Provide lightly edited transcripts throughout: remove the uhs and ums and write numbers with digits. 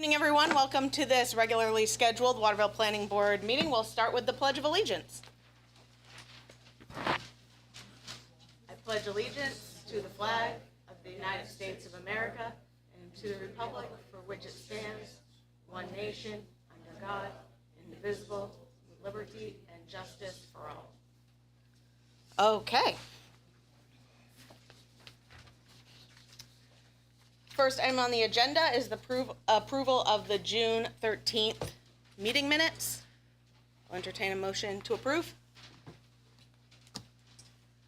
Evening, everyone. Welcome to this regularly scheduled Waterville Planning Board meeting. We'll start with the Pledge of Allegiance. I pledge allegiance to the flag of the United States of America and to the republic for which it stands, one nation, under God, indivisible, with liberty and justice for all. Okay. First item on the agenda is the approval of the June 13th meeting minutes. I'll entertain a motion to approve.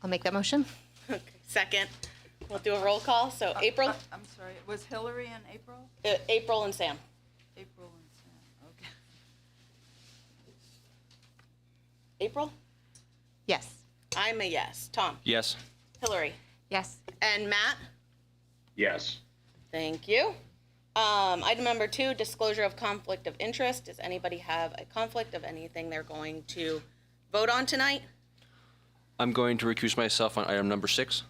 I'll make that motion. Okay, second. We'll do a roll call. So April? I'm sorry, was Hillary and April? April and Sam. April and Sam, okay. April? Yes. I'm a yes. Tom? Yes. Hillary? Yes. And Matt? Yes. Thank you. Item number 2, disclosure of conflict of interest. Does anybody have a conflict of anything they're going to vote on tonight? I'm going to recuse myself on item number 6.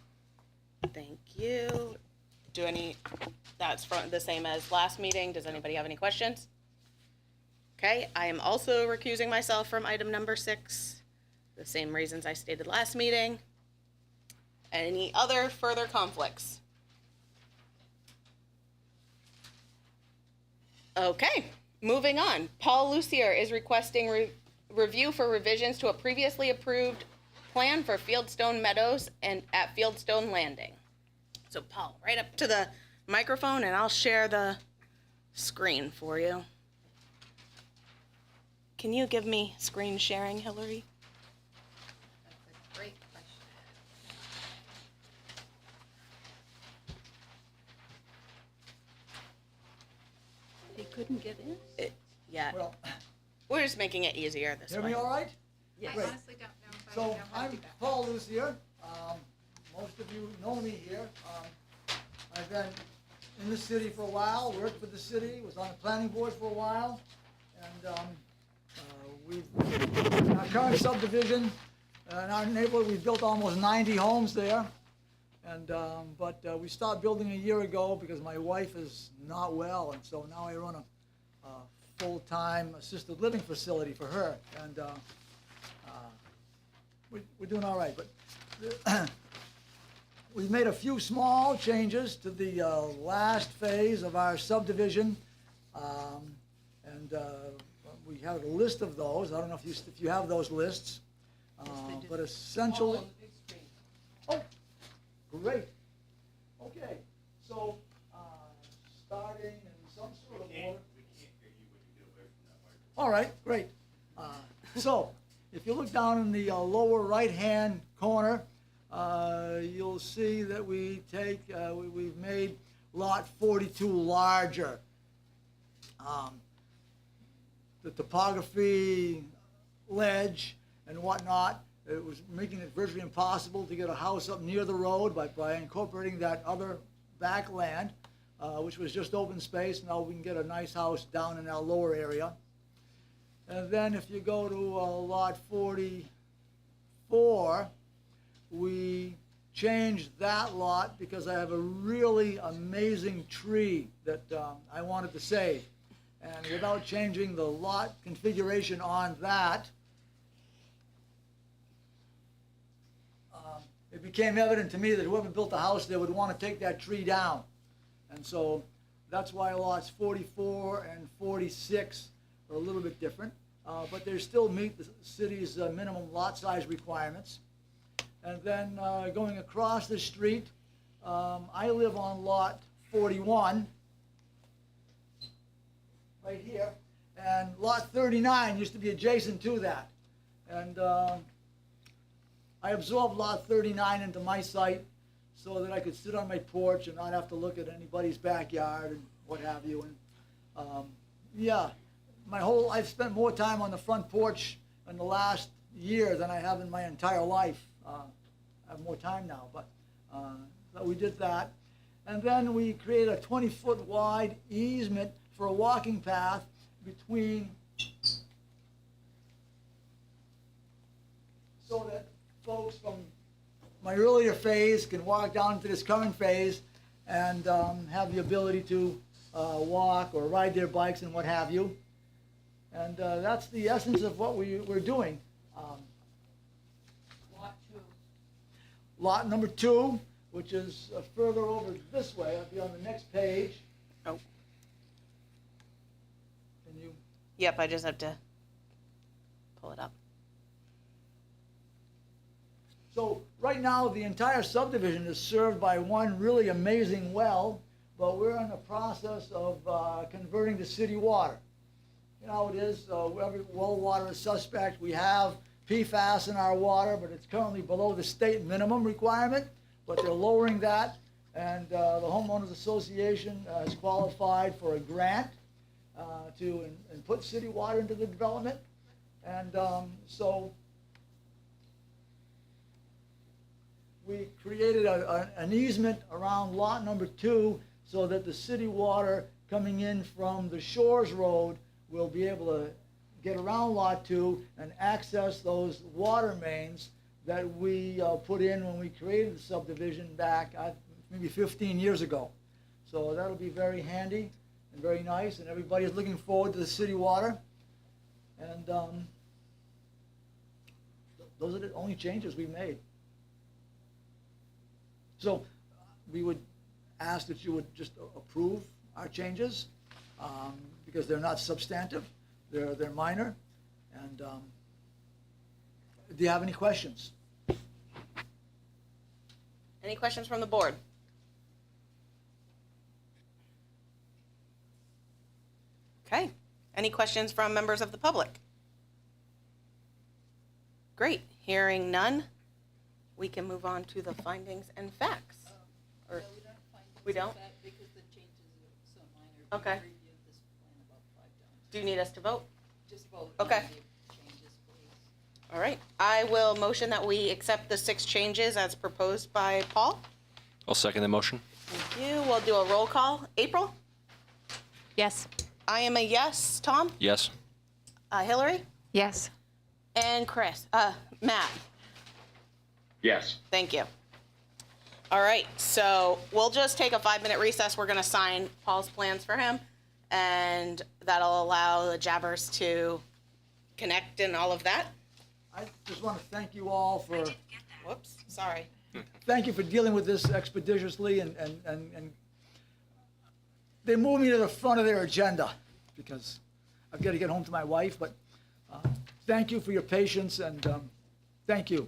Thank you. That's the same as last meeting. Does anybody have any questions? Okay, I am also recusing myself from item number 6. The same reasons I stated last meeting. Any other further conflicts? Okay, moving on. Paul Lucier is requesting review for revisions to a previously approved plan for Fieldstone Meadows and at Fieldstone Landing. So Paul, right up to the microphone and I'll share the screen for you. Can you give me screen sharing, Hillary? That's a great question. He couldn't get in? Yeah, Well, we're just making it easier this hear way. me all right? Yes. Great. I honestly don't know if I So would know how to I'm do that. Paul Lucier. Most of you know me here. I've been in the city for a while, worked for the city, was on the planning board for a while, and in our current subdivision, in our neighborhood, we've built almost 90 homes there. And but we stopped building a year ago because my wife is not well, and so now I run a full-time assisted living facility for her, and we're doing all right. But we've made a few small changes to the last phase of our subdivision, and we have a list of those. I don't know if you have those lists, but essentially. Oh. Great. Okay, so starting in some sort of order. We can't hear you when you get away from that microphone. All right, great. So if you look down in the lower right-hand corner, you'll see that we've made lot 42 larger. The topography, ledge, and whatnot. It was making it virtually impossible to get a house up near the road by incorporating that other back land, which was just open space. Now we can get a nice house down in our lower area. And then if you go to lot 44, we changed that lot because I have a really amazing tree that I wanted to save. And without changing the lot configuration on that, it became evident to me that whoever built the house there would want to take that tree down. And so that's why lots 44 and 46 are a little bit different, but they still meet the city's minimum lot size requirements. And then going across the street, I live on lot 41, right here, and lot 39 used to be adjacent to that. And I absorbed lot 39 into my site so that I could sit on my porch and not have to look at anybody's backyard and what have you. And yeah, I've spent more time on the front porch in the last year than I have in my entire life. I have more time now, but we did that. And then we created a 20-foot wide easement for a walking path between, so that folks from my earlier phase can walk down to this current phase and have the ability to walk or ride their bikes and what have you. And that's the essence of what we're doing. Lot number 2, which is further over this way, I'll be on the next page. Oh, Can you? yep, I just have to pull it up. So right now, the entire subdivision is served by one really amazing well, but we're in the process of converting to city water. You know how it is, every well water is suspect. We have PFAS in our water, but it's currently below the state minimum requirement, but they're lowering that. And the Homeowners Association has qualified for a grant to put city water into the development. And so we created an easement around lot number 2 so that the city water coming in from the Shores Road will be able to get around lot 2 and access those water mains that we put in when we created the subdivision back maybe 15 years ago. So that'll be very handy and very nice, and everybody is looking forward to the city water. And those are the only changes we made. So we would ask that you would just approve our changes because they're not substantive, they're minor. And do you have any questions? Any questions from the board? Okay. Any questions from members of the public? Great. Hearing none, we can move on to the findings and facts. Or- No, we don't find We things like don't? that because the changes are so minor. Okay. We reviewed this plan about 5 times. Do you need us to vote? Just vote Okay. on the changes, please. All right. I will motion that we accept the 6 changes as proposed by Paul. I'll second the motion. Thank you. We'll do a roll call. April? Yes. I am a yes. Tom? Yes. Hillary? Yes. And Chris? Matt? Yes. Thank you. All right, so we'll just take a 5-minute recess. We're gonna sign Paul's plans for him, and that'll allow the jabbers to connect and all of that. I just want to thank you all for, Whoops, sorry. thank you for dealing with this expeditiously and they moved me to the front of their agenda because I've got to get home to my wife, but thank you for your patience and thank you.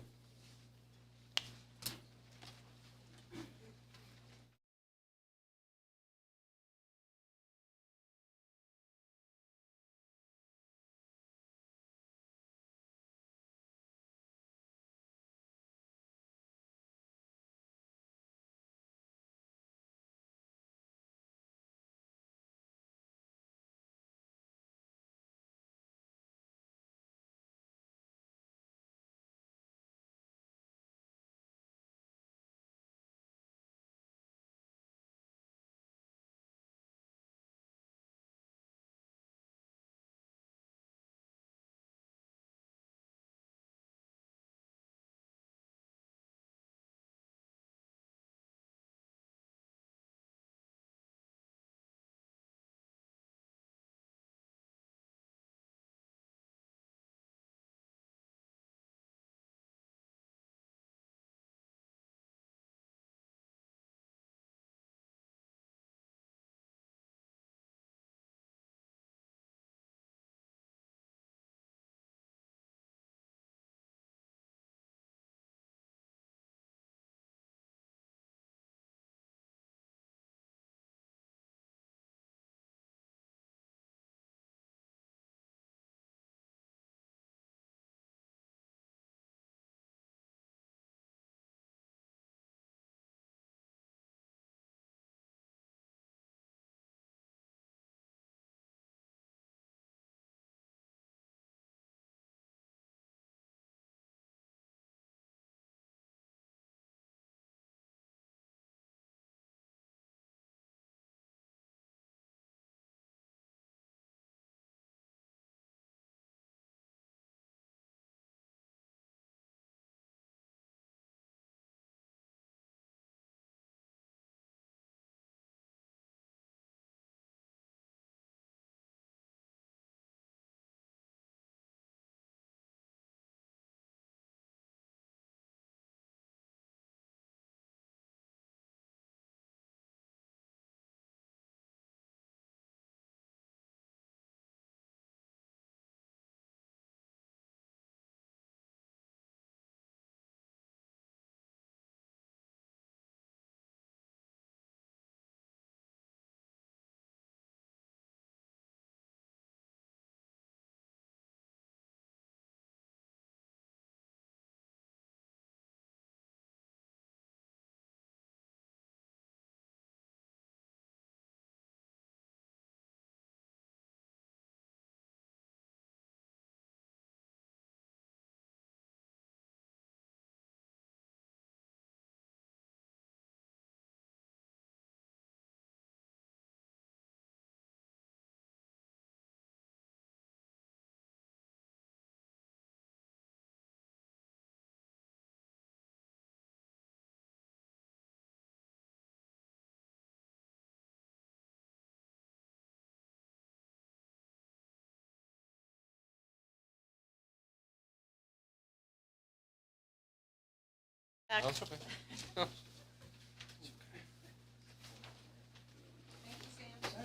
Back. That's okay.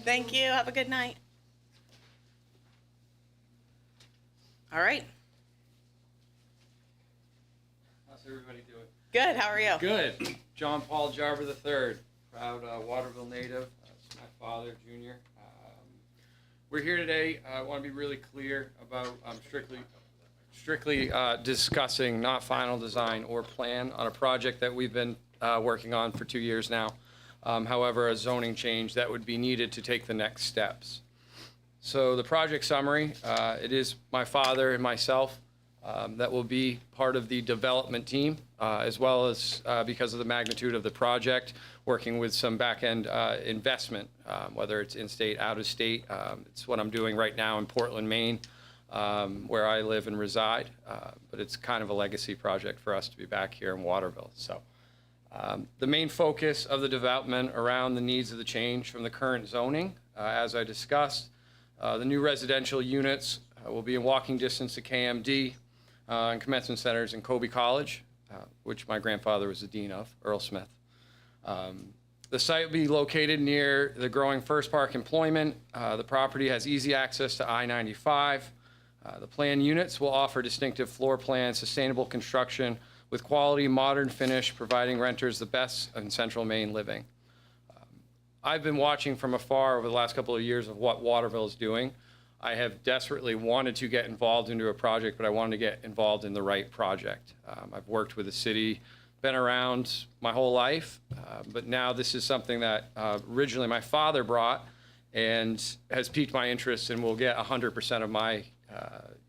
Thank you. Have a good night. All right. How's everybody doing? Good. How are you? Good. John Paul Jarver III, proud Waterville native. That's my father, Junior. We're here today. I want to be really clear about strictly discussing not final design or plan on a project that we've been working on for 2 years now. However, a zoning change that would be needed to take the next steps. So the project summary, it is my father and myself that will be part of the development team, as well as because of the magnitude of the project, working with some back-end investment, whether it's in-state, out-of-state. It's what I'm doing right now in Portland, Maine, where I live and reside. But it's kind of a legacy project for us to be back here in Waterville. So the main focus of the development around the needs of the change from the current zoning, as I discussed. The new residential units will be in walking distance to KMD and commencement centers in Colby College, which my grandfather was the dean of, Earl Smith. The site will be located near the growing First Park employment. The property has easy access to I-95. The planned units will offer distinctive floor plan, sustainable construction with quality, modern finish, providing renters the best in central Maine living. I've been watching from afar over the last couple of years of what Waterville is doing. I have desperately wanted to get involved into a project, but I wanted to get involved in the right project. I've worked with the city, been around my whole life, but now this is something that originally my father brought and has piqued my interest and will get 100% of my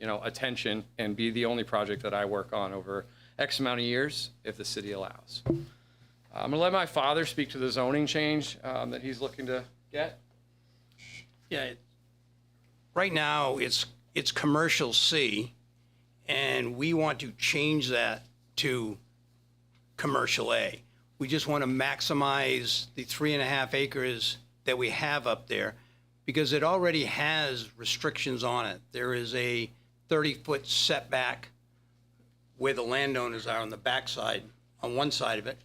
attention and be the only project that I work on over X amount of years if the city allows. I'm gonna let my father speak to the zoning change that he's looking to get. Yeah, right now it's commercial C, and we want to change that to commercial A. We just want to maximize the 3.5 acres that we have up there because it already has restrictions on it. There is a 30-foot setback where the landowners are on the backside, on one side of it,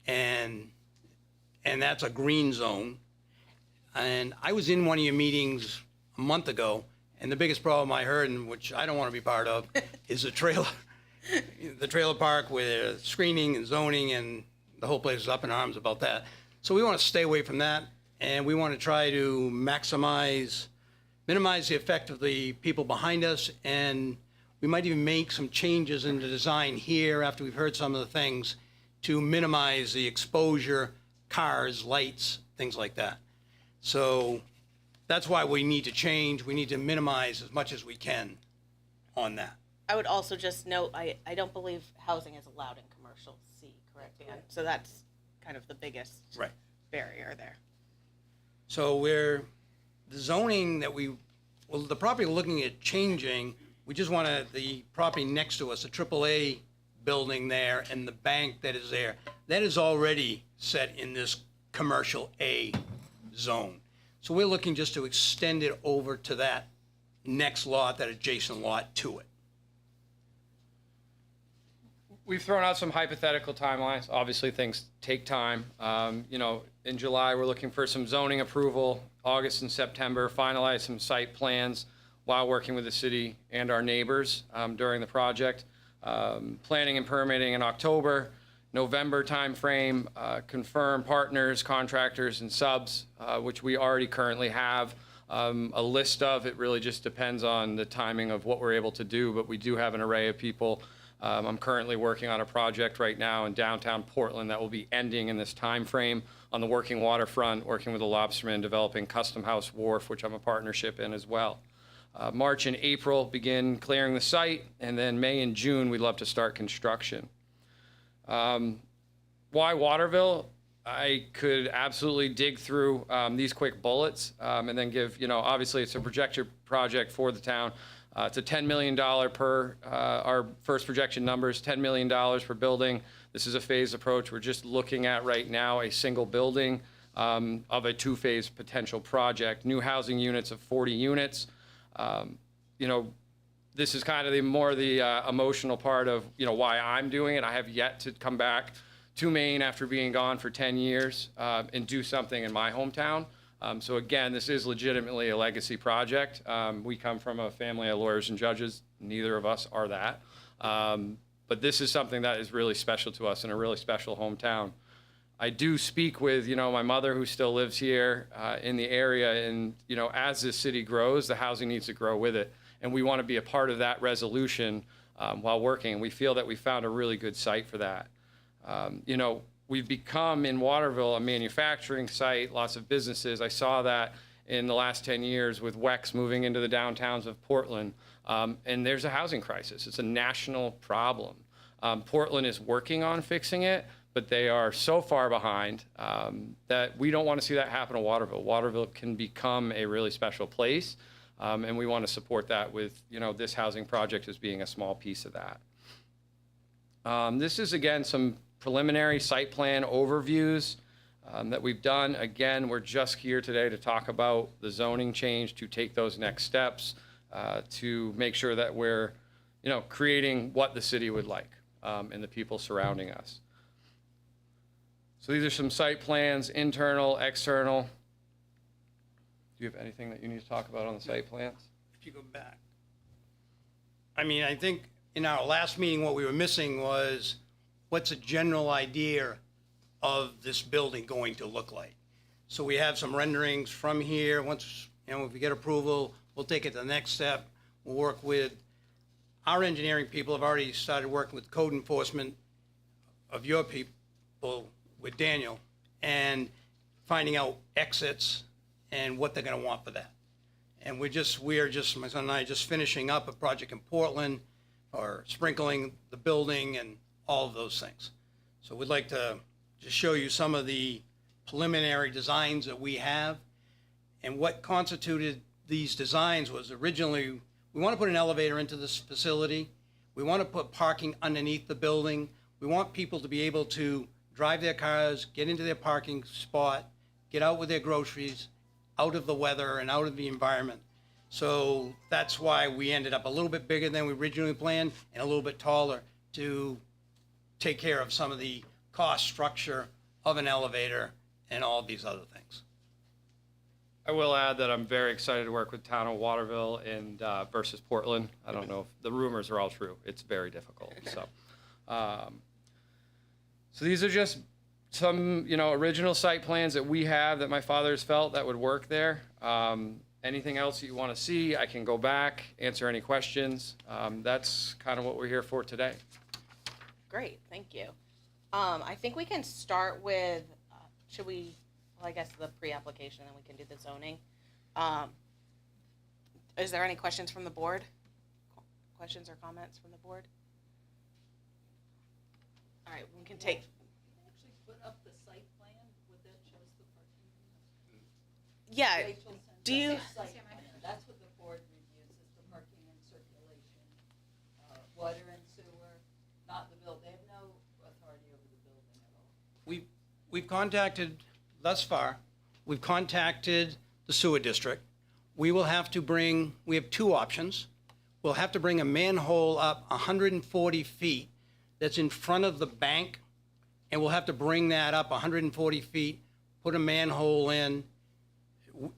and that's a green zone. And I was in one of your meetings a month ago, and the biggest problem I heard, and which I don't want to be part of, is the trailer park with screening and zoning, and the whole place is up in arms about that. So we want to stay away from that, and we want to try to minimize the effect of the people behind us, and we might even make some changes in the design here after we've heard some of the things to minimize the exposure, cars, lights, things like that. So that's why we need to change. We need to minimize as much as we can on that. I would also just note, I don't believe housing is allowed in commercial C, correct, Dan? So that's kind of the biggest Right. barrier there. So the zoning that the property we're looking at changing, we just want the property next to us, a AAA building there and the bank that is there, that is already set in this commercial A zone. So we're looking just to extend it over to that next lot, that adjacent lot to it. We've thrown out some hypothetical timelines. Obviously, things take time. In July, we're looking for some zoning approval. August and September, finalize some site plans while working with the city and our neighbors during the project. Planning and permitting in October. November timeframe, confirm partners, contractors, and subs, which we already currently have a list of. It really just depends on the timing of what we're able to do, but we do have an array of people. I'm currently working on a project right now in downtown Portland that will be ending in this time frame on the working waterfront, working with the lobstermen, developing Custom House Wharf, which I'm a partnership in as well. March and April begin clearing the site, and then May and June we'd love to start construction. Why Waterville? I could absolutely dig through these quick bullets and then give, obviously it's a projected project for the town. It's a $10 million per, our first projection numbers, $10 million per building. This is a phased approach. We're just looking at right now a single building of a two-phase potential project. New housing units of 40 units. this is kind of the emotional part of, why I'm doing it. I have yet to come back to Maine after being gone for 10 years and do something in my hometown. So again, this is legitimately a legacy project. We come from a family of lawyers and judges. Neither of us are that. But this is something that is really special to us in a really special hometown. I do speak with, my mother who still lives here in the area. And, as this city grows, the housing needs to grow with it. And we want to be a part of that resolution while working. And we feel that we found a really good site for that. We've become in Waterville a manufacturing site, lots of businesses. I saw that in the last 10 years with WEX moving into the downtowns of Portland. And there's a housing crisis. It's a national problem. Portland is working on fixing it, but they are so far behind that we don't want to see that happen in Waterville. Waterville can become a really special place, and we want to support that with, this housing project as being a small piece of that. This is, again, some preliminary site plan overviews that we've done. Again, we're just here today to talk about the zoning change, to take those next steps, to make sure that we're, creating what the city would like and the people surrounding us. So these are some site plans, internal, external. Do you have anything that you need to talk about on the site plans? If you go back. I think in our last meeting, what we were missing was what's a general idea of this building going to look like. So we have some renderings from here. Once, if we get approval, we'll take it to the next step. We'll work with our engineering people have already started working with code enforcement of your people with Daniel and finding out exits and what they're going to want for that. And we are just, my son and I, just finishing up a project in Portland or sprinkling the building and all of those things. So we'd like to just show you some of the preliminary designs that we have. And what constituted these designs was originally, we want to put an elevator into this facility. We want to put parking underneath the building. We want people to be able to drive their cars, get into their parking spot, get out with their groceries, out of the weather and out of the environment. So that's why we ended up a little bit bigger than we originally planned and a little bit taller to take care of some of the cost structure of an elevator and all these other things. I will add that I'm very excited to work with town of Waterville and versus Portland. I don't know if the rumors are all true. It's very difficult. So, so these are just some, original site plans that we have that my father's felt that would work there. Anything else you want to see, I can go back, answer any questions. That's kind of what we're here for today. Great, thank you. I think we can start with, should we, well, I guess the pre-application, then we can do the zoning. Is there any questions from the board? Questions or comments from the board? All right, we can take, Actually put up the site plan, would that show us the parking? yeah, Rachel sent do us you, the site plan. That's what the board reviews, is the parking and circulation, water and sewer, not the building. They have no authority over the building at all. We've contacted, thus far, we've contacted the sewer district. We have two options. We'll have to bring a manhole up 140 feet that's in front of the bank, and we'll have to bring that up 140 feet, put a manhole in,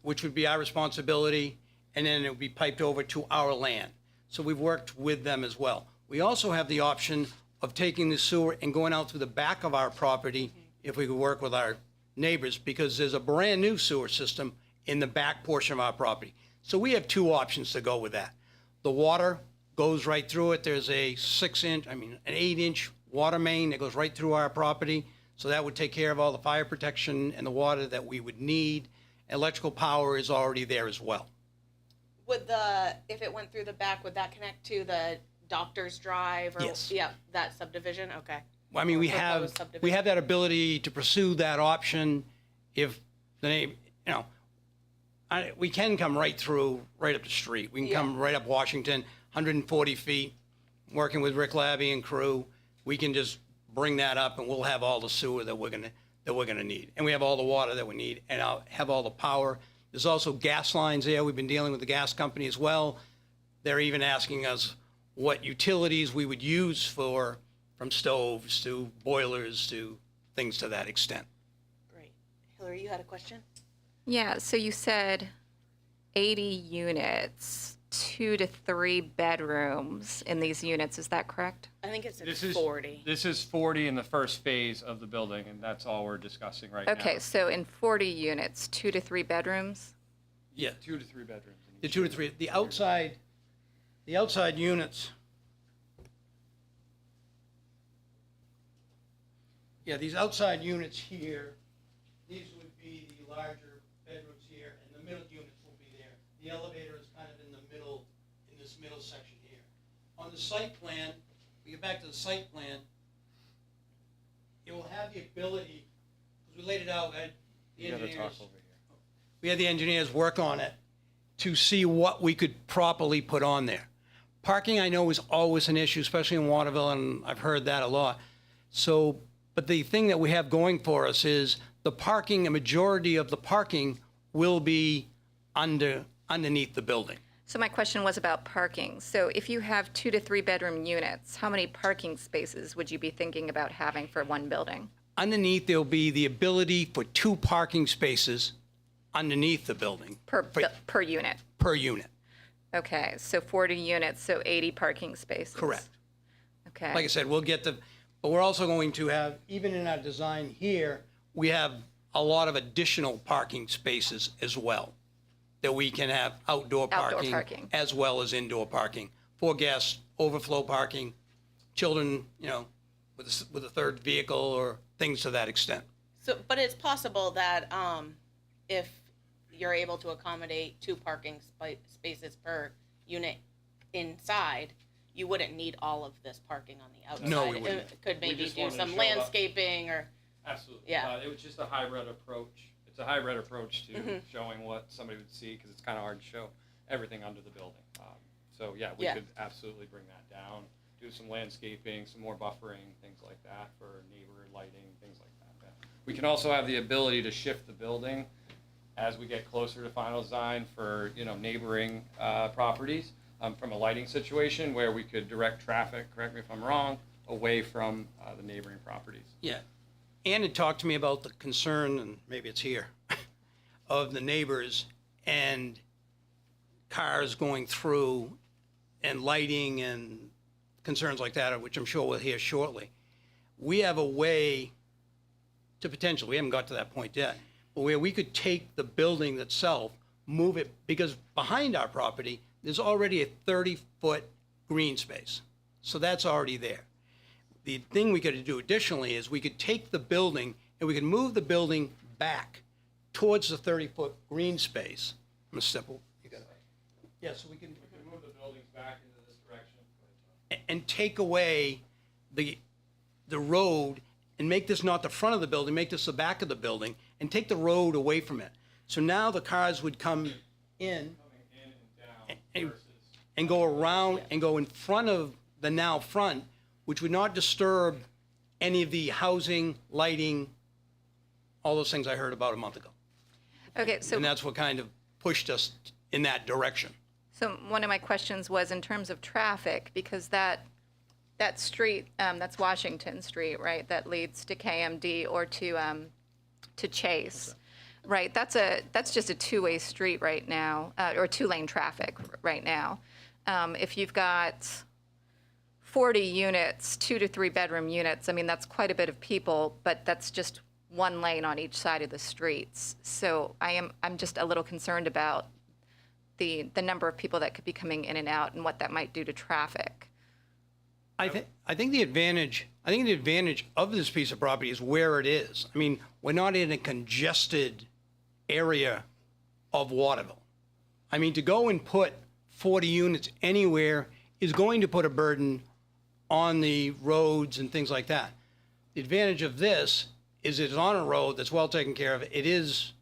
which would be our responsibility, and then it would be piped over to our land. So we've worked with them as well. We also have the option of taking the sewer and going out through the back of our property if we could work with our neighbors, because there's a brand new sewer system in the back portion of our property. So we have two options to go with that. The water goes right through it. There's an 8-inch water main that goes right through our property. So that would take care of all the fire protection and the water that we would need. Electrical power is already there as well. would if it went through the back, would that connect to the Doctor's Drive? Or, Yes. Yeah, that subdivision, okay. I mean, we Proposed have subdivision. that ability to pursue that option if the name, we can come right up the street. We can come right up Washington, 140 feet, working with Rick Labby and crew. We can just bring that up and we'll have all the sewer that we're gonna need. And we have all the water that we need, and I'll have all the power. There's also gas lines there. We've been dealing with the gas company as well. They're even asking us what utilities we would use for, from stoves to boilers to things to that extent. Great. Hillary, you had a question? Yeah, so you said 80 units, 2 to 3 bedrooms in these units. Is that correct? I think it's This is 40. This is 40 in the first phase of the building, and that's all we're discussing right now. Okay, so in 40 units, 2 to 3 bedrooms? Yeah, 2 to 3 bedrooms. in the each 2 to 3, the outside units. Yeah, these outside units here, these would be the larger bedrooms here, and the middle units will be there. The elevator is kind of in the middle, in this middle section here. On the site plan, we get back to the site plan, it will have the ability, because we laid it out, at the You gotta engineers. talk over here. We had the engineers work on it to see what we could properly put on there. Parking, I know, is always an issue, especially in Waterville, and I've heard that a lot. So, but the thing that we have going for us is the parking, a majority of the parking will be underneath the building. So my question was about parking. So if you have 2 to 3 bedroom units, how many parking spaces would you be thinking about having for one building? Underneath, there'll be the ability for 2 parking spaces underneath the building Per unit? per unit. Okay, so 40 units, so 80 parking spaces? Correct. Okay. Like I said, we'll get but we're also going to have, even in our design here, we have a lot of additional parking spaces as well, that we can have outdoor parking as well as indoor parking for guests, overflow parking, children, with a third vehicle or things to that extent. So, but it's possible that if you're able to accommodate 2 parking spaces per unit inside, you wouldn't need all of this parking on the outside. No, we wouldn't. It could We maybe just do wanted to some show landscaping or, Absolutely. Yeah. It was just a hybrid approach. It's a hybrid approach to Mm-hmm. showing what somebody would see, because it's kind of hard to show everything under the building. So yeah, we Yeah. could absolutely bring that down, do some landscaping, some more buffering, things like that for neighbor lighting, things like that. Yeah. We can also have the ability to shift the building as we get closer to final design for neighboring properties, from a lighting situation where we could direct traffic, correct me if I'm wrong, away from the neighboring properties. Yeah. Ann had talked to me about the concern, and maybe it's here, of the neighbors and cars going through and lighting and concerns like that, which I'm sure we'll hear shortly. We have a way to potentially, we haven't got to that point yet, but where we could take the building itself, move it, because behind our property, there's already a 30-foot green space. So that's already there. The thing we could do additionally is we could take the building and we could move the building back towards the 30-foot green space. I'm gonna step over. You got it. Yeah, so we can Move the buildings back into this direction. and take away the road and make this not the front of the building, make this the back of the building, and take the road away from it. So now the cars would come in Coming in and down and, versus. and go around and go in front of the now front, which would not disturb any of the housing, lighting, all those things I heard about a month ago. Okay, so And that's what kind of pushed us in that direction. So one of my questions was in terms of traffic, because that street, that's Washington Street, right, that leads to KMD or to Chase, right? That's just a two-way street right now, or two-lane traffic right now. If you've got 40 units, 2 to 3 bedroom units, I mean, that's quite a bit of people, but that's just one lane on each side of the streets. So I'm just a little concerned about the number of people that could be coming in and out and what that might do to traffic. I think the advantage of this piece of property is where it is. I mean, we're not in a congested area of Waterville. I mean, to go and put 40 units anywhere is going to put a burden on the roads and things like that. The advantage of this is it's on a road that's well taken care of. It is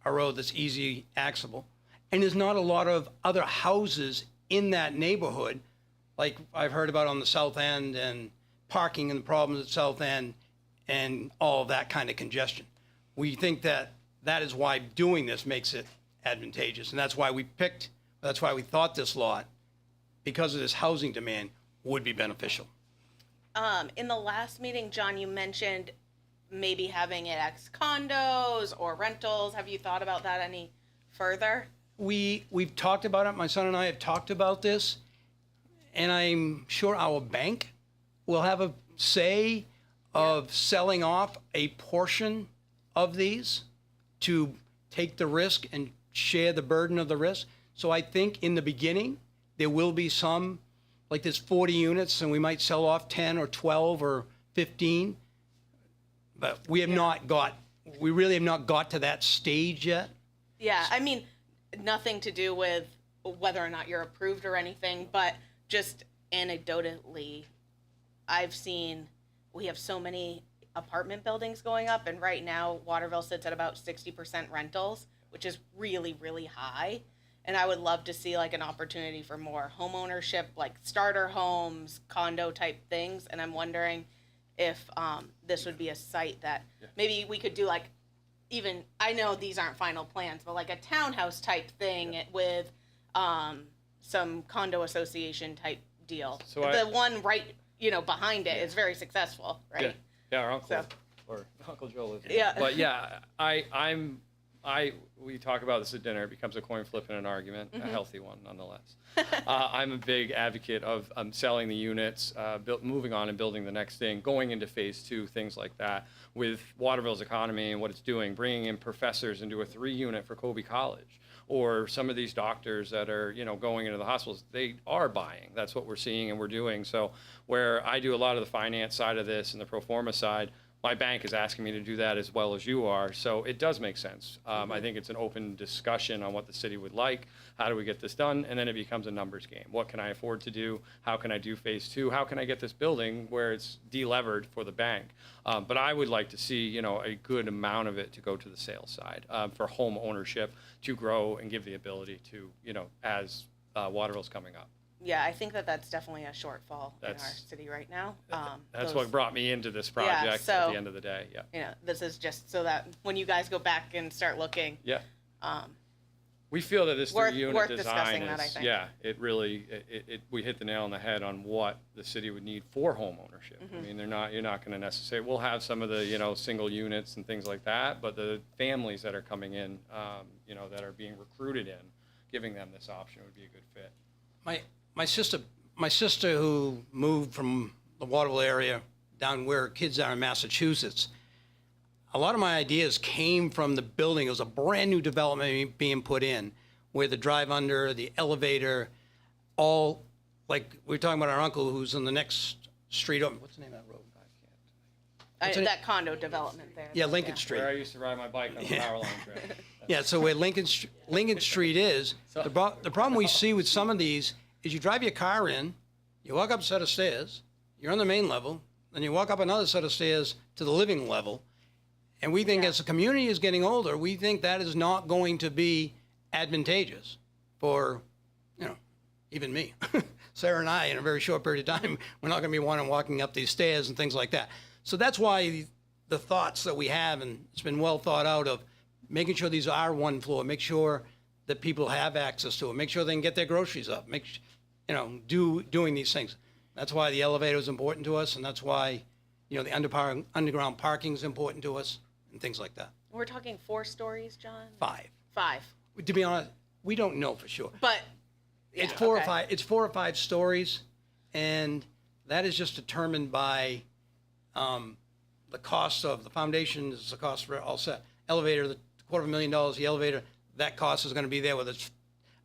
a road that's easy accessible. And there's not a lot of other houses in that neighborhood, like I've heard about on the south end, and parking and the problems at south end and all of that kind of congestion. We think that is why doing this makes it advantageous. And that's why we thought this lot because of this housing demand, would be beneficial. In the last meeting, John, you mentioned maybe having it ex condos or rentals. Have you thought about that any further? We've talked about it. My son and I have talked about this, and I'm sure our bank will have a say of selling off a portion of these to take the risk and share the burden of the risk. So I think in the beginning, there will be some, like there's 40 units, and we might sell off 10 or 12 or 15. But we really have not got to that stage yet. Yeah, I mean, nothing to do with whether or not you're approved or anything, but just anecdotally, I've seen we have so many apartment buildings going up, and right now Waterville sits at about 60% rentals, which is really, really high. And I would love to see like an opportunity for more home ownership, like starter homes, condo type things. And I'm wondering if this would be a site that maybe we could do like, even, I know these aren't final plans, but like a townhouse type thing with some condo association type deal. So The one right, behind it is very successful, Yeah, right? yeah, our uncle So- or Uncle Joel is. Yeah. But yeah, we talk about this at dinner. It becomes a coin flip and an argument, a healthy one nonetheless. I'm a big advocate of selling the units, moving on and building the next thing, going into phase 2, things like that. With Waterville's economy and what it's doing, bringing in professors into a 3-unit for Colby College, or some of these doctors that are, going into the hospitals, they are buying. That's what we're seeing and we're doing. So where I do a lot of the finance side of this and the pro forma side, my bank is asking me to do that as well as you are. So it does make sense. I think it's an open discussion on what the city would like. How do we get this done? And then it becomes a numbers game. What can I afford to do? How can I do phase 2? How can I get this building where it's delevered for the bank? But I would like to see, a good amount of it to go to the sales side for home ownership to grow and give the ability to, as Waterville's coming up. Yeah, I think that's definitely a shortfall in our That's- city right now. That's Those- what brought me into this project at so- the end of the day. Yeah. This is just so that when you guys go back and start looking, Yeah. um, We feel that this Worth 3-unit design discussing is, that, I think. yeah, it really, we hit the nail on the head on what the city would need for home ownership. Mm-hmm. I mean, you're not going to necessarily, we'll have some of the, single units and things like that, but the families that are coming in, that are being recruited in, giving them this option would be a good fit. My sister who moved from the Waterville area down where her kids are in Massachusetts, a lot of my ideas came from the building. It was a brand new development being put in where the drive under, the elevator, all, like we were talking about our uncle who's in the next street up. What's the name of that road? What's it? that condo development there. Yeah, Lincoln Street. Where I used to ride my bike on the power line trail. Yeah, so where Lincoln Street is, the problem we see with some of these is you drive your car in, you walk up a set of stairs, you're on the main level, then you walk up another set of stairs to the living level, and we think as the community is getting older, we think that is not going to be advantageous for, even me. Sarah and I, in a very short period of time, we're not going to be wanting walking up these stairs and things like that. So that's why the thoughts that we have, and it's been well thought out of making sure these are one floor, make sure that people have access to it, make sure they can get their groceries up, doing these things. That's why the elevator is important to us, and that's why, the underground parking is important to us, and things like that. We're talking 4 stories, John? 5. 5. To be honest, we don't know for sure. But It's yeah, 4 okay. or 5. It's 4 or 5 stories, and that is just determined by the cost of the foundation. Is the cost for all set. Elevator, the $250,000. The elevator, that cost is going to be there.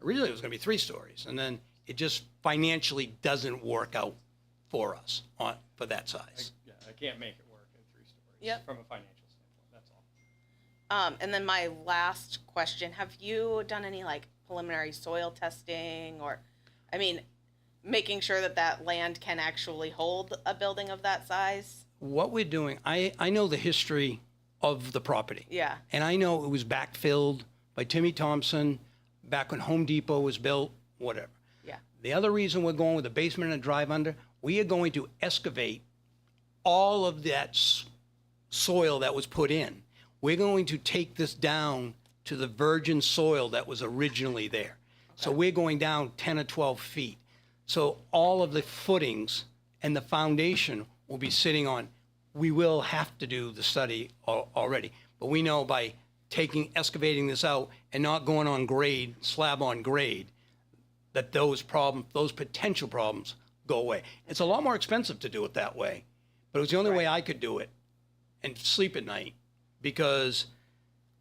Originally it was going to be 3 stories, and then it just financially doesn't work out for us for that size. Yeah, I can't make it work in 3 stories. Yep. From a financial standpoint, that's all. And then my last question, have you done any like preliminary soil testing or, making sure that land can actually hold a building of that size? What we're doing, I know the history of the property. Yeah. And I know it was backfilled by Timmy Thompson back when Home Depot was built, whatever. Yeah. The other reason we're going with a basement and a drive under, we are going to excavate all of that soil that was put in. We're going to take this down to the virgin soil that was originally there. So we're going down 10 or 12 feet. So all of the footings and the foundation will be sitting on. We will have to do the study already, but we know by excavating this out and not going on grade, slab on grade, that those potential problems go away. It's a lot more expensive to do it that way, but it was the only way I could do it and sleep at night, because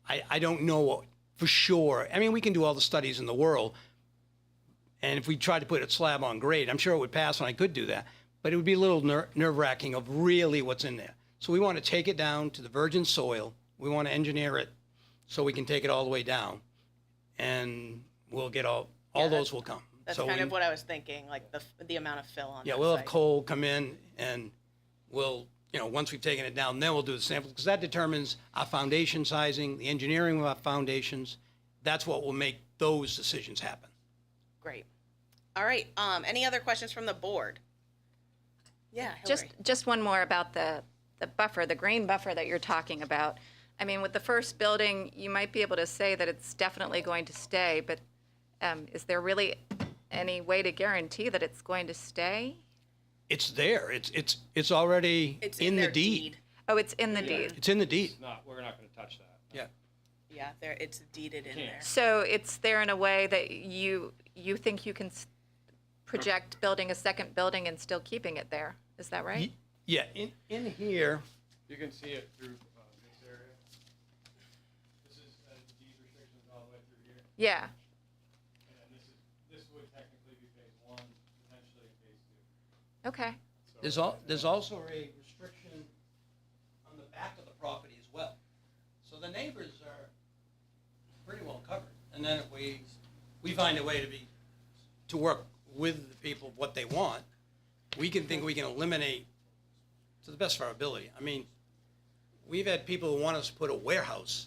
I don't know for sure. I mean, we can do all the studies in the world, and if we tried to put a slab on grade, I'm sure it would pass and I could do that, but it would be a little nerve-wracking of really what's in there. So we want to take it down to the virgin soil. We want to engineer it so we can take it all the way down, and we'll get all those will come. That's So kind we- of what I was thinking, like the amount of fill on Yeah, that we'll have site. Cole come in and we'll, once we've taken it down, then we'll do the samples, because that determines our foundation sizing, the engineering of our foundations. That's what will make those decisions happen. Great. All right, any other questions from the board? Yeah, Hillary. Just one more about the buffer, the green buffer that you're talking about. I mean, with the first building, you might be able to say that it's definitely going to stay, but is there really any way to guarantee that it's going to stay? It's there. It's already It's in the their deed. Oh, it's in the deed. It's in the deed. We're not gonna touch that. Yeah. Yeah, it's deeded in there. So it's there in a way that you think you can project building a second building and still keeping it there. Is that right? Yeah, in here, You can see it through this area. This is deed restrictions all the way through here, Yeah. and then this would technically be phase one, potentially phase two. Okay. there's also a restriction on the back of the property as well. So the neighbors are pretty well covered. And then if we find a way to work with the people what they want, we can eliminate to the best of our ability. I mean, we've had people who want us to put a warehouse,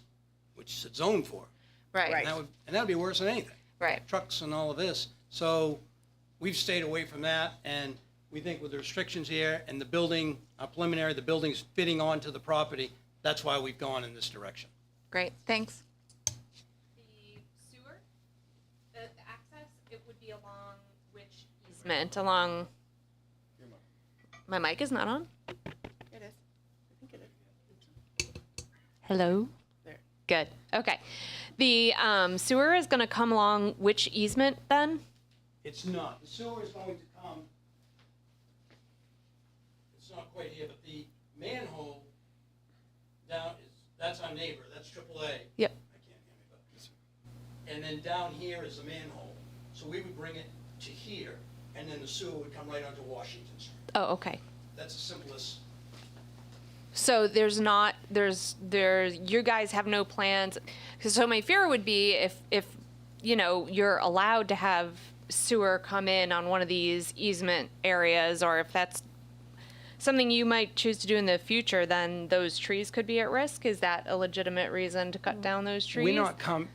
which it's zoned for. Right. Right. And that would be worse than anything. Right. Trucks and all of this. So we've stayed away from that, and we think with the restrictions here and the building, the building's fitting onto the property, that's why we've gone in this direction. Great. Thanks. The sewer, the access, it would be along which easement? Along, my mic is not on? It is. I think it is. Hello? There. Good, okay. The sewer is gonna come along which easement then? It's not. The sewer is going to come, it's not quite here, but the manhole down that's our neighbor, that's AAA. Yep. I can't hear me, but this. And then down here is the manhole. So we would bring it to here, and then the sewer would come right onto Washington Street. Oh, okay. That's the simplest. So you guys have no plans, so my fear would be if you're allowed to have sewer come in on one of these easement areas, or if that's something you might choose to do in the future, then those trees could be at risk. Is that a legitimate reason to cut down those trees?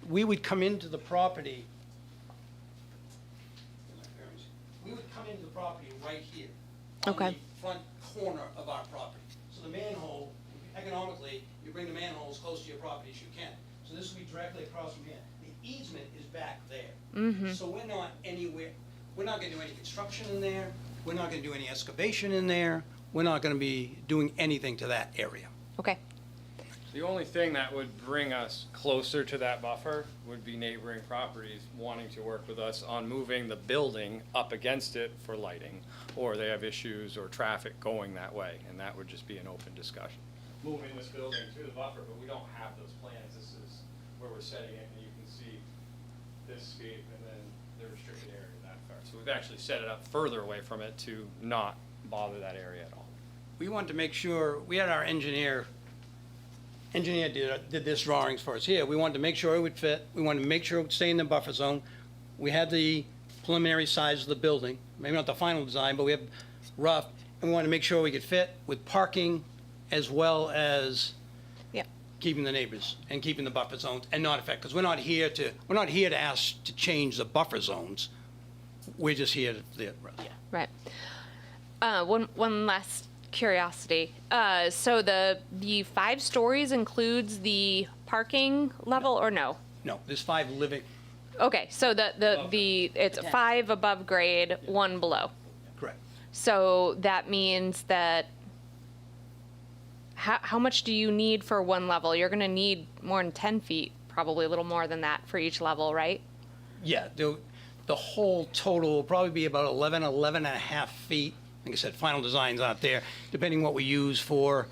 We would come into the property. We would come into the property right here. Okay. On the front corner of our property. So the manhole, economically, you bring the manhole as close to your property as you can. So this would be directly across from here. The easement is back there. Mm-hmm. So we're not anywhere, we're not gonna do any construction in there. We're not gonna do any excavation in there. We're not gonna be doing anything to that area. Okay. The only thing that would bring us closer to that buffer would be neighboring properties wanting to work with us on moving the building up against it for lighting, or they have issues or traffic going that way, and that would just be an open discussion. Moving this building to the buffer, but we don't have those plans. This is where we're setting it, and you can see this scape and then the restricted area that far. So we've actually set it up further away from it to not bother that area at all. We wanted to make sure, we had our engineer did this drawings for us here. We wanted to make sure it would fit. We wanted to make sure it would stay in the buffer zone. We had the preliminary size of the building, maybe not the final design, but we have rough, and we wanted to make sure we could fit with parking as well as Yep. keeping the neighbors and keeping the buffer zones and not affect, because we're not here to ask to change the buffer zones. We're just here to, Right. One last curiosity. So the 5 stories includes the parking level, or no? no, there's 5 living. Okay, so it's 5 above grade, 1 below. Correct. So that means that how much do you need for one level? You're going to need more than 10 feet, probably a little more than that for each level, right? Yeah, the whole total will probably be about 11 and a half feet. Like I said, final design's out there, depending what we use for,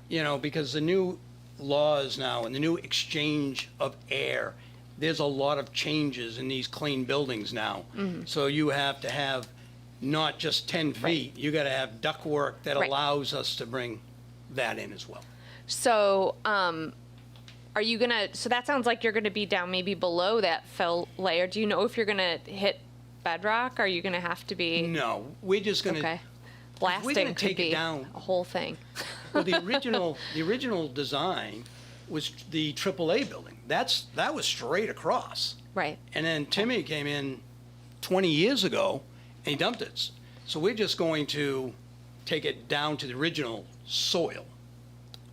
because the new laws now and the new exchange of air, there's a lot of changes in these clean buildings now. So you have to have not just 10 feet, you got to have ductwork that Right. allows us to bring that in as well. So, are you so that sounds like you're gonna be down maybe below that fill layer. Do you know if you're gonna hit bedrock? Are you gonna have to be? No, we're just going to. Okay. Blasting gonna could take it be down- a whole thing. Well, the original design was the AAA building. That was straight across. Right. And then Timmy came in 20 years ago and he dumped it. So we're just going to take it down to the original soil.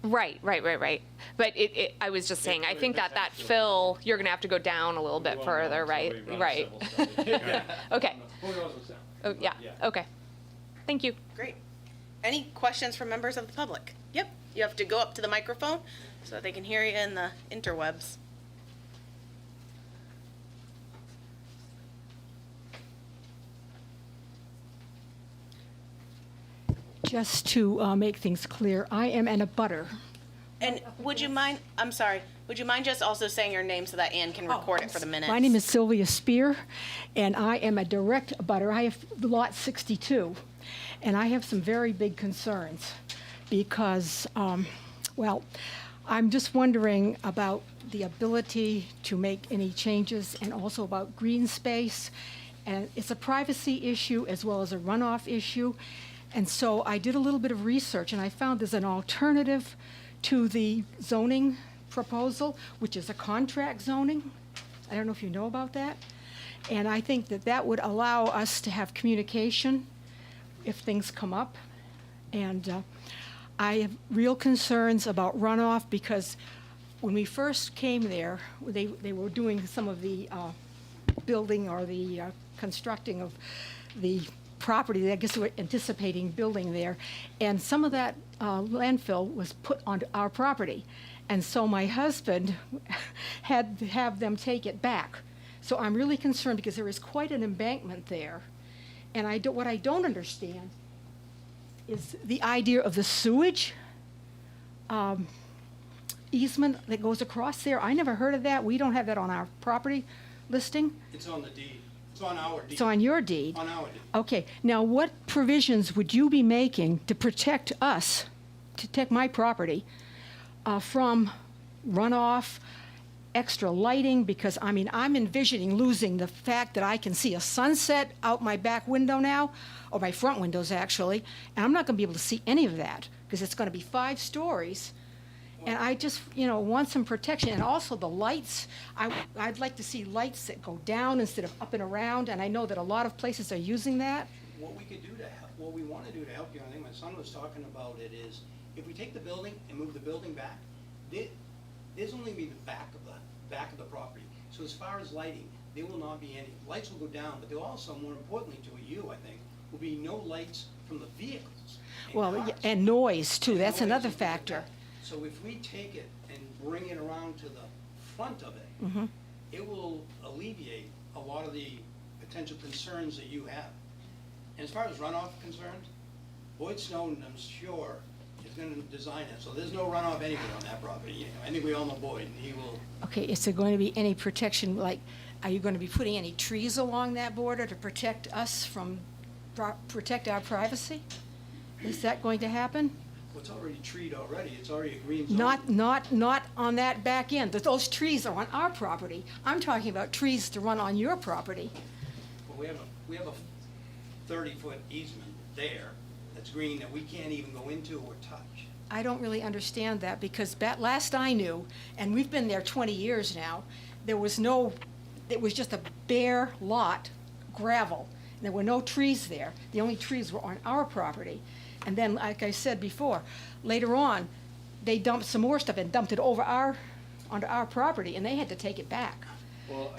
Right. But I was just saying, I think that fill, you're gonna have to go down a little bit further, right? Right. Okay. Who knows what's down? Oh, yeah. Okay. Thank you. Great. Any questions from members of the public? Yep, you have to go up to the microphone so that they can hear you in the interwebs. Just to make things clear, I am an abutter. And would you mind, I'm sorry, would you mind just also saying your name so that Ann can record it for the minutes? My name is Sylvia Spear, and I am a direct abutter. I have lot 62, and I have some very big concerns because, well, I'm just wondering about the ability to make any changes and also about green space. And it's a privacy issue as well as a runoff issue. And so I did a little bit of research, and I found there's an alternative to the zoning proposal, which is a contract zoning. I don't know if you know about that. And I think that would allow us to have communication if things come up. And I have real concerns about runoff because when we first came there, they were doing some of the building or the constructing of the property. I guess they were anticipating building there. And some of that landfill was put onto our property. And so my husband had to have them take it back. So I'm really concerned because there is quite an embankment there. And what I don't understand is the idea of the sewage easement that goes across there. I never heard of that. We don't have that on our property listing. It's on the deed. It's on our deed. It's on your deed. On our deed. Okay, now what provisions would you be making to protect us, to protect my property, from runoff, extra lighting? Because, I mean, I'm envisioning losing the fact that I can see a sunset out my back window now, or my front windows actually, and I'm not gonna be able to see any of that, because it's gonna be 5 stories. And I just, want some protection, and also the lights. I'd like to see lights that go down instead of up and around, and I know that a lot of places are using that. What we could do to help, what we want to do to help you, I think my son was talking about it, is if we take the building and move the building back, there's only be the back of the property. So as far as lighting, there will not be any. Lights will go down, but there also, more importantly to you, I think, will be no lights from the vehicles. Well, cars. and noise too, And that's noise another and things like factor. that. So if we take it and bring it around to the front of it, Mm-hmm. it will alleviate a lot of the potential concerns that you have. And as far as runoff concerned, Boyd Snowden, I'm sure, is going to design it, so there's no runoff anywhere on that property. I think we all know Boyd, and he will. Okay, is there going to be any protection, like, are you going to be putting any trees along that border to protect us from, protect our privacy? Is that going to happen? Well, it's already treed already, it's already a green zone. Not on that back end. Those trees are on our property. I'm talking about trees to run on your property. Well, we have a 30-foot easement there that's green that we can't even go into or touch. I don't really understand that because last I knew, and we've been there 20 years now, it was just a bare lot, gravel. There were no trees there. The only trees were on our property. And then, like I said before, later on, they dumped some more stuff and dumped it onto our property, and they had to take it back. Well,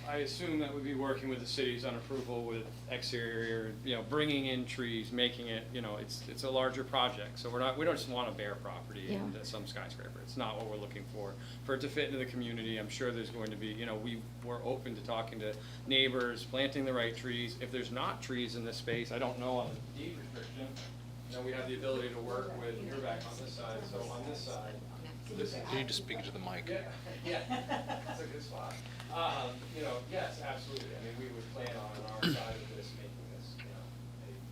I assume that we'd be working with the cities on approval with exterior, bringing in trees, making it, it's a larger project. So we don't just want a bare property Yeah. into some skyscraper. It's not what we're looking for. For it to fit into the community, I'm sure there's going to be, we're open to talking to neighbors, planting the right trees. If there's not trees in this space, I don't know on the deed restriction, we have the ability to work with, you're back on this side, so on this side. This You need to speak into the mic. yeah, that's a good spot. Yes, absolutely. I mean, we would plan on our side of this, making this,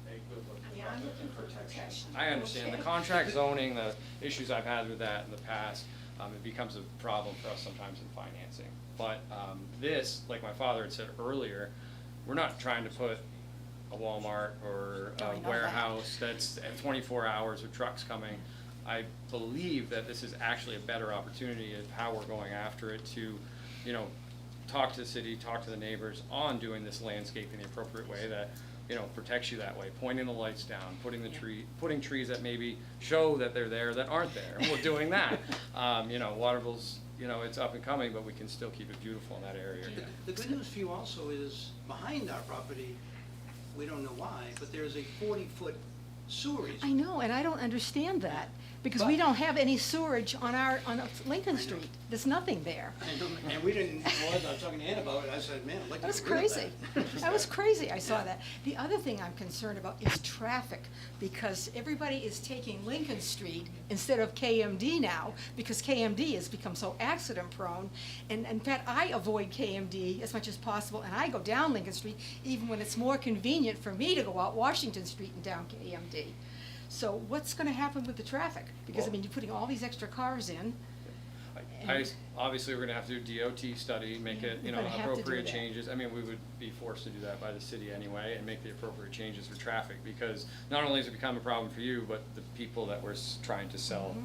a good looking project and protection. I understand the contract zoning, the issues I've had with that in the past, it becomes a problem for us sometimes in financing. But this, like my father had said earlier, we're not trying to put a Walmart or No, I a know that. warehouse that's at 24 hours with trucks coming. I believe that this is actually a better opportunity of how we're going after it to, talk to the city, talk to the neighbors on doing this landscaping the appropriate way that, protects you that way, pointing the lights down, putting trees that maybe show that they're there that aren't there. We're doing that. Waterville's, it's up and coming, but we can still keep it beautiful in that area. The good news for you also is behind our property, we don't know why, but there's a 40-foot sewer I easement. know, and I don't understand that, because we don't have any sewerage on Lincoln Street. There's nothing there. And we didn't, I was talking to Ann about it, I said, man, I'd like to That was get rid of crazy. that. That was crazy, I saw that. The other thing I'm concerned about is traffic, because everybody is taking Lincoln Street instead of KMD now, because KMD has become so accident-prone. And in fact, I avoid KMD as much as possible, and I go down Lincoln Street, even when it's more convenient for me to go out Washington Street and down KMD. So what's gonna happen with the traffic? Because, I mean, you're putting all these extra cars in. Obviously, we're gonna have to do DOT study, make it, We're gonna have to do appropriate that. changes. I mean, we would be forced to do that by the city anyway and make the appropriate changes for traffic, because not only has it become a problem for you, but the people that we're trying to sell,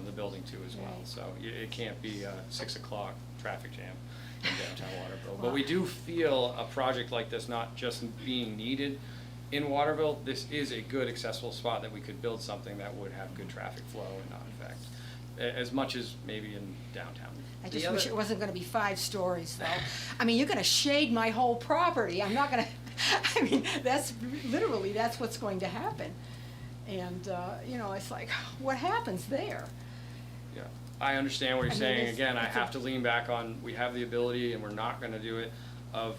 the building to as well. So it can't be a 6 o'clock traffic jam in downtown Waterville. But we do feel a project like this not just being needed in Waterville, this is a good accessible spot that we could build something that would have good traffic flow and not affect, as much as maybe in downtown. I just wish it wasn't gonna be 5 stories, though. I mean, you're gonna shade my whole property. I'm not gonna, I mean, that's what's going to happen. And, it's like, what happens there? Yeah, I understand what you're I mean, saying. it's- Again, I it's a- have to lean back on, we have the ability and we're not gonna do it, of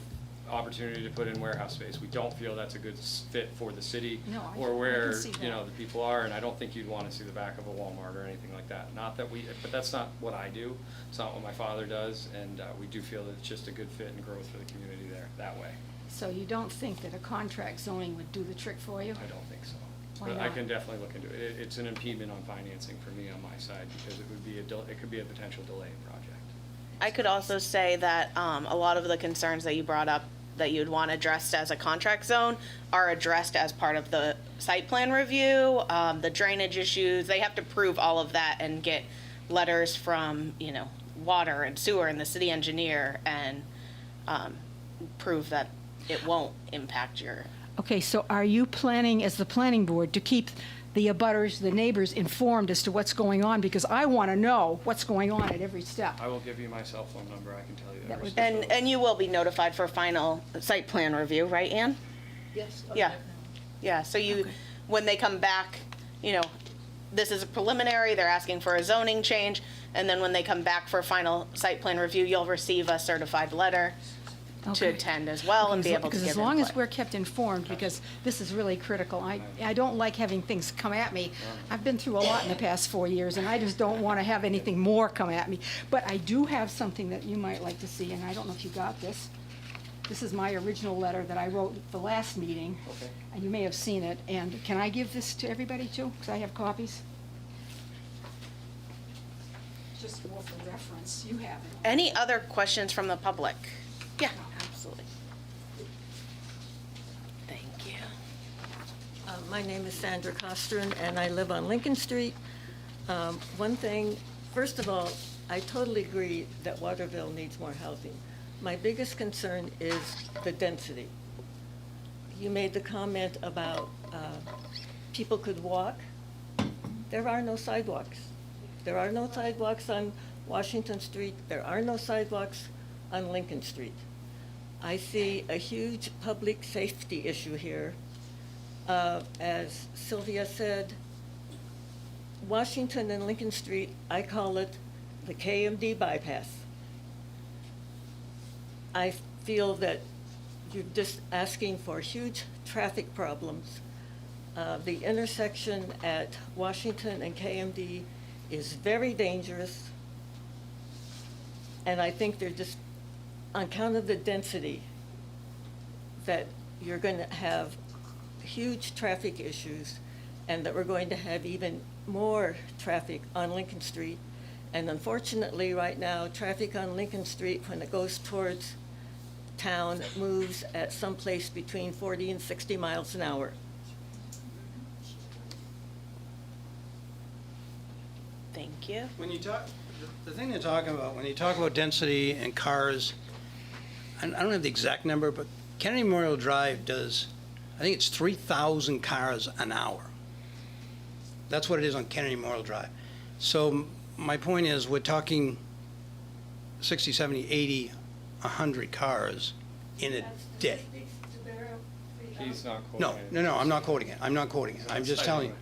opportunity to put in warehouse space. We don't feel that's a good fit for the city No, I or can where, see that. the people are, and I don't think you'd wanna see the back of a Walmart or anything like that. Not that but that's not what I do. It's not what my father does, and we do feel that it's just a good fit and growth for the community there, that way. So you don't think that a contract zoning would do the trick for you? I don't think so. Why But I not? can definitely look into it. It's an impediment on financing for me on my side, because it could be a potential delay in project. I could also say that a lot of the concerns that you brought up that you'd want addressed as a contract zone are addressed as part of the site plan review, the drainage issues. They have to prove all of that and get letters from, water and sewer and the city engineer and prove that it won't impact your. Okay, so are you planning, as the planning board, to keep the abutters, the neighbors, informed as to what's going on? Because I want to know what's going on at every step. I will give you my cell phone number. I can tell you That every would- step. And you will be notified for final site plan review, right, Ann? Yes. Yeah. Yeah, so when they come back, this is a preliminary, they're asking for a zoning change, and then when they come back for final site plan review, you'll receive a certified letter to Okay. attend as well and be able to give Because as long as input. we're kept informed, because this is really critical. I don't like having things come at me. I've been through a lot in the past 4 years, and I just don't want to have anything more come at me. But I do have something that you might like to see, and I don't know if you got this. This is my original letter that I wrote at the last meeting. Okay. And you may have seen it. And can I give this to everybody too? Because I have copies. Just more for reference. You have it. Any other questions from the public? Yeah, absolutely. Thank you. My name is Sandra Costrin, and I live on Lincoln Street. One thing, first of all, I totally agree that Waterville needs more housing. My biggest concern is the density. You made the comment about people could walk. There are no sidewalks. There are no sidewalks on Washington Street. There are no sidewalks on Lincoln Street. I see a huge public safety issue here. As Sylvia said, Washington and Lincoln Street, I call it the KMD bypass. I feel that you're just asking for huge traffic problems. The intersection at Washington and KMD is very dangerous. And I think they're just, on account of the density, that you're going to have huge traffic issues and that we're going to have even more traffic on Lincoln Street. And unfortunately, right now, traffic on Lincoln Street, when it goes towards town, moves at someplace between 40 and 60 miles an hour. Thank you. When you talk, the thing they're talking about, when you talk about density and cars, and I don't have the exact number, but Kennedy Memorial Drive does, I think it's 3,000 cars an hour. That's what it is on Kennedy Memorial Drive. So my point is, we're talking 60, 70, 80, 100 cars in a day. He's not quoting No, I'm not quoting it. I'm not quoting it. I'm just telling you.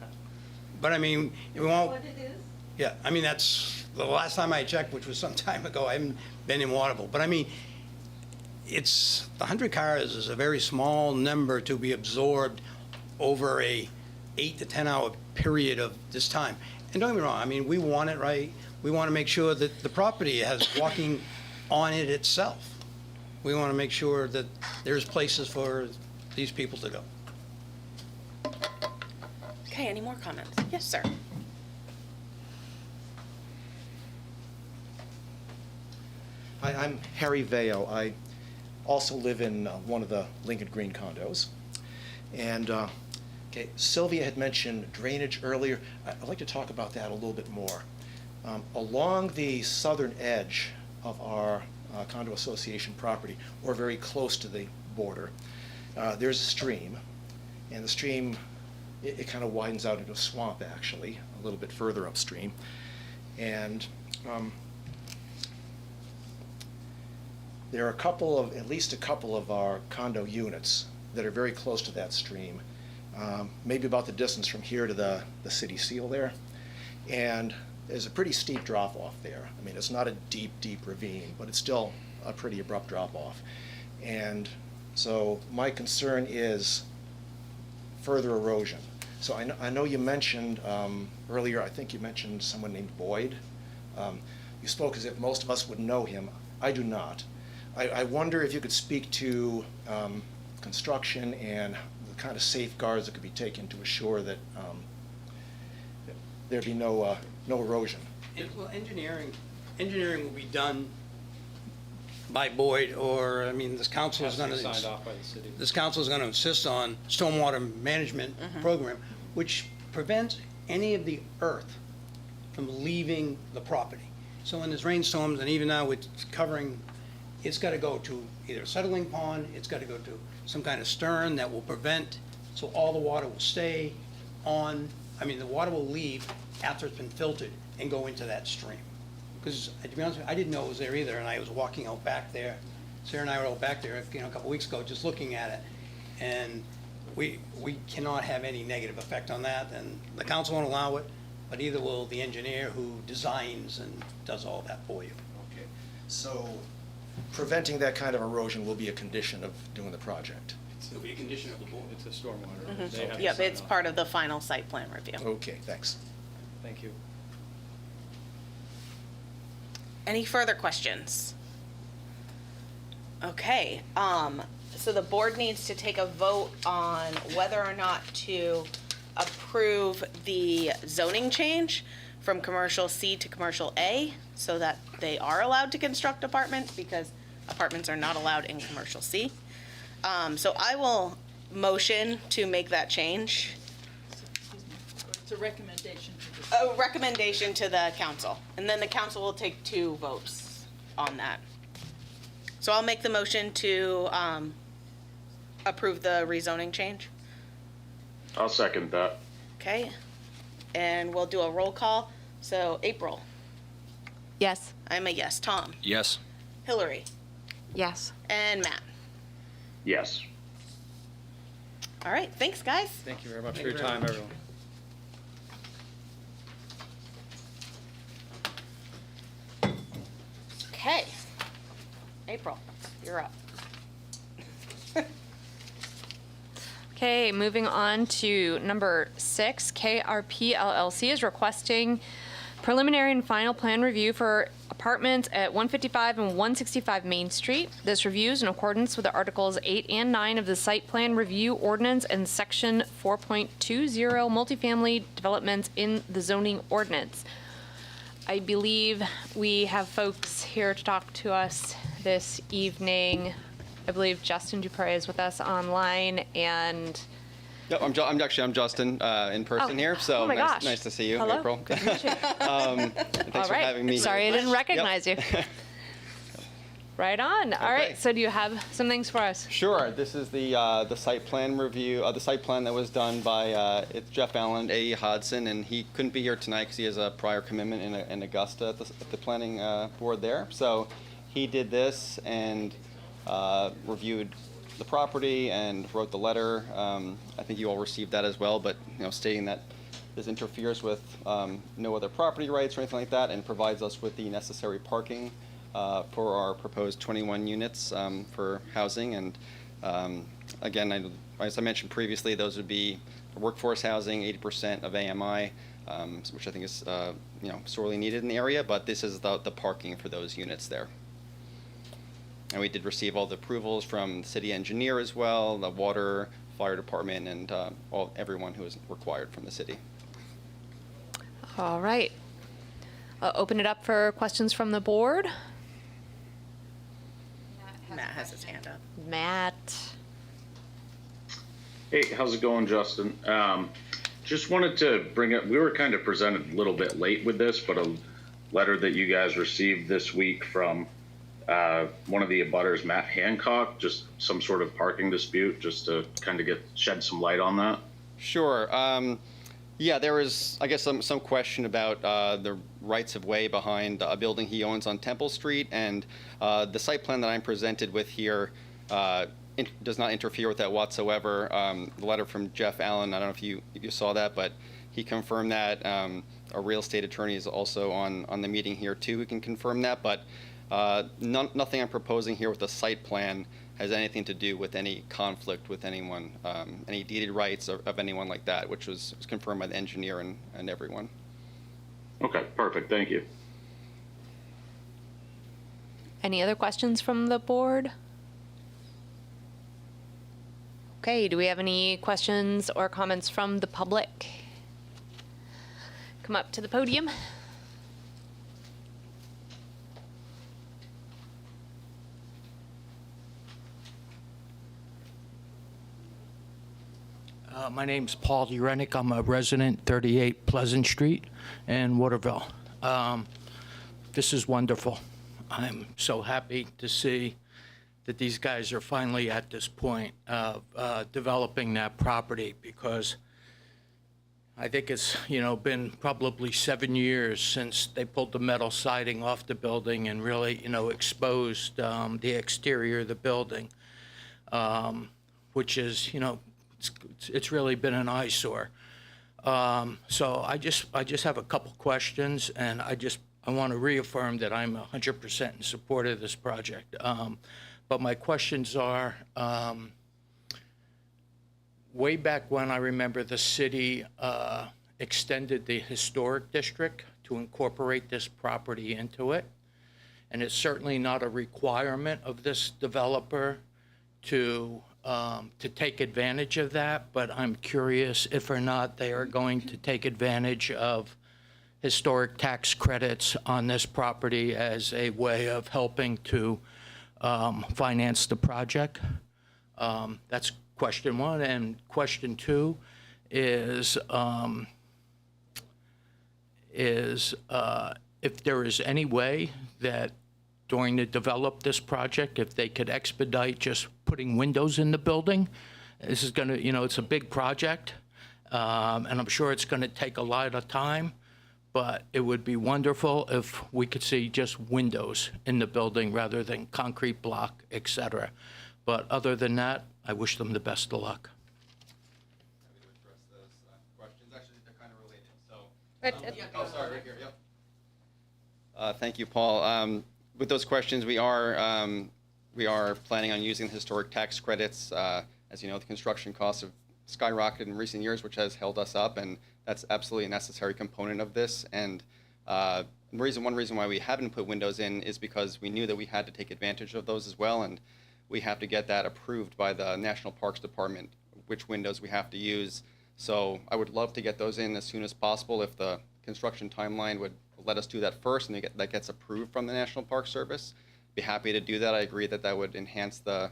But I mean, we won't. What it is? Yeah, I mean, that's, the last time I checked, which was some time ago, I haven't been in Waterville. But I mean, the 100 cars is a very small number to be absorbed over a 8 to 10 hour period of this time. And don't get me wrong, I mean, we want it right. We want to make sure that the property has walking on it itself. We want to make sure that there's places for these people to go. Okay, any more comments? Yes, sir. Hi, I'm Harry Veo. I also live in one of the Lincoln Green condos. And okay, Sylvia had mentioned drainage earlier. I'd like to talk about that a little bit more. Along the southern edge of our condo association property, or very close to the border, there's a stream. And the stream, it kind of widens out into a swamp, actually, a little bit further upstream. And there are at least a couple of our condo units that are very close to that stream, maybe about the distance from here to the city seal there. And there's a pretty steep drop off there. I mean, it's not a deep, deep ravine, but it's still a pretty abrupt drop off. And so my concern is further erosion. So I know you mentioned earlier, I think you mentioned someone named Boyd. You spoke as if most of us would know him. I do not. I wonder if you could speak to construction and the kind of safeguards that could be taken to assure that there be no erosion. Well, engineering will be done by Boyd, or, I mean, this council is going to. Signed off by the city. This council is going to insist on stormwater management program, which prevents any of the earth from leaving the property. So when there's rainstorms, and even now it's covering, it's got to go to either a settling pond, it's got to go to some kind of stern that will prevent, so all the water will stay on, I mean, the water will leave after it's been filtered and go into that stream. Because, to be honest with you, I didn't know it was there either, and I was walking out back there. Sarah and I were out back there, a couple weeks ago, just looking at it. And we cannot have any negative effect on that, and the council won't allow it, but either will the engineer who designs and does all that for you. Okay. So preventing that kind of erosion will be a condition of doing the project. It'll be a condition of the board. It's a stormwater. They have to Yep, sign it's off. part of the final site plan review. Okay, thanks. Thank you. Any further questions? Okay, so the board needs to take a vote on whether or not to approve the zoning change from commercial C to commercial A, so that they are allowed to construct apartments, because apartments are not allowed in commercial C. So I will motion to make that change. It's a recommendation to the A recommendation to the council, and then the council will take 2 votes on that. So I'll make the motion to approve the rezoning change. I'll second that. Okay, and we'll do a roll call. So April, Yes. I'm a yes. Tom, Yes. Hillary, Yes. and Matt. Yes. All right, thanks, guys. Thank you very much for your time, everyone. Okay. April, you're up. Okay, moving on to number 6, KRP LLC is requesting preliminary and final plan review for apartments at 155 and 165 Main Street. This review is in accordance with the Articles 8 and 9 of the Site Plan Review Ordinance and Section 4.20 multifamily developments in the zoning ordinance. I believe we have folks here to talk to us this evening. I believe Justin Dupre is with us online, and Yep, I'm Justin in person here. So oh my gosh. Nice to see you, Hello. April. Good to meet you. Thanks for having me. Sorry I didn't recognize you. Yep. Right on. All Okay. right. So do you have some things for us? Sure. This is the site plan review. The site plan that was done by it's Jeff Allen, A.E. Hodson, and he couldn't be here tonight because he has a prior commitment in Augusta at the planning board there. So he did this and reviewed the property and wrote the letter. I think you all received that as well, but stating that this interferes with no other property rights or anything like that, and provides us with the necessary parking for our proposed 21 units for housing. And again, as I mentioned previously, those would be workforce housing, 80% of AMI, which I think is sorely needed in the area. But this is the parking for those units there. And we did receive all the approvals from the city engineer as well, the water, fire department, and everyone who is required from the city. All right. Open it up for questions from the board. Matt has his hand up. Matt. Hey, how's it going, Justin? Just wanted to bring up, we were kind of presented a little bit late with this, but a letter that you guys received this week from one of the abutters, Matt Hancock, just some sort of parking dispute, just to kind of shed some light on that. Sure. Yeah, there was, I guess, some question about the rights of way behind a building he owns on Temple Street, and the site plan that I'm presented with here does not interfere with that whatsoever. The letter from Jeff Allen, I don't know if you saw that, but he confirmed that. A real estate attorney is also on the meeting here too, who can confirm that, but nothing I'm proposing here with the site plan has anything to do with any conflict with anyone, any deeded rights of anyone like that, which was confirmed by the engineer and everyone. Okay, perfect. Thank you. Any other questions from the board? Okay, do we have any questions or comments from the public? Come up to the podium. My name's Paul Urenick. I'm a resident, 38 Pleasant Street in Waterville. This is wonderful. I'm so happy to see that these guys are finally at this point of developing that property, because I think it's been probably 7 years since they pulled the metal siding off the building and really exposed the exterior of the building, which is it's really been an eyesore. So I just have a couple questions, and I want to reaffirm that I'm 100% in support of this project. But my questions are, way back when, I remember the city extended the historic district to incorporate this property into it. And it's certainly not a requirement of this developer to take advantage of that, but I'm curious if or not they are going to take advantage of historic tax credits on this property as a way of helping to finance the project. That's question one. And question two is if there is any way that during the develop this project, if they could expedite just putting windows in the building. This is going to, it's a big project, and I'm sure it's going to take a lot of time, but it would be wonderful if we could see just windows in the building rather than concrete block, et cetera. But other than that, I wish them the best of luck. Happy to address those questions. Actually, they're kind of related. So, But, sorry, right here. Yep. Thank you, Paul. With those questions, we are planning on using the historic tax credits. As you know, the construction costs have skyrocketed in recent years, which has held us up, and that's absolutely a necessary component of this. And one reason why we haven't put windows in is because we knew that we had to take advantage of those as well, and we have to get that approved by the National Parks Department, which windows we have to use. So I would love to get those in as soon as possible if the construction timeline would let us do that first and that gets approved from the National Park Service. Be happy to do that. I agree that that would enhance the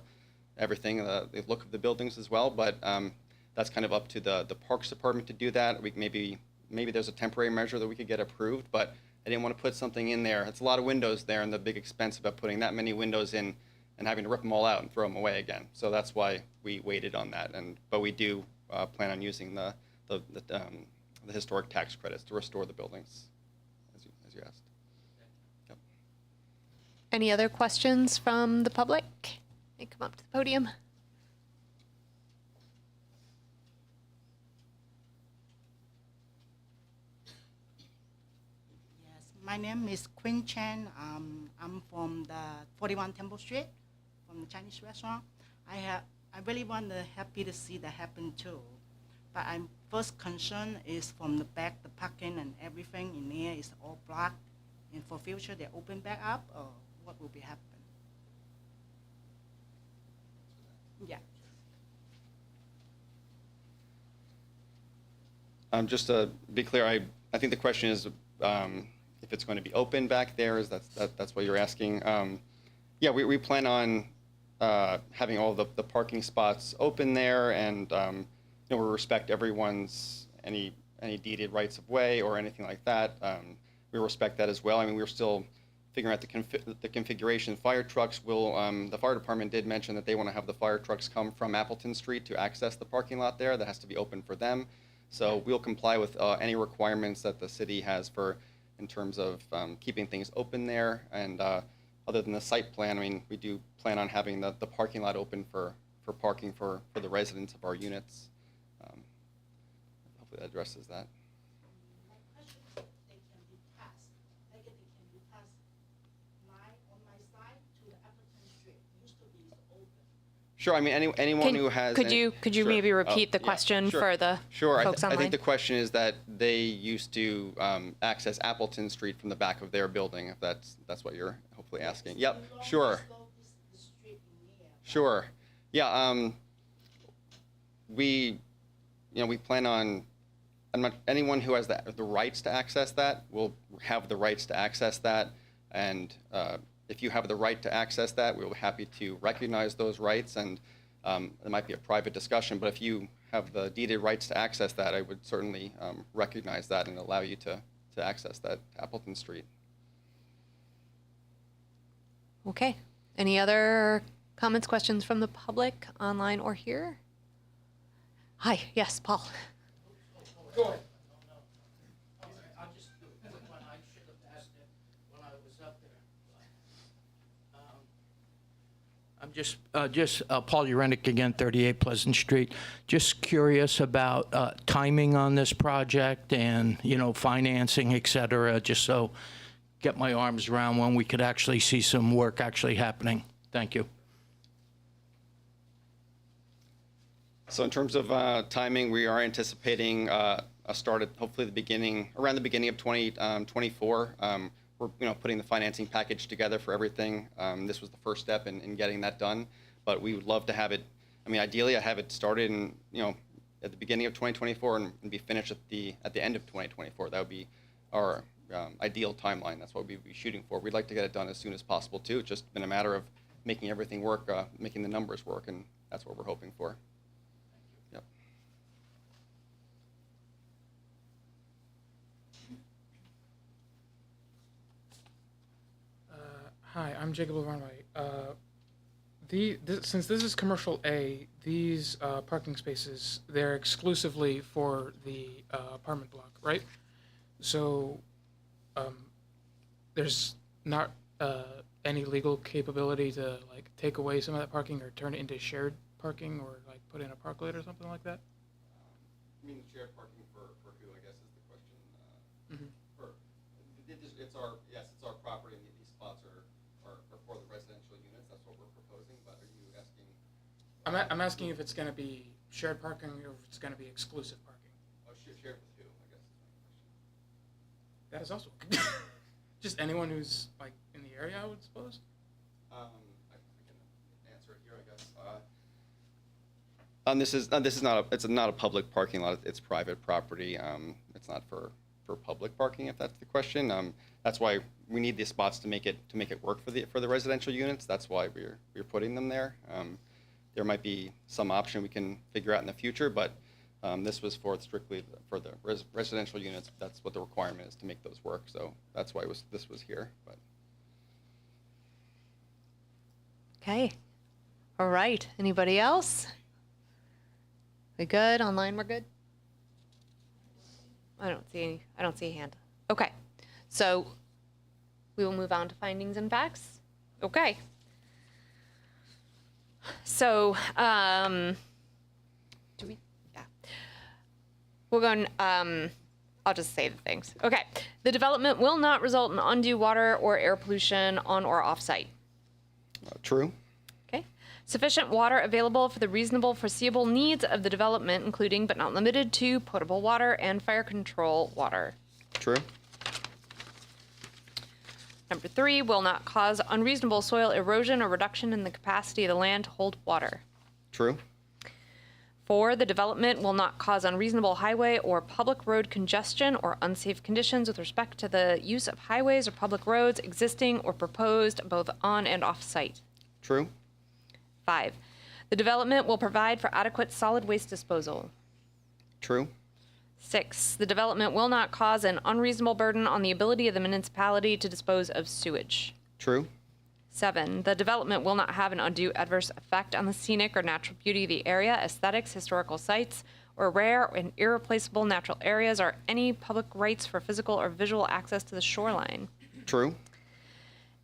look of the buildings as well, but that's kind of up to the Parks Department to do that. Maybe there's a temporary measure that we could get approved, but I didn't want to put something in there. It's a lot of windows there, and the big expense about putting that many windows in and having to rip them all out and throw them away again. So that's why we waited on that. But we do plan on using the historic tax credits to restore the buildings, as you asked. Yep. Any other questions from the public? They come up to the podium. Yes, my name is Quinn Chen. I'm from the 41 Temple Street, from the Chinese restaurant. I really happy to see that happen too. But I'm first concern is from the back, the parking and everything in there is all blocked. And for future, they open back up, or what will be happen? Yeah. Just to be clear, I think the question is if it's going to be open back there. That's what you're asking. Yeah, we plan on having all the parking spots open there, and we respect everyone's any deeded rights of way or anything like that. We respect that as well. I mean, we're still figuring out the configuration. Fire trucks will. The fire department did mention that they want to have the fire trucks come from Appleton Street to access the parking lot there. That has to be open for them. So we'll comply with any requirements that the city has in terms of keeping things open there. And other than the site plan, I mean, we do plan on having the parking lot open for parking for the residents of our units. Hopefully that addresses that. My question is, they can be passed. Like they can be passed on my side to the Appleton Street. Used to be open. Sure. I mean, anyone who has. Could you Sure. maybe repeat the Yeah, question sure. for the Sure. folks I online? think the question is that they used to access Appleton Street from the back of their building, if that's what you're hopefully asking. Yep. Sure. Sure. Yeah. We plan on. Anyone who has the rights to access that will have the rights to access that, and if you have the right to access that, we're happy to recognize those rights, and it might be a private discussion, but if you have the deeded rights to access that, I would certainly recognize that and allow you to access that Appleton Street. Okay. Any other comments, questions from the public, online or here? Hi. Yes, Paul. Go ahead. I'll just do a quick one. I should have asked it when I was up there. I'm just Paul Urenick again, 38 Pleasant Street. Just curious about timing on this project and, financing, et cetera, just so get my arms around when we could actually see some work actually happening. Thank you. So in terms of timing, we are anticipating a start at hopefully around the beginning of 2024. We're putting the financing package together for everything. This was the first step in getting that done, but we would love to have it. I mean, ideally, I have it started at the beginning of 2024 and be finished at the end of 2024. That would be our ideal timeline. That's what we'd be shooting for. We'd like to get it done as soon as possible too. It's just been a matter of making everything work, making the numbers work, and that's what we're hoping for. Yep. Hi, I'm Jacob Runway. Since this is commercial A, these parking spaces, they're exclusively for the apartment block, right? So there's not any legal capability to like take away some of that parking or turn it into shared parking or like put in a parklet or something like that? I mean, shared parking for who, I guess, is the question. Mhm. It's our, yes, it's our property, and these spots are for the residential units. That's what we're proposing, but are you asking? I'm asking if it's going to be shared parking or if it's going to be exclusive parking. Oh, shared with who, I guess is my question. That is also just anyone who's like in the area, I would suppose. I can answer it here, I guess. This is not it's not a public parking lot. It's private property. It's not for public parking, if that's the question. That's why we need the spots to make it work for the residential units. That's why we're putting them there. There might be some option we can figure out in the future, but this was strictly for the residential units. That's what the requirement is to make those work. So that's why this was here. But Okay. All right. Anybody else? We good? Online, we're good? I don't see a hand. Okay. So we will move on to findings and facts. Okay. So, do we? Yeah. We're going, I'll just say the things. Okay. The development will not result in undue water or air pollution on or off site. true. Okay. Sufficient water available for the reasonable foreseeable needs of the development, including but not limited to potable water and fire control water. True. Number 3, will not cause unreasonable soil erosion or reduction in the capacity of the land to hold water. True. 4, the development will not cause unreasonable highway or public road congestion or unsafe conditions with respect to the use of highways or public roads existing or proposed both on and off site. True. 5, the development will provide for adequate solid waste disposal. True. 6, the development will not cause an unreasonable burden on the ability of the municipality to dispose of sewage. True. 7, the development will not have an undue adverse effect on the scenic or natural beauty of the area, aesthetics, historical sites, or rare and irreplaceable natural areas, or any public rights for physical or visual access to the shoreline. True.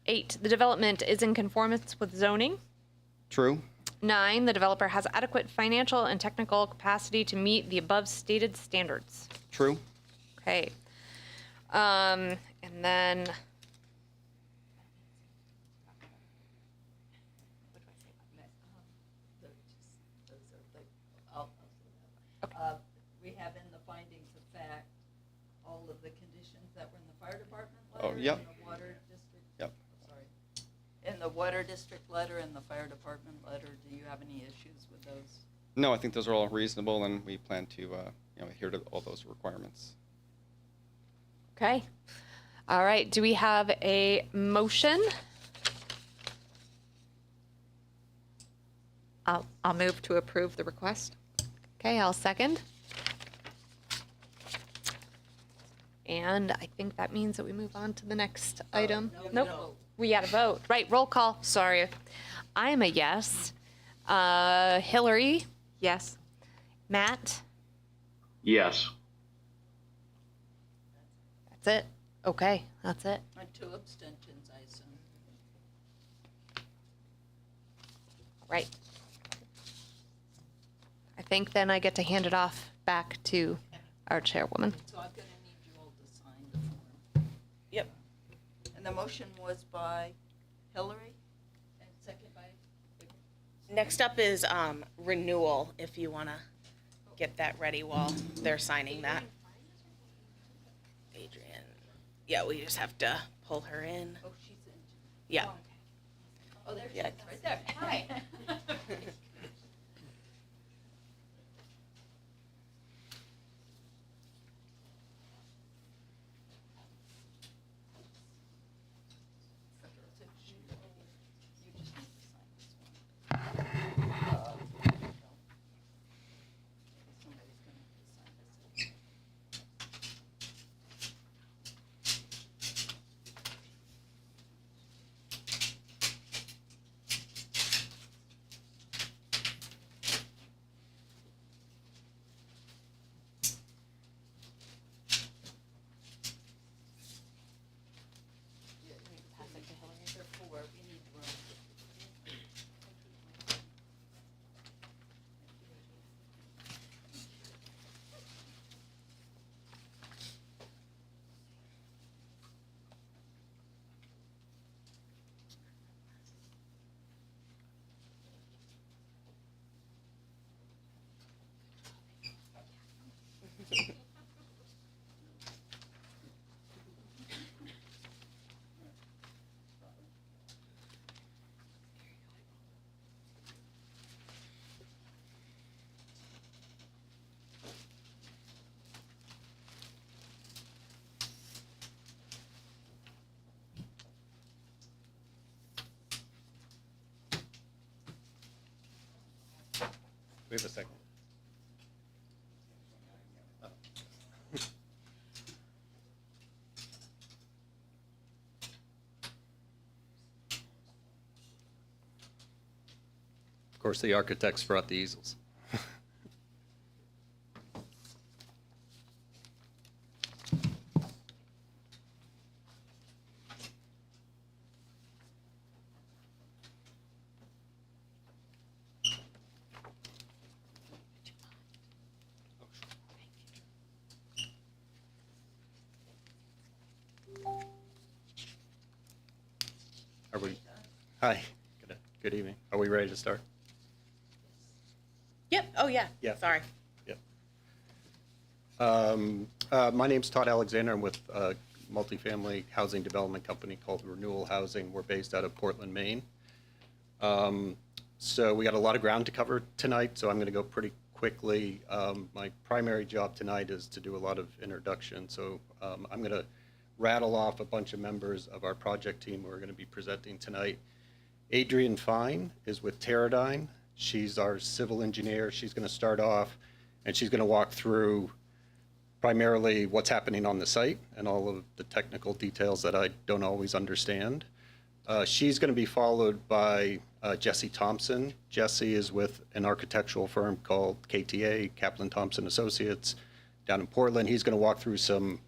8, the development is in conformance with zoning. True. 9, the developer has adequate financial and technical capacity to meet the above stated standards. True. Okay. And then We have in the findings of fact all of the conditions that were in the fire department Oh, letter. yep. And the water district. Yep. Sorry. In the water district letter and the fire department letter, do you have any issues with those? No, I think those are all reasonable, and we plan to adhere to all those requirements. Okay. All right. Do we have a motion? I'll move to approve the request. Okay, I'll second. And I think that means that we move on to the next item. no, Nope. no. We got a vote. Right, roll call. Sorry. I am a yes. Hillary? Yes. Matt? Yes. That's it? Okay, that's it. And 2 abstentions, I assume. Right. I think then I get to hand it off back to our chairwoman. So I'm gonna need you all to sign the form. Yep. And the motion was by Hillary and second by? Next up is renewal, if you want to get that ready while they're signing that. Adrian. Yeah, we just have to pull her in. Oh, she's in. Yeah. Oh, there she Yeah. is, right there. Hi. You just need to sign this one. Somebody's gonna have to sign this. we have a second? Of course, the architects brought the easels. Are we, hi, good evening. Are we ready to start? Yep. Oh, yeah. Yeah. Sorry. Yep. My name's Todd Alexander. I'm with a multifamily housing development company called Renewal Housing. We're based out of Portland, Maine. So we got a lot of ground to cover tonight, so I'm going to go pretty quickly. My primary job tonight is to do a lot of introduction, so I'm going to rattle off a bunch of members of our project team who are going to be presenting tonight. Adrienne Fine is with Teradyne. She's our civil engineer. She's going to start off, and she's going to walk through primarily what's happening on the site and all of the technical details that I don't always understand. She's going to be followed by Jesse Thompson. Jesse is with an architectural firm called KTA, Kaplan Thompson Associates, down in Portland. He's going to walk through some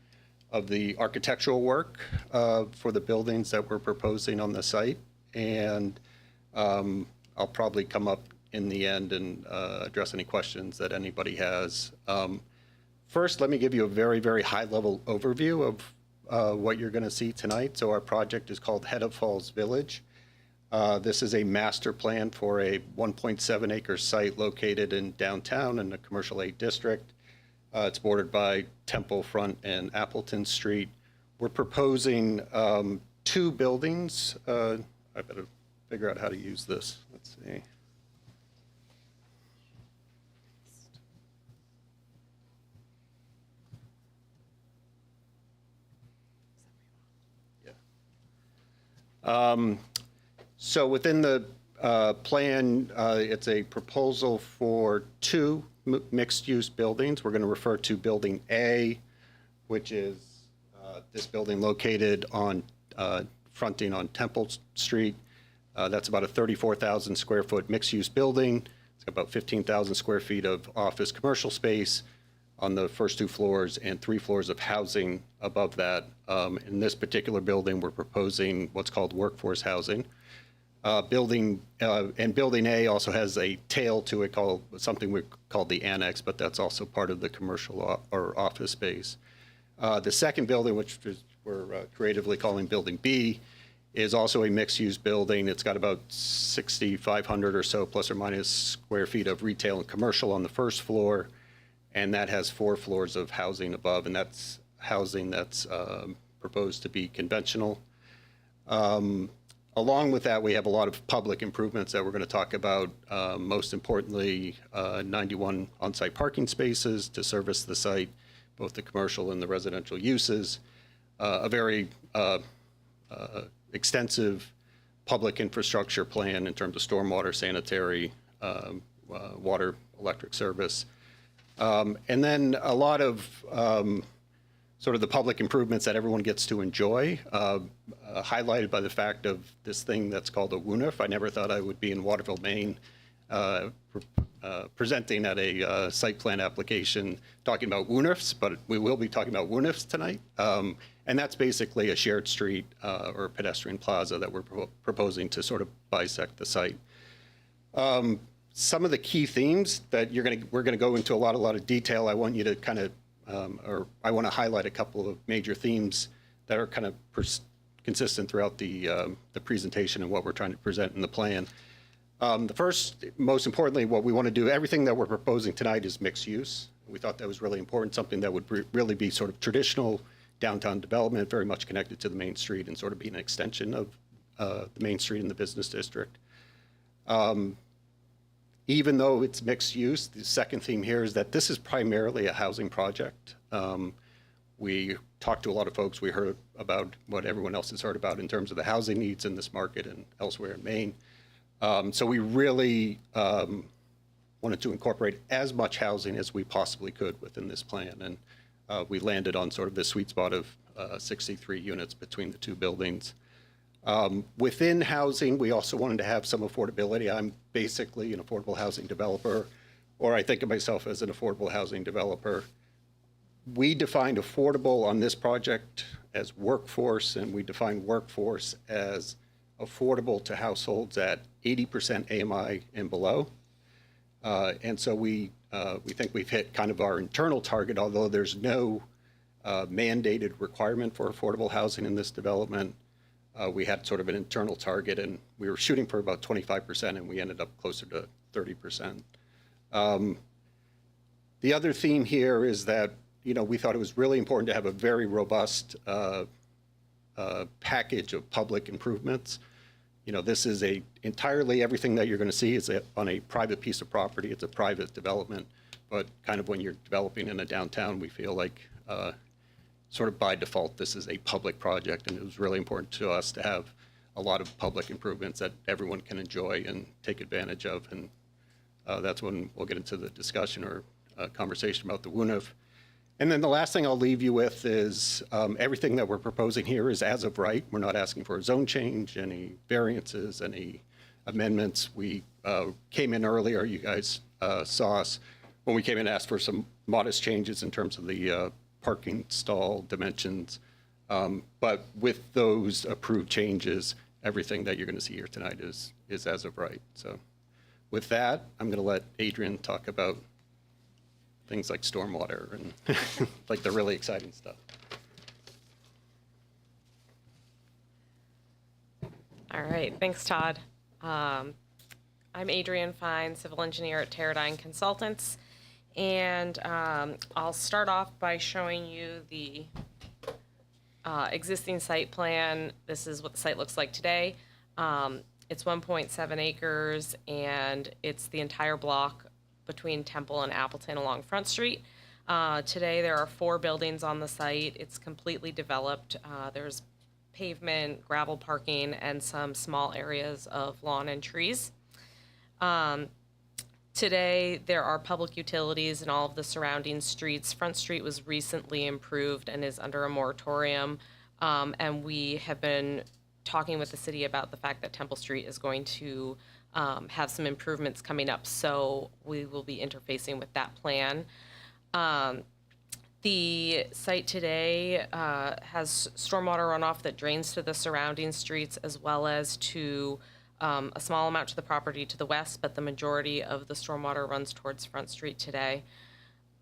of the architectural work for the buildings that we're proposing on the site. And I'll probably come up in the end and address any questions that anybody has. First, let me give you a very, very high-level overview of what you're going to see tonight. So our project is called Head of Falls Village. This is a master plan for a 1.7-acre site located in downtown in the Commercial A district. It's bordered by Temple Front and Appleton Street. We're proposing 2 buildings. I better figure out how to use this. Let's see. So within the plan, it's a proposal for 2 mixed-use buildings. We're going to refer to Building A, which is this building located on fronting on Temple Street. That's about a 34,000 square foot mixed-use building. It's got about 15,000 square feet of office commercial space on the first 2 floors and 3 floors of housing above that. In this particular building, we're proposing what's called workforce housing. Building A also has a tail to it called something we call the annex, but that's also part of the commercial or office space. The second building, which we're creatively calling Building B, is also a mixed-use building. It's got about 6,500 or so plus or minus square feet of retail and commercial on the first floor, and that has 4 floors of housing above, and that's housing that's proposed to be conventional. Along with that, we have a lot of public improvements that we're going to talk about. Most importantly, 91 on-site parking spaces to service the site, both the commercial and the residential uses. A very extensive public infrastructure plan in terms of stormwater, sanitary, water, electric service. And then a lot of sort of the public improvements that everyone gets to enjoy, highlighted by the fact of this thing that's called a WUNIF. I never thought I would be in Waterville, Maine, presenting at a site plan application talking about WUNIFs, but we will be talking about WUNIFs tonight. And that's basically a shared street or pedestrian plaza that we're proposing to sort of bisect the site. Some of the key themes that we're gonna go into a lot of detail. I want you to kind of, or I want to highlight a couple of major themes that are kind of consistent throughout the presentation and what we're trying to present in the plan. The first, most importantly, what we want to do, everything that we're proposing tonight is mixed use. We thought that was really important, something that would really be sort of traditional downtown development, very much connected to the main street and sort of be an extension of the main street in the business district. Even though it's mixed use, the second theme here is that this is primarily a housing project. We talked to a lot of folks. We heard about what everyone else has heard about in terms of the housing needs in this market and elsewhere in Maine. So we really wanted to incorporate as much housing as we possibly could within this plan. And we landed on sort of the sweet spot of 63 units between the two buildings. Within housing, we also wanted to have some affordability. I'm basically an affordable housing developer, or I think of myself as an affordable housing developer. We defined affordable on this project as workforce, and we define workforce as affordable to households at 80% AMI and below. And so we think we've hit kind of our internal target, although there's no mandated requirement for affordable housing in this development. We had sort of an internal target, and we were shooting for about 25%, and we ended up closer to 30%. The other theme here is that, we thought it was really important to have a very robust package of public improvements. This is entirely everything that you're going to see is on a private piece of property. It's a private development, but kind of when you're developing in a downtown, we feel like sort of by default, this is a public project, and it was really important to us to have a lot of public improvements that everyone can enjoy and take advantage of. And that's when we'll get into the discussion or conversation about the WUNF. And then the last thing I'll leave you with is everything that we're proposing here is as of right. We're not asking for a zone change, any variances, any amendments. We came in earlier, you guys saw us when we came in and asked for some modest changes in terms of the parking stall dimensions. But with those approved changes, everything that you're going to see here tonight is as of right. So with that, I'm going to let Adrian talk about things like stormwater and like the really exciting stuff. All right, thanks, Todd. I'm Adrian Fine, civil engineer at Teradyne Consultants, and I'll start off by showing you the existing site plan. This is what the site looks like today. It's 1.7 acres, and it's the entire block between Temple and Appleton along Front Street. Today there are 4 buildings on the site. It's completely developed. There's pavement, gravel parking, and some small areas of lawn and trees. Today there are public utilities in all of the surrounding streets. Front Street was recently improved and is under a moratorium, and we have been talking with the city about the fact that Temple Street is going to have some improvements coming up, so we will be interfacing with that plan. The site today has stormwater runoff that drains to the surrounding streets as well as to a small amount to the property to the west, but the majority of the stormwater runs towards Front Street today.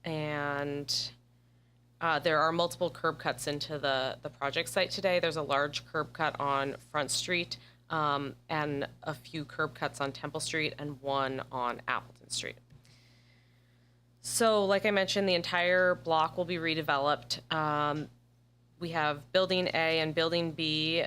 And there are multiple curb cuts into the project site today. There's a large curb cut on Front Street, and a few curb cuts on Temple Street and one on Appleton Street. So like I mentioned, the entire block will be redeveloped. We have Building A and Building B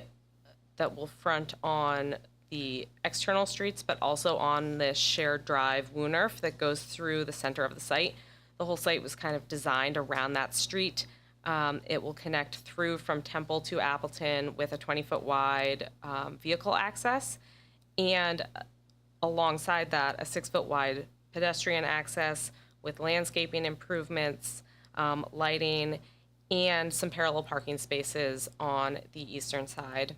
that will front on the external streets, but also on this shared drive WUNF that goes through the center of the site. The whole site was kind of designed around that street. It will connect through from Temple to Appleton with a 20-foot wide vehicle access, and alongside that, a 6-foot wide pedestrian access with landscaping improvements, lighting, and some parallel parking spaces on the eastern side.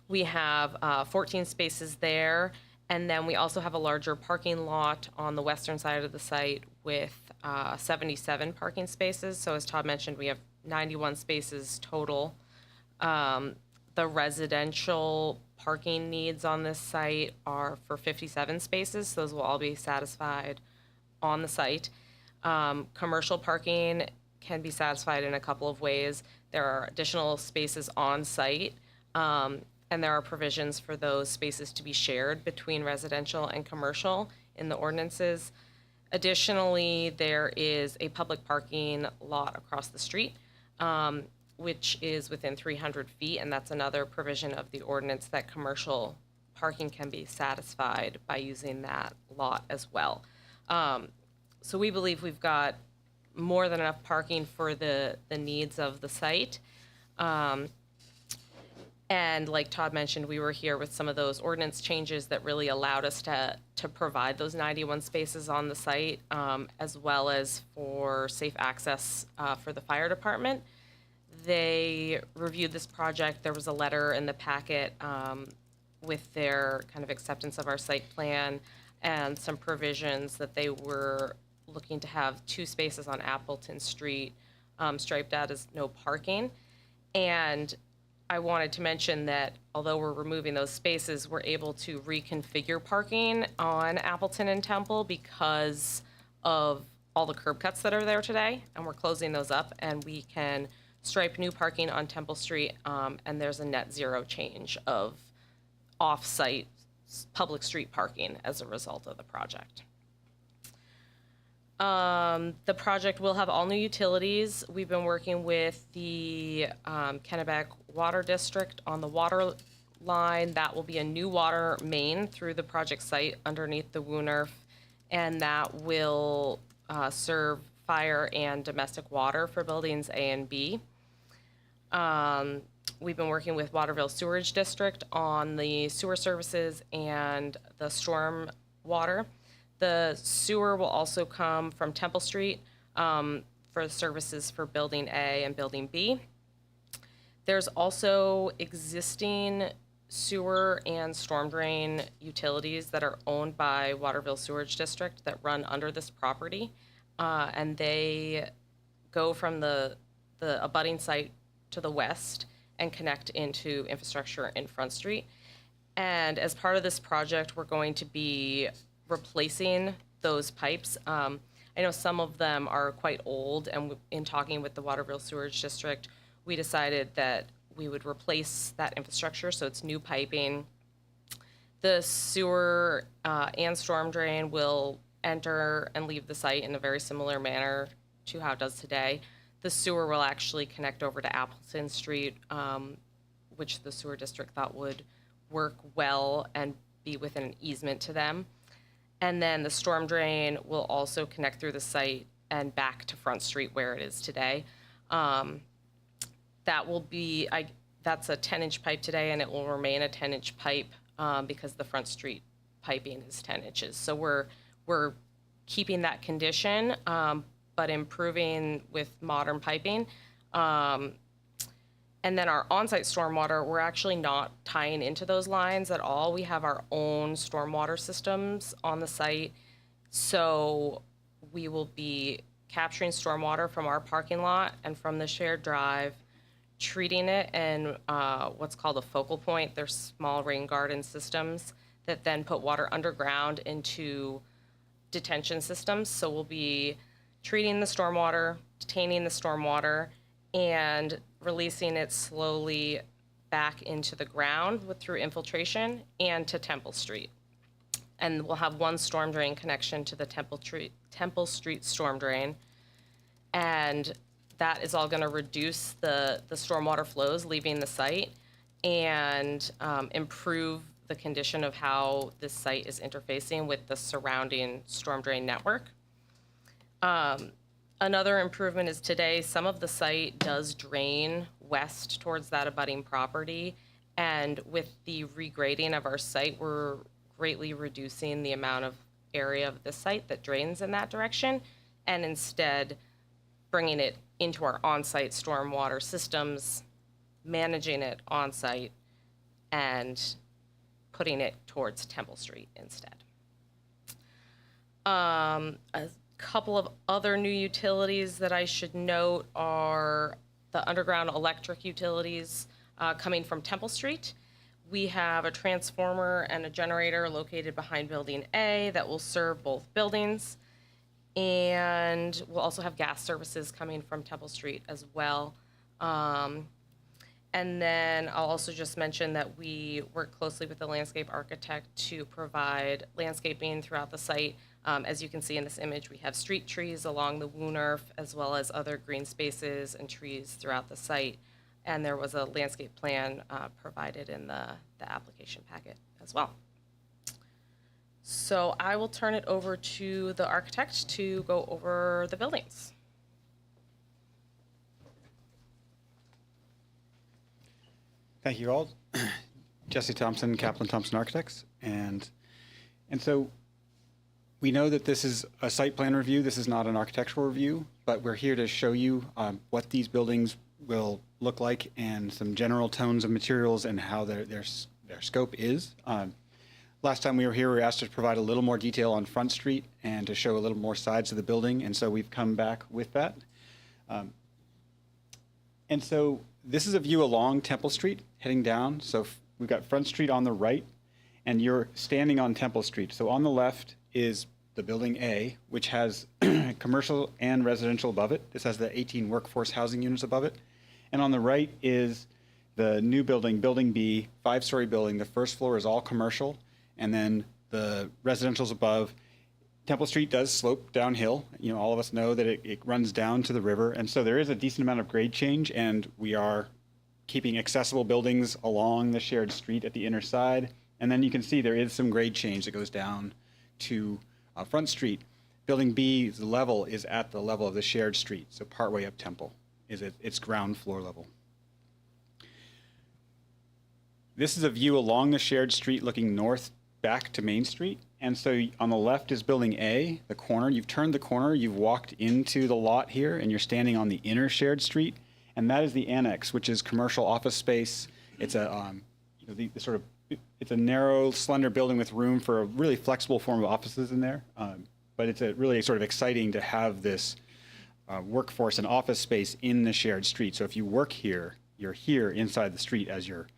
We have 14 spaces there, and then we also have a larger parking lot on the western side of the site with 77 parking spaces. So as Todd mentioned, we have 91 spaces total. The residential parking needs on this site are for 57 spaces. So those will all be satisfied on the site. Commercial parking can be satisfied in a couple of ways. There are additional spaces on site, and there are provisions for those spaces to be shared between residential and commercial in the ordinances. Additionally, there is a public parking lot across the street, which is within 300 feet, and that's another provision of the ordinance that commercial parking can be satisfied by using that lot as well. So we believe we've got more than enough parking for the needs of the site. And like Todd mentioned, we were here with some of those ordinance changes that really allowed us to provide those 91 spaces on the site, as well as for safe access for the fire department. They reviewed this project. There was a letter in the packet with their kind of acceptance of our site plan and some provisions that they were looking to have 2 spaces on Appleton Street striped out as no parking. And I wanted to mention that although we're removing those spaces, we're able to reconfigure parking on Appleton and Temple because of all the curb cuts that are there today, and we're closing those up, and we can stripe new parking on Temple Street, and there's a net zero change of off-site public street parking as a result of the project. The project will have all new utilities. We've been working with the Kennebec Water District on the water line. That will be a new water main through the project site underneath the Woonerf, and that will serve fire and domestic water for buildings A and B. We've been working with Waterville Sewerage District on the sewer services and the storm water. The sewer will also come from Temple Street for services for Building A and Building B. There's also existing sewer and storm drain utilities that are owned by Waterville Sewerage District that run under this property. And they go from the abutting site to the west and connect into infrastructure in Front Street. And as part of this project, we're going to be replacing those pipes. I know some of them are quite old, and in talking with the Waterville Sewerage District, we decided that we would replace that infrastructure, so it's new piping. The sewer and storm drain will enter and leave the site in a very similar manner to how it does today. The sewer will actually connect over to Appleton Street, which the sewer district thought would work well and be within an easement to them. And then the storm drain will also connect through the site and back to Front Street where it is today. That will be, that's a 10-inch pipe today, and it will remain a 10-inch pipe because the Front Street piping is 10 inches. So we're keeping that condition, but improving with modern piping. And then our on-site stormwater, we're actually not tying into those lines at all. We have our own stormwater systems on the site. So we will be capturing stormwater from our parking lot and from the shared drive, treating it in what's called a focal point. They're small rain garden systems that then put water underground into detention systems. So we'll be treating the stormwater, detaining the stormwater, and releasing it slowly back into the ground through infiltration and to Temple Street. And we'll have one storm drain connection to the Temple Street storm drain. And that is all gonna reduce the stormwater flows leaving the site and improve the condition of how this site is interfacing with the surrounding storm drain network. Another improvement is today, some of the site does drain west towards that abutting property. And with the regrading of our site, we're greatly reducing the amount of area of the site that drains in that direction, and instead bringing it into our on-site stormwater systems, managing it on-site, and putting it towards Temple Street instead. A couple of other new utilities that I should note are the underground electric utilities coming from Temple Street. We have a transformer and a generator located behind Building A that will serve both buildings. And we'll also have gas services coming from Temple Street as well. And then I'll also just mention that we work closely with the landscape architect to provide landscaping throughout the site. As you can see in this image, we have street trees along the Woonerf, as well as other green spaces and trees throughout the site. And there was a landscape plan provided in the application packet as well. So I will turn it over to the architect to go over the buildings. Thank you all. Jesse Thompson, Kaplan Thompson Architects. And so we know that this is a site plan review. This is not an architectural review, but we're here to show you what these buildings will look like and some general tones of materials and how their scope is. Last time we were here, we were asked to provide a little more detail on Front Street and to show a little more sides of the building, and so we've come back with that. And so this is a view along Temple Street heading down. So we've got Front Street on the right, and you're standing on Temple Street. So on the left is the building A, which has commercial and residential above it. This has the 18 workforce housing units above it. And on the right is the new building, Building B, 5-story building. The first floor is all commercial, and then the residential's above. Temple Street does slope downhill. You know, all of us know that it runs down to the river, and so there is a decent amount of grade change, and we are keeping accessible buildings along the shared street at the inner side. And then you can see there is some grade change that goes down to Front Street. Building B's level is at the level of the shared street, so partway up Temple is at its ground floor level. This is a view along the shared street looking north back to Main Street. And so on the left is Building A, the corner. You've turned the corner, you've walked into the lot here, and you're standing on the inner shared street. And that is the annex, which is commercial office space. It's a it's a narrow, slender building with room for a really flexible form of offices in there. But it's a really sort of exciting to have this workforce and office space in the shared street. So if you work here, you're here inside the street as you're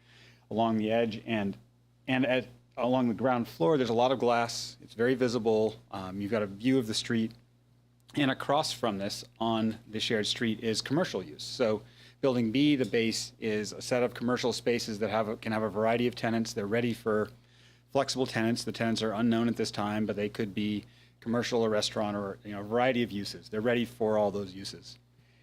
along the edge, and along the ground floor, there's a lot of glass. It's very visible. You've got a view of the street. And across from this on the shared street is commercial use. So Building B, the base, is a set of commercial spaces that can have a variety of tenants. They're ready for flexible tenants. The tenants are unknown at this time, but they could be commercial or restaurant or a variety of uses. They're ready for all those uses.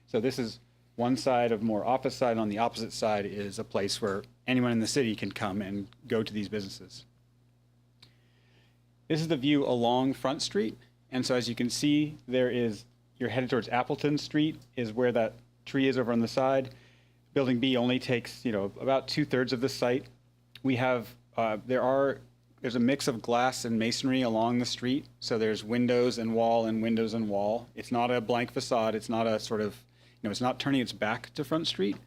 So this is one side of more office side. On the opposite side is a place where anyone in the city can come and go to these businesses. This is the view along Front Street. And so as you can see, you're headed towards Appleton Street is where that tree is over on the side. Building B only takes, about 2/3 of the site. We have, there's a mix of glass and masonry along the street. So there's windows and wall and windows and wall. It's not a blank facade. It's not a sort of, it's not turning its back to Front Street,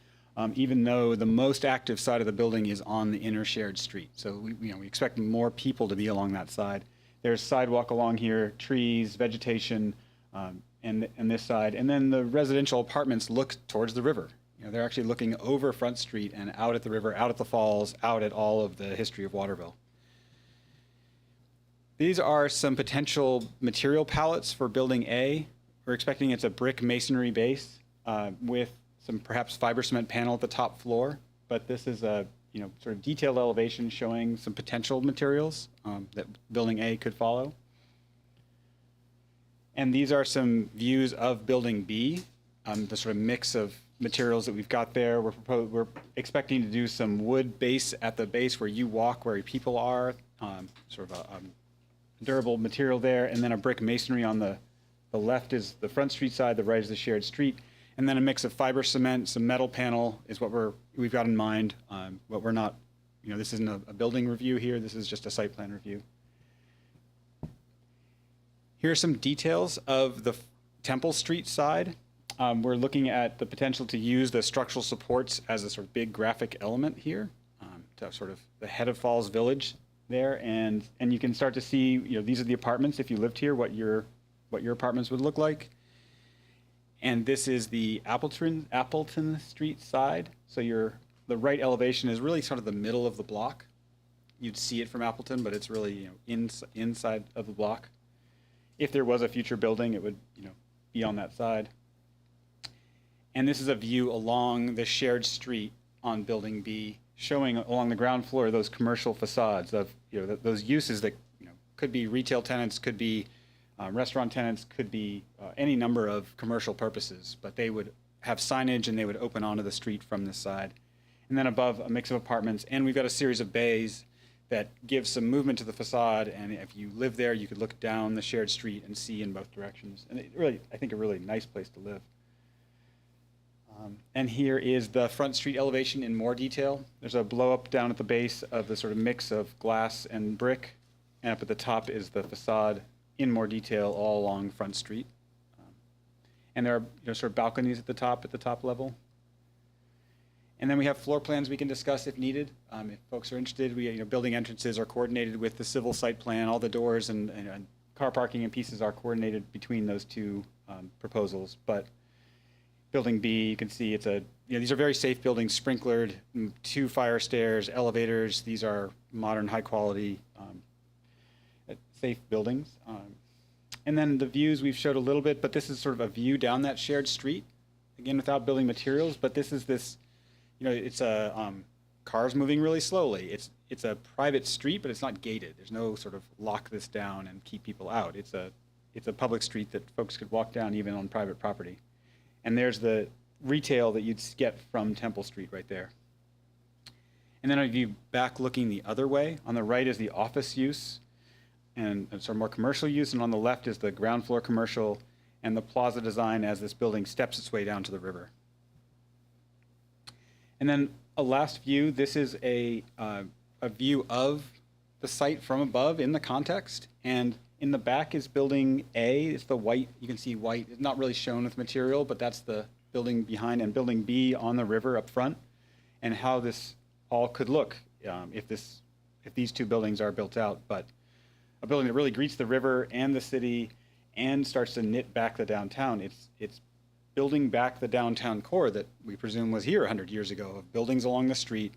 even though the most active side of the building is on the inner shared street. So we expect more people to be along that side. There's sidewalk along here, trees, vegetation, and this side. And then the residential apartments look towards the river. They're actually looking over Front Street and out at the river, out at the falls, out at all of the history of Waterville. These are some potential material palettes for Building A. We're expecting it's a brick masonry base with some perhaps fiber cement panel at the top floor. But this is a sort of detailed elevation showing some potential materials that Building A could follow. And these are some views of Building B, the sort of mix of materials that we've got there. We're expecting to do some wood base at the base where you walk, where people are, sort of a durable material there, and then a brick masonry on the left is the Front Street side, the right is the shared street, and then a mix of fiber cement, some metal panel is what we've got in mind, but we're not, this isn't a building review here, this is just a site plan review. Here are some details of the Temple Street side. We're looking at the potential to use the structural supports as a sort of big graphic element here, to sort of the head of Falls Village there, and you can start to see, these are the apartments if you lived here, what your apartments would look like. And this is the Appleton Street side. So the right elevation is really sort of the middle of the block. You'd see it from Appleton, but it's really inside of the block. If there was a future building, it would be on that side. And this is a view along the shared street on Building B, showing along the ground floor those commercial facades of those uses that could be retail tenants, could be restaurant tenants, could be any number of commercial purposes, but they would have signage and they would open onto the street from this side. And then above, a mix of apartments, and we've got a series of bays that give some movement to the facade, and if you live there, you could look down the shared street and see in both directions. And I think a really nice place to live. And here is the front street elevation in more detail. There's a blow up down at the base of the sort of mix of glass and brick. And up at the top is the facade in more detail all along Front Street. And there are sort of balconies at the top level. And then we have floor plans we can discuss if needed. If folks are interested, building entrances are coordinated with the civil site plan. All the doors and car parking and pieces are coordinated between those two proposals. But Building B, you can see these are very safe buildings, sprinklered, 2 fire stairs, elevators. These are modern, high quality, safe buildings. And then the views we've showed a little bit, but this is sort of a view down that shared street, again, without building materials. But this is it's cars moving really slowly. It's a private street, but it's not gated. There's no sort of lock this down and keep people out. It's a public street that folks could walk down even on private property. And there's the retail that you'd get from Temple Street right there. And then if you back looking the other way, on the right is the office use and sort of more commercial use, and on the left is the ground floor commercial and the plaza design as this building steps its way down to the river. And then a last view, this is a view of the site from above in the context. And in the back is building A. It's the white, you can see white. It's not really shown with material, but that's the building behind, and building B on the river up front, and how this all could look if these 2 buildings are built out. But a building that really greets the river and the city and starts to knit back the downtown. It's building back the downtown core that we presume was here 100 years ago, of buildings along the street.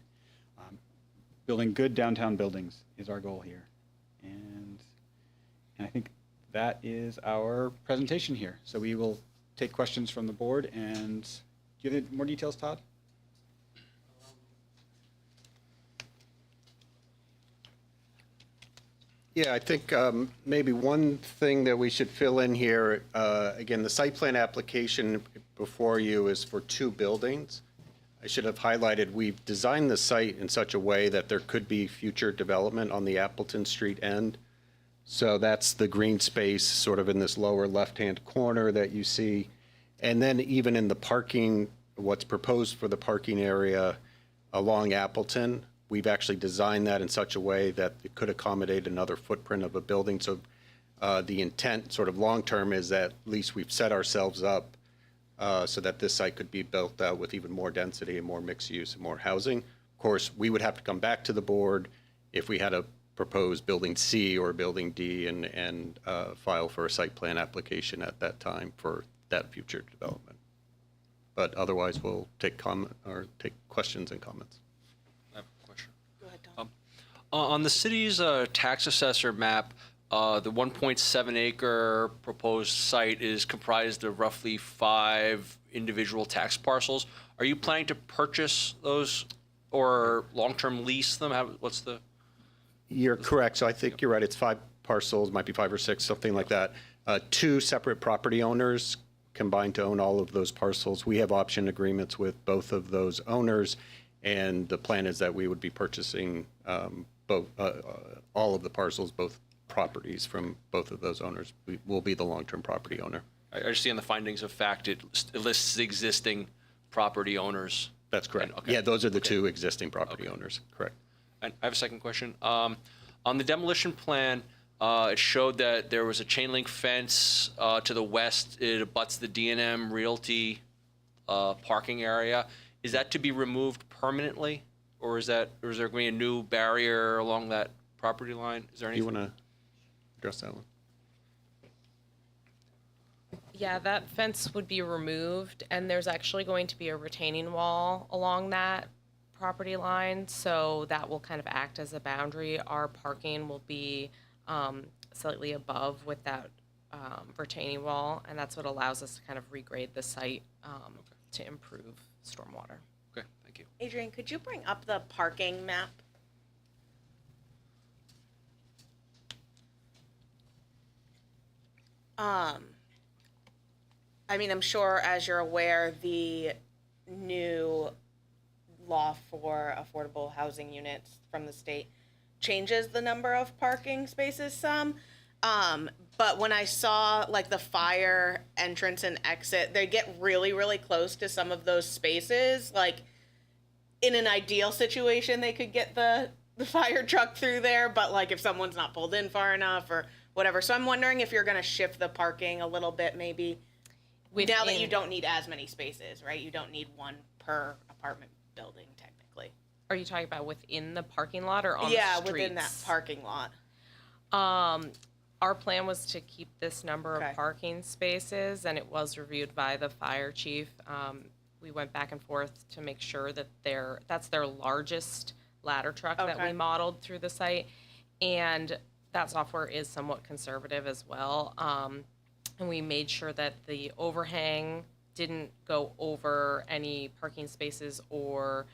Building good downtown buildings is our goal here. And I think that is our presentation here. So we will take questions from the board. And do you have any more details, Todd? Yeah, I think maybe one thing that we should fill in here, again, the site plan application before you is for 2 buildings. I should have highlighted, we've designed the site in such a way that there could be future development on the Appleton Street end. So that's the green space sort of in this lower left-hand corner that you see. And then even in the parking, what's proposed for the parking area along Appleton, we've actually designed that in such a way that it could accommodate another footprint of a building. So the intent sort of long-term is that at least we've set ourselves up so that this site could be built out with even more density and more mixed use and more housing. Of course, we would have to come back to the board if we had a proposed building C or building D and file for a site plan application at that time for that future development. But otherwise, we'll take questions and comments. I have a question. Go ahead, Tom. On the city's tax assessor map, the 1.7 acre proposed site is comprised of roughly 5 individual tax parcels. Are you planning to purchase those or long-term lease them? What's the? You're correct. So I think you're right. It's 5 parcels, might be 5 or 6, something like that. 2 separate property owners combined to own all of those parcels. We have option agreements with both of those owners, and the plan is that we would be purchasing both all of the parcels, both properties from both of those owners. We will be the long-term property owner. I understand the findings of fact. It lists existing property owners. That's correct. Okay. Yeah, those are the 2 existing property owners. Correct. And I have a second question. On the demolition plan, it showed that there was a chain link fence to the west. It abuts the D&M Realty parking area. Is that to be removed permanently, or is there going to be a new barrier along that property line? Is there anything? You want to address that one? Yeah, that fence would be removed, and there's actually going to be a retaining wall along that property line, so that will kind of act as a boundary. Our parking will be slightly above with that retaining wall, and that's what allows us to kind of regrade the site to improve stormwater. Okay, thank you. Adrian, could you bring up the parking map? I mean, I'm sure, as you're aware, the new law for affordable housing units from the state changes the number of parking spaces some. but when I saw like the fire entrance and exit, they get really, really close to some of those spaces. Like in an ideal situation, they could get the fire truck through there, but like if someone's not pulled in far enough or whatever. So I'm wondering if you're going to shift the parking a little bit, maybe. Now that you don't need as many spaces, right? You don't need one per apartment building, technically. Are you talking about within the parking lot or on the Yeah, streets? within that parking lot. Our plan was to keep this number Okay. of parking spaces, and it was reviewed by the fire chief. We went back and forth to make sure that that's their largest ladder truck that we Okay. modeled through the site, and that software is somewhat conservative as well. And we made sure that the overhang didn't go over any parking spaces or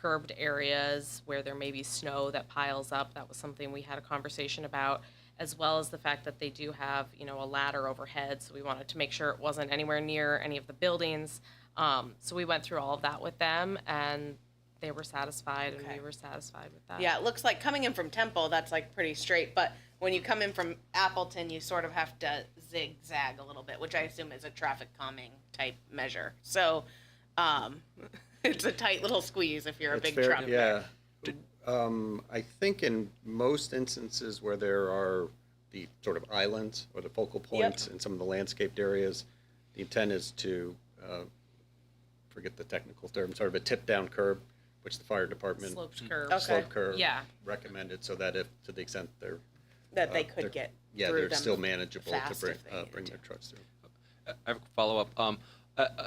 curbed areas where there may be snow that piles up. That was something we had a conversation about, as well as the fact that they do have, a ladder overhead. So we wanted to make sure it wasn't anywhere near any of the buildings. So we went through all of that with them, and they were satisfied, and we were satified with that. Yeah, it looks like coming in from Temple, that's like pretty straight, but when you come in from Appleton, you sort of have to zigzag a little bit, which I assume is a traffic calming type measure. So, it's a tight little squeeze if you're a big truck. Yeah. I think in most instances where there are the sort of islands or the focal points in some of the landscaped areas, the intent is to, forget the technical term, sort of a tip-down curb, which the fire department. Sloped curb. Slope curb. Yeah. Recommended, so that if, to the extent they're. That they could get Yeah, through they're them still manageable to fast bring, if they bring their trucks through. I have a follow-up.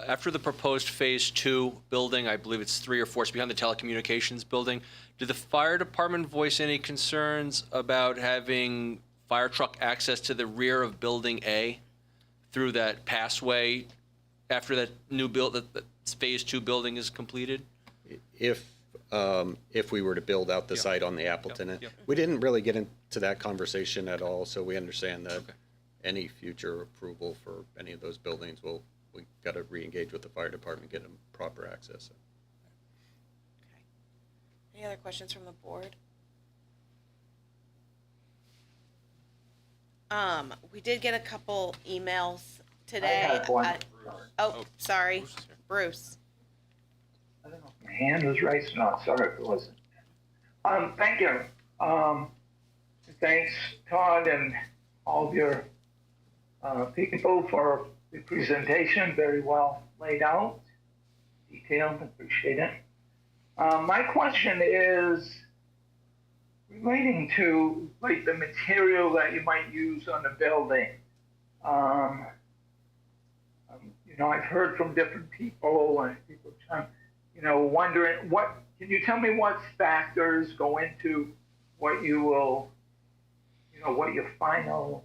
After the proposed Phase 2 building, I believe it's 3 or 4, it's behind the telecommunications building, did the fire department voice any concerns about having fire truck access to the rear of Building A through that passway after that new that Phase 2 building is completed? If we were to build out the site on the Appleton end. We didn't really get into that conversation at all, so we understand that any future approval for any of those buildings, we got to re-engage with the fire department, get them proper access. Any other questions from the board? We did get a couple emails today. I have one. Sorry, Bruce. I don't know if my hand was raised or not. Sorry if it wasn't. Thank you. Thanks, Todd, and all of your people for the presentation. Very well laid out, detailed. Appreciate it. My question is relating to like the material that you might use on the building. I've heard from different people and people wondering can you tell me what factors go into what you will, what your final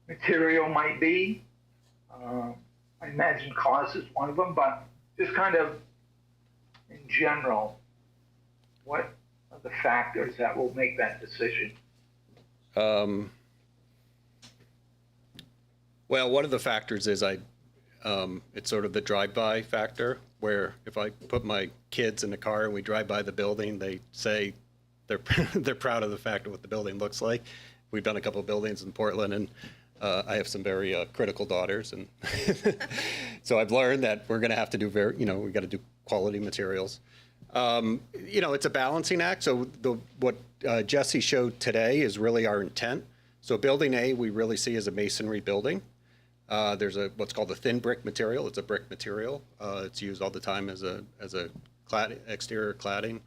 material might be? I imagine cost is one of them, but just kind of in general, what are the factors that will make that decision? Well, one of the factors is it's sort of the drive-by factor, where if I put my kids in the car and we drive by the building, they say they're proud of the fact of what the building looks like. We've done a couple of buildings in Portland, and I have some very critical daughters, and so I've learned that we're going to have to do we got to do quality materials. It's a balancing act. So what Jesse showed today is really our intent. So Building A, we really see as a masonry building. There's what's called a thin brick material. It's a brick material. It's used all the time as a exterior cladding.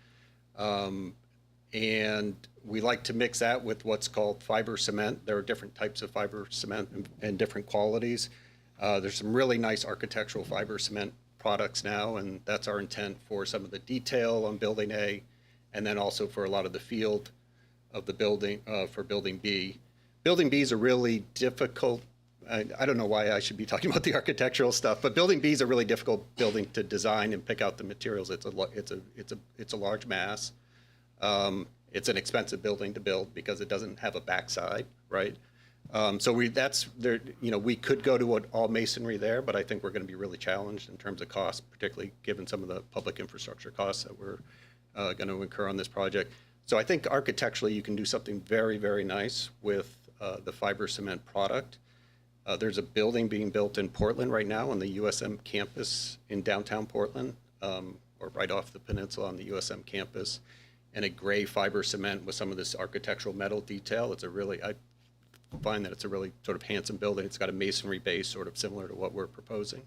And we like to mix that with what's called fiber cement. There are different types of fiber cement and different qualities. There's some really nice architectural fiber cement products now, and that's our intent for some of the detail on Building A, and then also for a lot of the field of the building for Building B. Building B is a really difficult, I don't know why I should be talking about the architectural stuff, but Building B is a really difficult building to design and pick out the materials. It's a large mass. It's an expensive building to build because it doesn't have a backside, right? We could go to all masonry there, but I think we're going to be really challenged in terms of cost, particularly given some of the public infrastructure costs that we're going to incur on this project. So I think architecturally you can do something very, very nice with the fiber cement product. There's a building being built in Portland right now on the USM campus in downtown Portland, or right off the peninsula on the USM campus, and a gray fiber cement with some of this architectural metal detail. I find that it's a really sort of handsome building. It's got a masonry base, sort of similar to what we're proposing.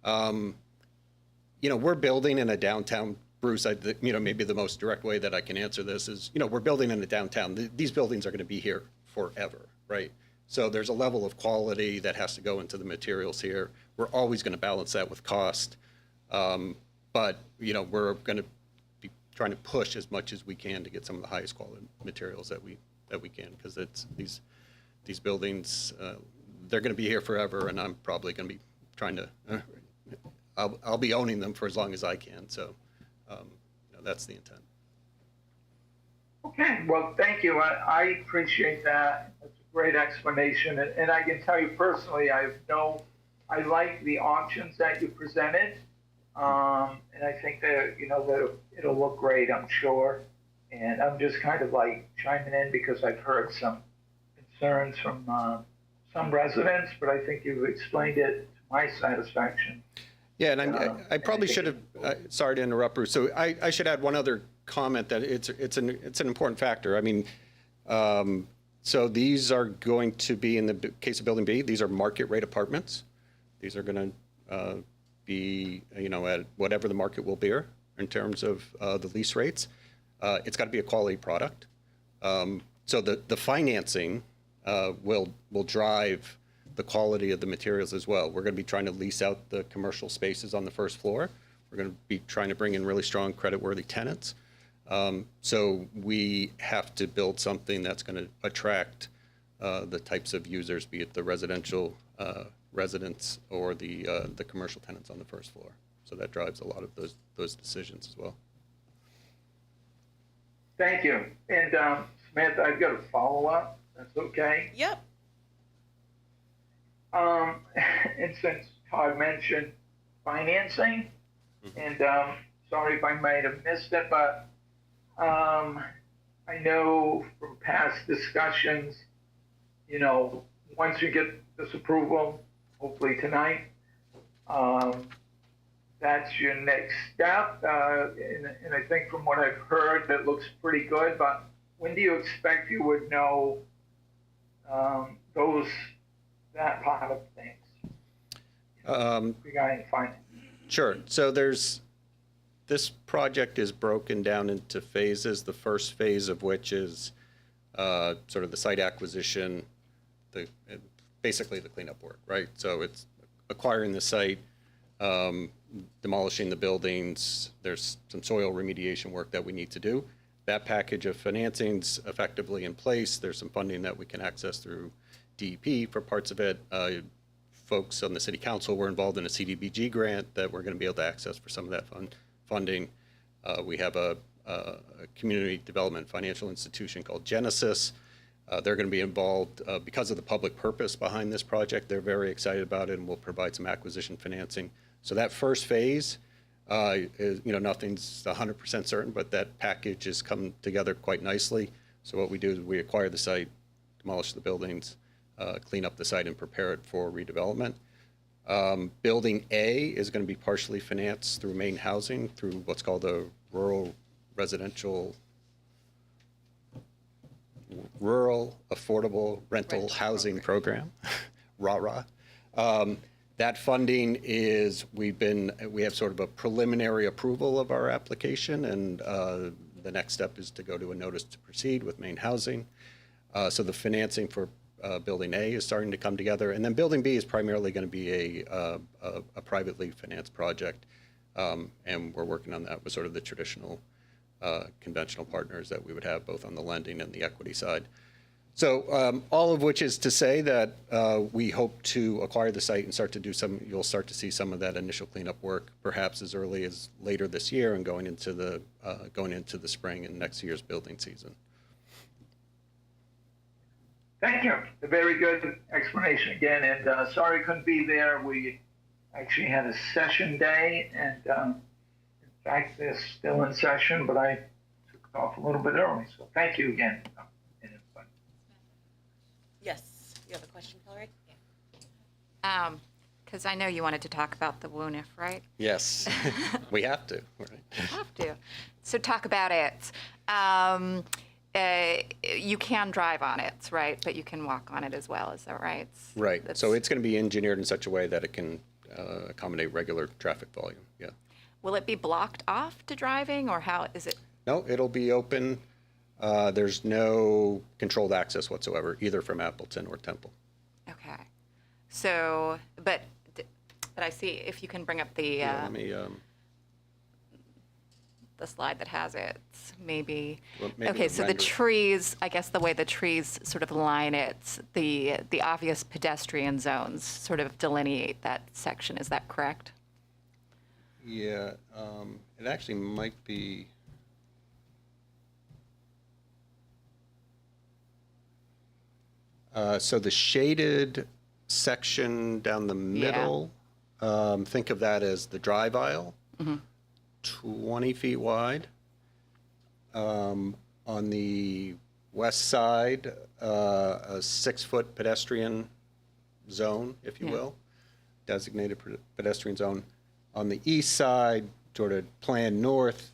We're building in a downtown, Bruce, maybe the most direct way that I can answer this is, we're building in a downtown. These buildings are going to be here forever, right? So there's a level of quality that has to go into the materials here. We're always going to balance that with cost. But, we're going to be trying to push as much as we can to get some of the highest quality materials that we can, because it's these buildings, they're going to be here forever, and I'm probably going to be trying to, I'll be owning them for as long as I can. So, that's the intent. Okay, well, thank you. I appreciate that. That's a great explanation. And I can tell you personally, I like the options that you presented. And I think that, that it'll look great, I'm sure. And I'm just kind of like chiming in because I've heard some concerns from some residents, but I think you've explained it to my satisfaction. Yeah, and I probably should have, sorry to interrupt, Bruce. So I should add one other comment that it's an important factor. I mean, so these are going to be, in the case of Building B, these are market rate apartments. These are going to be, at whatever the market will bear in terms of the lease rates. It's got to be a quality product. So the financing will drive the quality of the materials as well. We're going to be trying to lease out the commercial spaces on the first floor. We're going to be trying to bring in really strong creditworthy tenants. So we have to build something that's going to attract the types of users, be it the residential residents or the commercial tenants on the first floor. So that drives a lot of those decisions as well. Thank you. And Samantha, I've got a follow-up. That's okay? Yep. And since Todd mentioned financing, and sorry if I might have missed it, but I know from past discussions, once you get this approval, hopefully tonight, that's your next step. And I think from what I've heard, that looks pretty good. But when do you expect you would know that part of things regarding finance? Sure. So this project is broken down into phases. The first phase of which is sort of the site acquisition, basically the cleanup work, right? So it's acquiring the site, demolishing the buildings. There's some soil remediation work that we need to do. That package of financing's effectively in place. There's some funding that we can access through DEP for parts of it. Folks on the city council were involved in a CDBG grant that we're going to be able to access for some of that funding. We have a community development financial institution called Genesis. They're going to be involved because of the public purpose behind this project. They're very excited about it and will provide some acquisition financing. So that first phase, is, nothing's 100% certain, but that package has come together quite nicely. So what we do is we acquire the site, demolish the buildings, clean up the site and prepare it for redevelopment. Building A is going to be partially financed through Maine Housing through what's called a Rural Affordable Rental Housing Program, RARA. That funding is, we have sort of a preliminary approval of our application, and the next step is to go to a notice to proceed with Maine Housing. So the financing for Building A is starting to come together, and then Building B is primarily going to be a privately financed project, and we're working on that with sort of the traditional conventional partners that we would have both on the lending and the equity side. So all of which is to say that we hope to acquire the site and start to do you'll start to see some of that initial cleanup work perhaps as early as later this year and going into the spring and next year's building season. Thank you. A very good explanation again. And sorry I couldn't be there. We actually had a session day, and in fact, they're still in session, but I took off a little bit early. So thank you again. Yes, you have a question, Hillary? Because I know you wanted to talk about the WUNIF, right? Yes, we have to, right? Have to. So talk about it. You can drive on it, right? But you can walk on it as well. Is that right? Right. So it's going to be engineered in such a way that it can accommodate regular traffic volume. Yeah. Will it be blocked off to driving, or how is it? No, it'll be open. There's no controlled access whatsoever, either from Appleton or Temple. Okay. So, but I see if you can bring up the Let me. the slide that has it, maybe. Well, maybe Okay, the so the render. trees, I guess the way the trees sort of line it, the obvious pedestrian zones sort of delineate that section. Is that correct? Yeah, it actually might be. So the shaded section down the middle, think of that as the drive aisle, 20 feet wide. On the west side, a 6-foot pedestrian zone, if you will, designated pedestrian zone. On the east side, sort of planned north,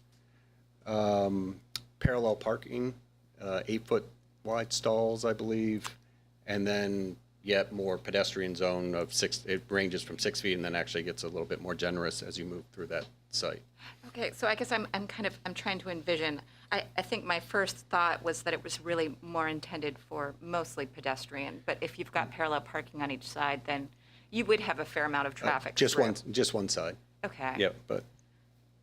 parallel parking, 8-foot wide stalls, I believe, and then yet more pedestrian zone of 6. It ranges from 6 feet and then actually gets a little bit more generous as you move through that site. Okay, so I guess I'm trying to envision. I think my first thought was that it was really more intended for mostly pedestrian, but if you've got parallel parking on each side, then you would have a fair amount of traffic. Just through. one side. Okay. Yep, but.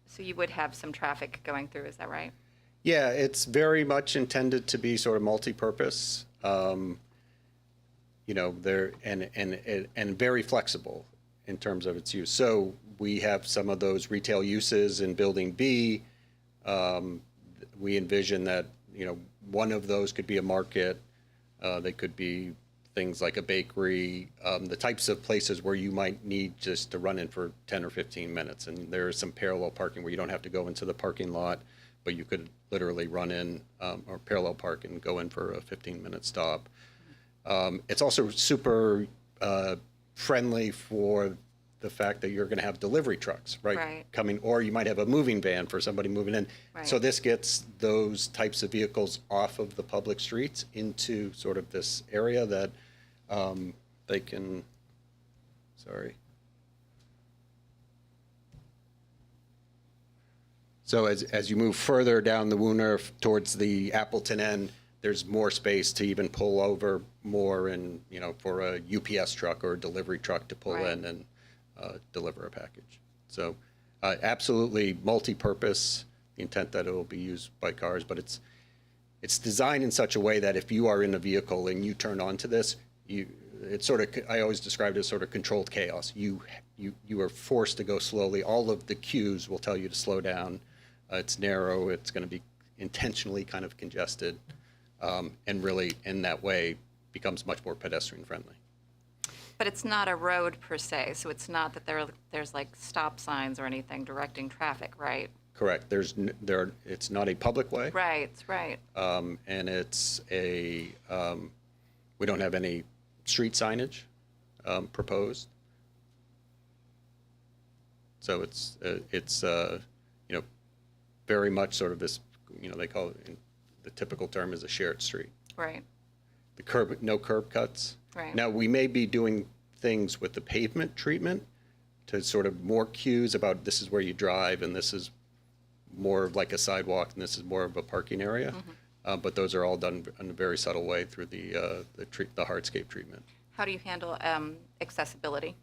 So you would have some traffic going through, is that right? Yeah, it's very much intended to be sort of multi-purpose. There and very flexible in terms of its use. So we have some of those retail uses in Building B. We envision that one of those could be a market. They could be things like a bakery, the types of places where you might need just to run in for 10 or 15 minutes. And there is some parallel parking where you don't have to go into the parking lot, but you could literally run in or parallel park and go in for a 15-minute stop. It's also super friendly for the fact that you're going to have delivery trucks, right? Coming, or you might have a moving van for somebody moving in. Right. So this gets those types of vehicles off of the public streets into sort of this area that they can, So as you move further down the Wooner towards the Appleton end, there's more space to even pull over more and, for a UPS truck or a delivery truck to pull in and deliver a package. So absolutely multi-purpose, the intent that it will be used by cars, but it's designed in such a way that if you are in a vehicle and you turn onto this, it's sort of, I always describe it as sort of controlled chaos. You are forced to go slowly. All of the cues will tell you to slow down. It's narrow. It's going to be intentionally kind of congested, and really in that way becomes much more pedestrian friendly. But it's not a road per se, so it's not that there's like stop signs or anything directing traffic, right? Correct. It's not a public way. Right. And it's we don't have any street signage proposed. So it's very much sort of this, they call it, the typical term is a shared street. Right. No curb cuts. Right. Now, we may be doing things with the pavement treatment to sort of more cues about this is where you drive and this is more like a sidewalk and this is more of a parking area. But those are all done in a very subtle way through the hardscape treatment. How do you handle accessibility?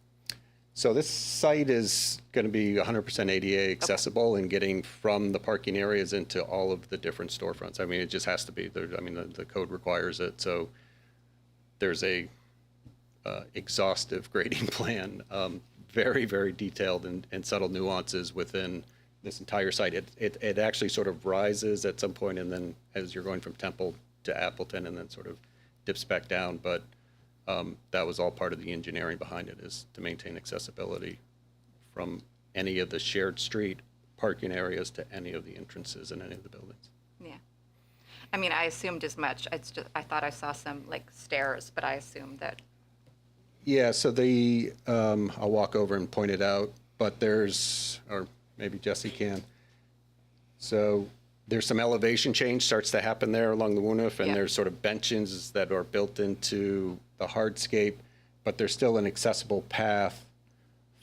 So this site is going to be 100% ADA accessible and getting from the parking areas into all of the different storefronts. I mean, it just has to be. The code requires it. So there's a exhaustive grading plan, very, very detailed and subtle nuances within this entire site. It actually sort of rises at some point, and then as you're going from Temple to Appleton, and then sort of dips back down. But that was all part of the engineering behind it, is to maintain accessibility from any of the shared street parking areas to any of the entrances in any of the buildings. Yeah. I mean, I assumed as much. I thought I saw some like stairs, but I assumed that. Yeah, so I'll walk over and point it out, but or maybe Jesse can. So there's some elevation change starts to happen there along the Woonif, and there's sort of benches that are built into the hardscape, but there's still an accessible path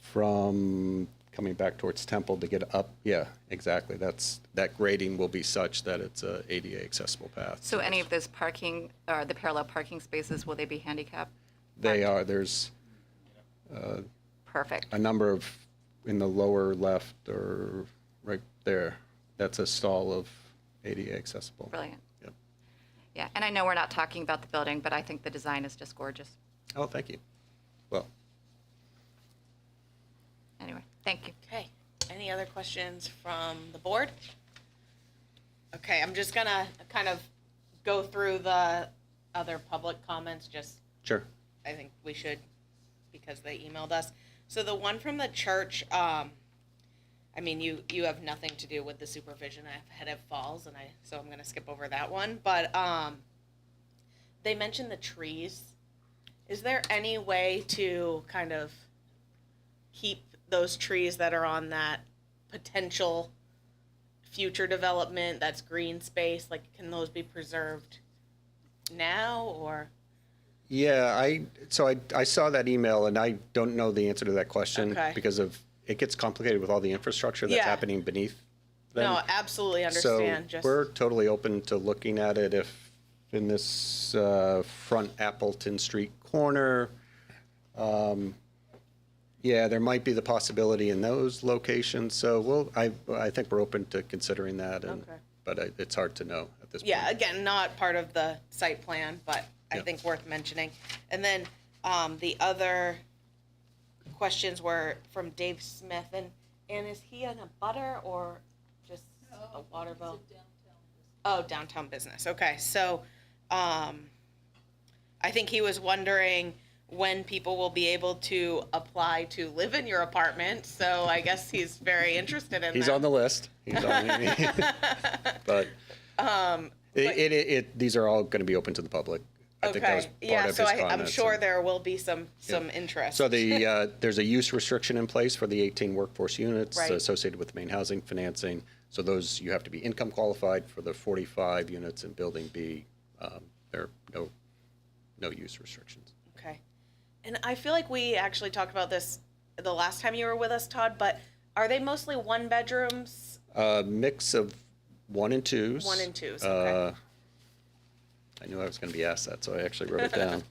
from coming back towards Temple to get up. Yeah, exactly. That grading will be such that it's a ADA accessible path. So any of those parking or the parallel parking spaces, will they be handicapped? They are. There's Perfect. a number of in the lower left or right there. That's a stall of ADA accessible. Brilliant. Yep. Yeah, and I know we're not talking about the building, but I think the design is just gorgeous. Oh, thank you. Well, Anyway, thank you. Okay, any other questions from the board? Okay, I'm just gonna kind of go through the other public comments, just, sure. I think we should, because they emailed us. So the one from the church, I mean, you have nothing to do with the supervision ahead of falls, so I'm gonna skip over that one, but, they mentioned the trees. Is there any way to kind of keep those trees that are on that potential future development, that's green space, like, can those be preserved now, or? Yeah, I saw that email and I don't know the answer to that question because it gets complicated with all the infrastructure that's happening beneath them. No, absolutely understand. So we're totally open to looking at it if in this front Appleton Street corner, yeah, there might be the possibility in those locations. So I think we're open to considering that, but it's hard to know at this point. Yeah, again, not part of the site plan, but I think worth mentioning. And then the other questions were from Dave Smith, and is he in a butter or just a Waterville? Downtown business. Okay, so I think he was wondering when people will be able to apply to live in your apartment. So I guess he's very interested in He's that. on the list. He's on but these are all going to be open to the public. I think that was part of his I'm comments. sure there will be some interest. So there's a use restriction in place for the 18 workforce units Right. associated with the main housing financing. So those, you have to be income qualified. For the 45 units in Building B, there are no use restrictions. Okay. And I feel like we actually talked about this the last time you were with us, Todd, but are they mostly one bedrooms? Mix of 1 and 2s. 1 and 2s, okay. I knew I was going to be asked that, so I actually wrote it down.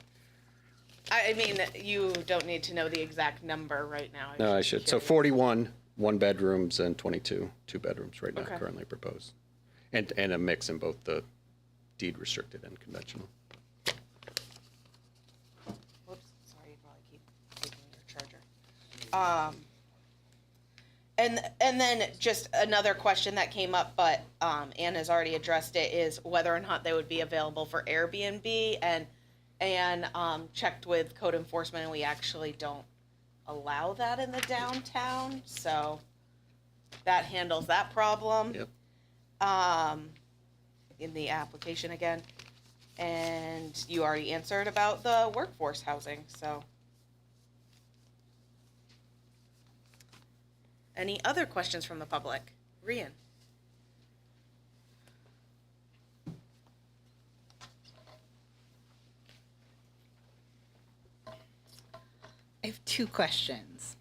I mean, you don't need to know the exact number right now. No, I should. So 41 1-bedrooms and 22 2-bedrooms right now, currently proposed. And a mix in both the deed restricted and conventional. Whoops, sorry, you probably keep taking your charger. And then just another question that came up, but Ann has already addressed it, is whether or not they would be available for Airbnb, and checked with code enforcement, and we actually don't allow that in the downtown, so that handles that problem. Yep. In the application again, and you already answered about the workforce housing, so. Any other questions from the public? Rian? I have 2 questions.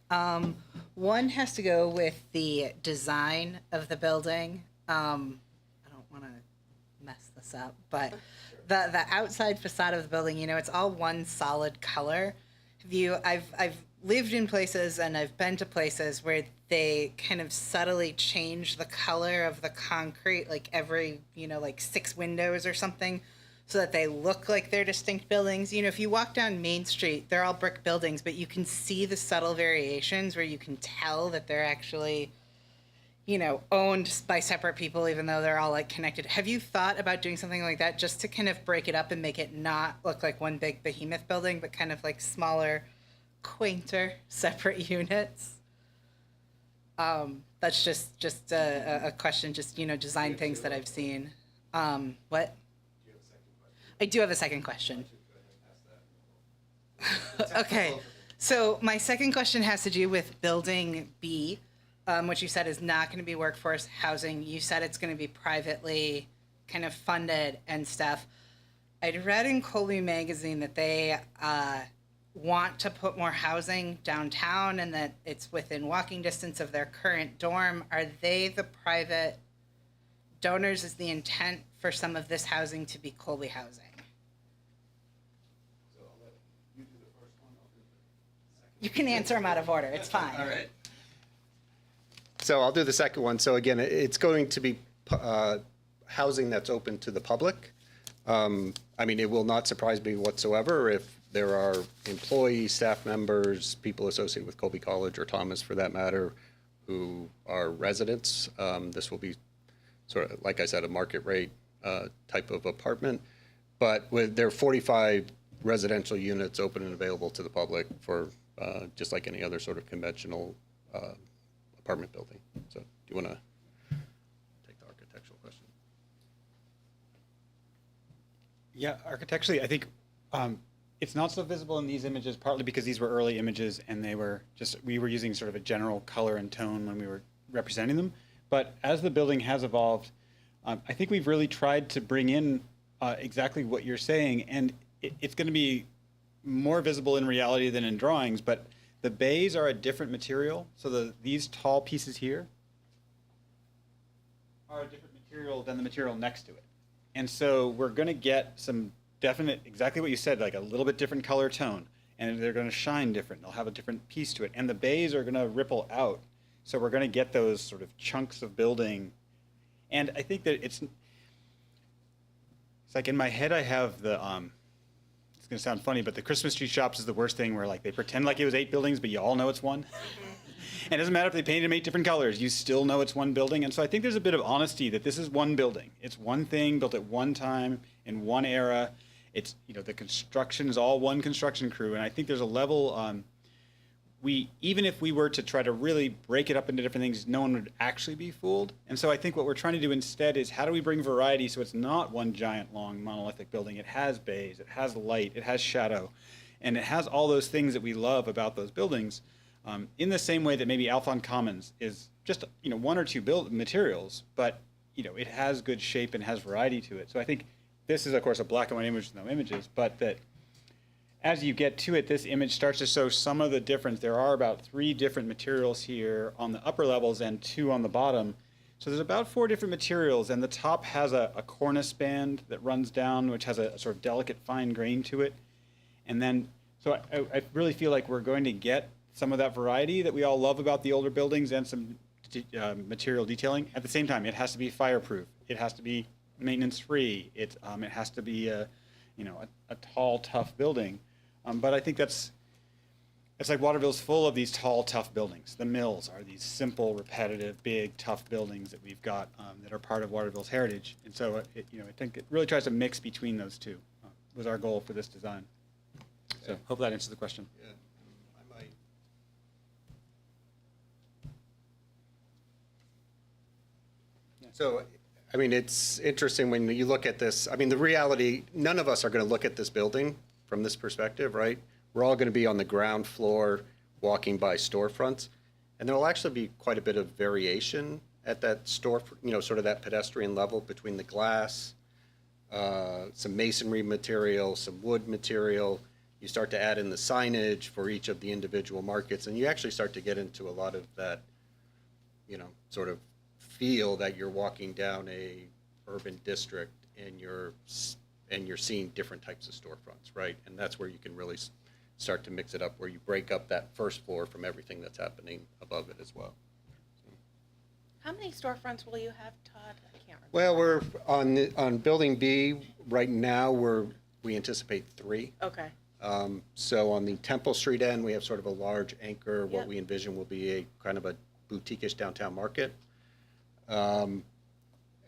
One has to go with the design of the building. I don't want to mess this up, but the outside facade of the building, it's all one solid color. I've lived in places and I've been to places where they kind of subtly change the color of the concrete, like every, like 6 windows or something, so that they look like they're distinct buildings. If you walk down Main Street, they're all brick buildings, but you can see the subtle variations where you can tell that they're actually, owned by separate people, even though they're all like connected. Have you thought about doing something like that just to kind of break it up and make it not look like one big behemoth building, but kind of like smaller, quainter, separate units? That's just a question, just, design things that I've seen. What? I do have a second question. Okay, so my second question has to do with building B, which you said is not going to be workforce housing. You said it's going to be privately kind of funded and stuff. I'd read in Colby Magazine that they want to put more housing downtown and that it's within walking distance of their current dorm. Are they the private donors? Is the intent for some of this housing to be Colby housing? You can answer them out of order. It's fine. All right. So I'll do the second one. So again, it's going to be housing that's open to the public. I mean, it will not surprise me whatsoever if there are employees, staff members, people associated with Colby College or Thomas for that matter, who are residents. This will be sort of, like I said, a market rate type of apartment. But with there are 45 residential units open and available to the public for just like any other sort of conventional apartment building. So do you want to take the architectural question? Yeah, architecturally, I think it's not so visible in these images, partly because these were early images and we were using sort of a general color and tone when we were representing them. But as the building has evolved, I think we've really tried to bring in exactly what you're saying, and it's going to be more visible in reality than in drawings, but the bays are a different material. So these tall pieces here are a different material than the material next to it. And so we're going to get some definite, exactly what you said, like a little bit different color tone, and they're going to shine different. They'll have a different piece to it, and the bays are going to ripple out. So we're going to get those sort of chunks of building. And I think that it's like in my head I have the, it's going to sound funny, but the Christmas tree shops is the worst thing where like they pretend like it was 8 buildings, but you all know it's one. And it doesn't matter if they painted them 8 different colors, you still know it's one building. And so I think there's a bit of honesty that this is one building. It's one thing built at one time in one era. It's, the construction is all one construction crew. And I think there's a level, even if we were to try to really break it up into different things, no one would actually be fooled. And so I think what we're trying to do instead is how do we bring variety so it's not one giant, long, monolithic building. It has bays, it has light, it has shadow, and it has all those things that we love about those buildings. In the same way that maybe Althon Commons is just 1 or 2 materials, but it has good shape and has variety to it. So I think this is of course a black and white image with no images, but that as you get to it, this image starts to show some of the difference. There are about 3 different materials here on the upper levels and 2 on the bottom. So there's about 4 different materials, and the top has a cornice band that runs down, which has a sort of delicate fine grain to it. And then, so I really feel like we're going to get some of that variety that we all love about the older buildings and some material detailing. At the same time, it has to be fireproof. It has to be maintenance-free. It has to be a tall, tough building. But I think it's like Waterville's full of these tall, tough buildings. The mills are these simple, repetitive, big, tough buildings that we've got that are part of Waterville's heritage. And so, I think it really tries to mix between those two. Was our goal for this design. So, hope that answers the question. Yeah, I might. So, I mean, it's interesting when you look at this. I mean, the reality, none of us are going to look at this building from this perspective, right? We're all going to be on the ground floor walking by storefronts. And there will actually be quite a bit of variation at that store, sort of that pedestrian level between the glass, some masonry material, some wood material. You start to add in the signage for each of the individual markets, and you actually start to get into a lot of that, sort of feel that you're walking down a urban district and you're seeing different types of storefronts, right? And that's where you can really start to mix it up, where you break up that first floor from everything that's happening above it as well. How many storefronts will you have, Todd? I can't remember. Well, we're on building B right now. We anticipate 3. Okay. So on the Temple Street end, we have sort of a large anchor. What Yep. we envision will be a kind of a boutique-ish downtown market. And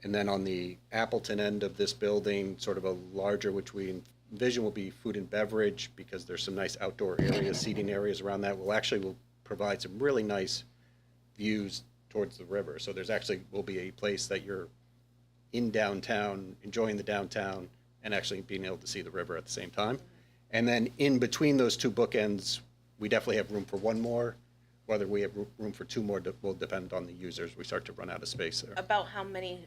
then on the Appleton end of this building, sort of a larger, which we envision will be food and beverage, because there's some nice outdoor areas, seating areas around that. Will provide some really nice views towards the river. So there's actually will be a place that you're in downtown, enjoying the downtown, and actually being able to see the river at the same time. And then in between those two bookends, we definitely have room for one more. Whether we have room for two more will depend on the users. We start to run out of space there. About how many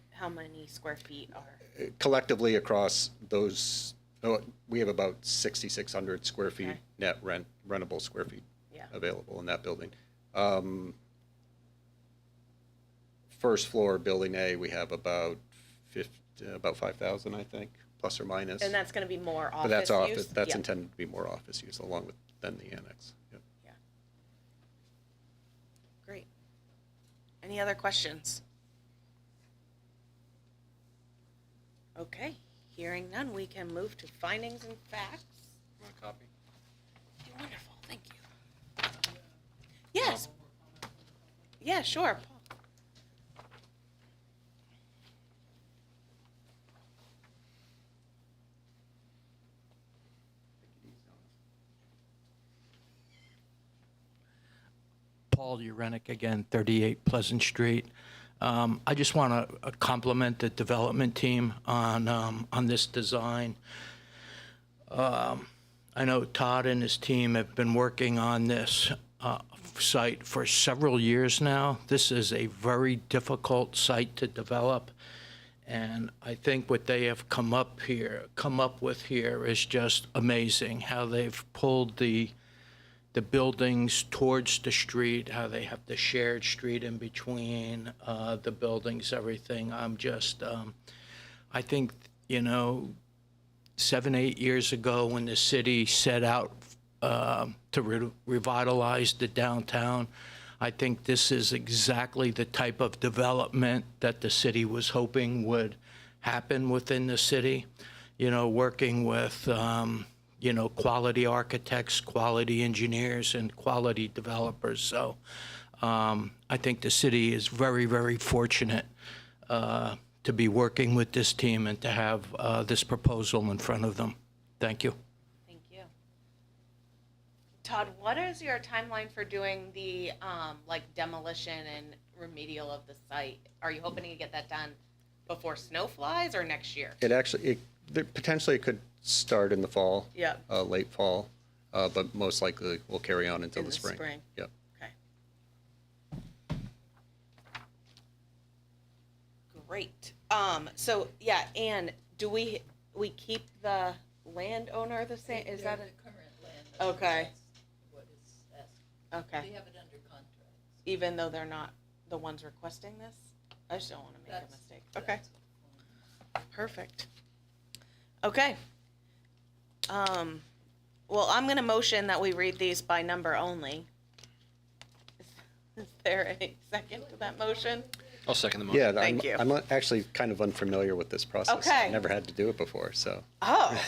square feet are? Collectively across those, we have about 6,600 square feet Okay. net rentable square feet Yeah. available in that building. First floor, building A, we have about 5,000, I think, plus or minus. And that's going to be more office But that's office. use? That's Yeah. intended to be more office use, along with then the annex. Yep. Great. Any other questions? Okay, hearing none, we can move to findings and facts. Want a copy? Wonderful, thank you. Yes. Yeah, sure. Paul Urenick again, 38 Pleasant Street. I just want to compliment the development team on this design. I know Todd and his team have been working on this site for several years now. This is a very difficult site to develop, and I think what they have come up with here is just amazing. How they've pulled the buildings towards the street, how they have the shared street in between the buildings, everything. I think, 7, 8 years ago when the city set out to revitalize the downtown, I think this is exactly the type of development that the city was hoping would happen within the city. Working with quality architects, quality engineers, and quality developers. So I think the city is very, very fortunate to be working with this team and to have this proposal in front of them. Thank you. Thank you. Todd, what is your timeline for doing the demolition and remedial of the site? Are you hoping to get that done before snow flies or next year? Potentially it could start in the fall. Yeah. Late fall, but most likely will carry on until In the spring. Yep. Okay. Great. So yeah, Anne, do we keep the landowner the same? Is that the current landowner? Okay. That's what is asked. Okay. They have it under contract. Even though they're not the ones requesting this? I just don't want to make a mistake. Okay. Perfect. Okay. Well, I'm going to motion that we read these by number only. Is there a second to that motion? I'll second the motion. Yeah, Thank you. I'm actually kind of unfamiliar with this process. Okay. I never had to do it before, so. Oh.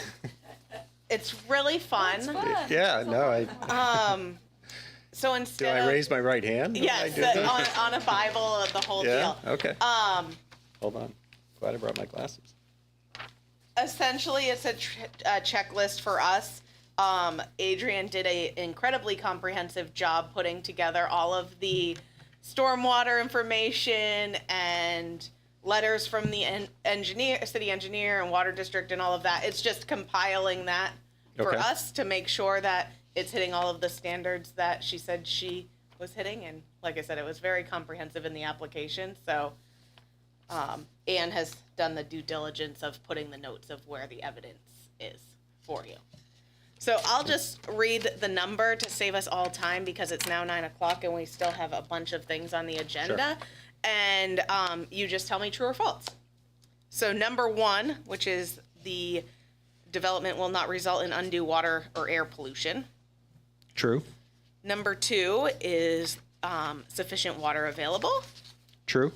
It's really fun. Yeah, no, So do instead I of... raise my right hand? when I Yes, do this? on a Bible, the whole Yeah, deal. okay. Hold on. Glad I brought my glasses. Essentially, it's a checklist for us. Adrian did an incredibly comprehensive job putting together all of the stormwater information and letters from the city engineer and water district and all of that. It's just compiling that for Okay. us to make sure that it's hitting all of the standards that she said she was hitting. And like I said, it was very comprehensive in the application. So Anne has done the due diligence of putting the notes of where the evidence is for you. So I'll just read the number to save us all time because it's now 9 o'clock and we still have a bunch of things on the agenda. And you just tell me true or false. So number 1, which is the development will not result in undue water or air pollution. True. Number 2 is sufficient water available. True.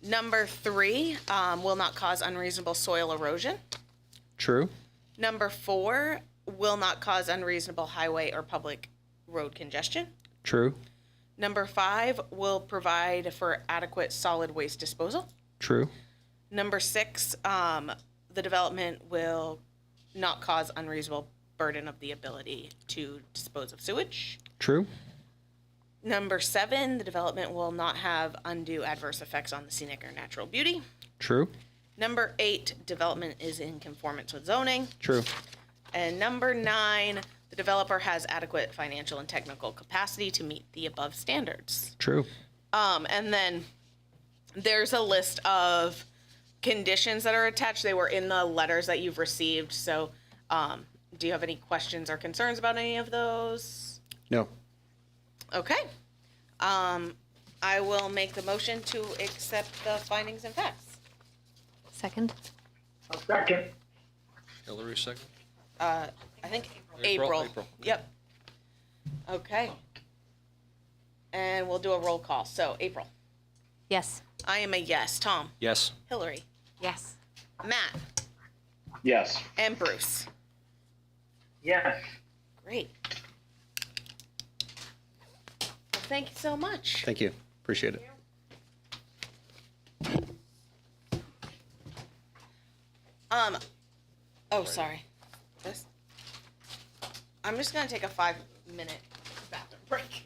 Number 3 will not cause unreasonable soil erosion. True. Number 4 will not cause unreasonable highway or public road congestion. True. Number 5 will provide for adequate solid waste disposal. True. Number 6, the development will not cause unreasonable burden of the ability to dispose of sewage. True. Number 7, the development will not have undue adverse effects on the scenic or natural beauty. True. Number 8, development is in conformance with zoning. True. And number 9, the developer has adequate financial and technical capacity to meet the above standards. True. And then there's a list of conditions that are attached. They were in the letters that you've received. So, do you have any questions or concerns about any of those? No. Okay. I will make the motion to accept the findings and facts. Second. A second. Hillary, second. I think April. April. Yep. Okay. And we'll do a roll call. So, April. Yes. I am a yes. Tom. Yes. Hillary. Yes. Matt. Yes. And Bruce. Yes. Great. Well, thank you so much. Thank you. Appreciate it. Oh, sorry. This. I'm just gonna take a 5-minute bathroom break.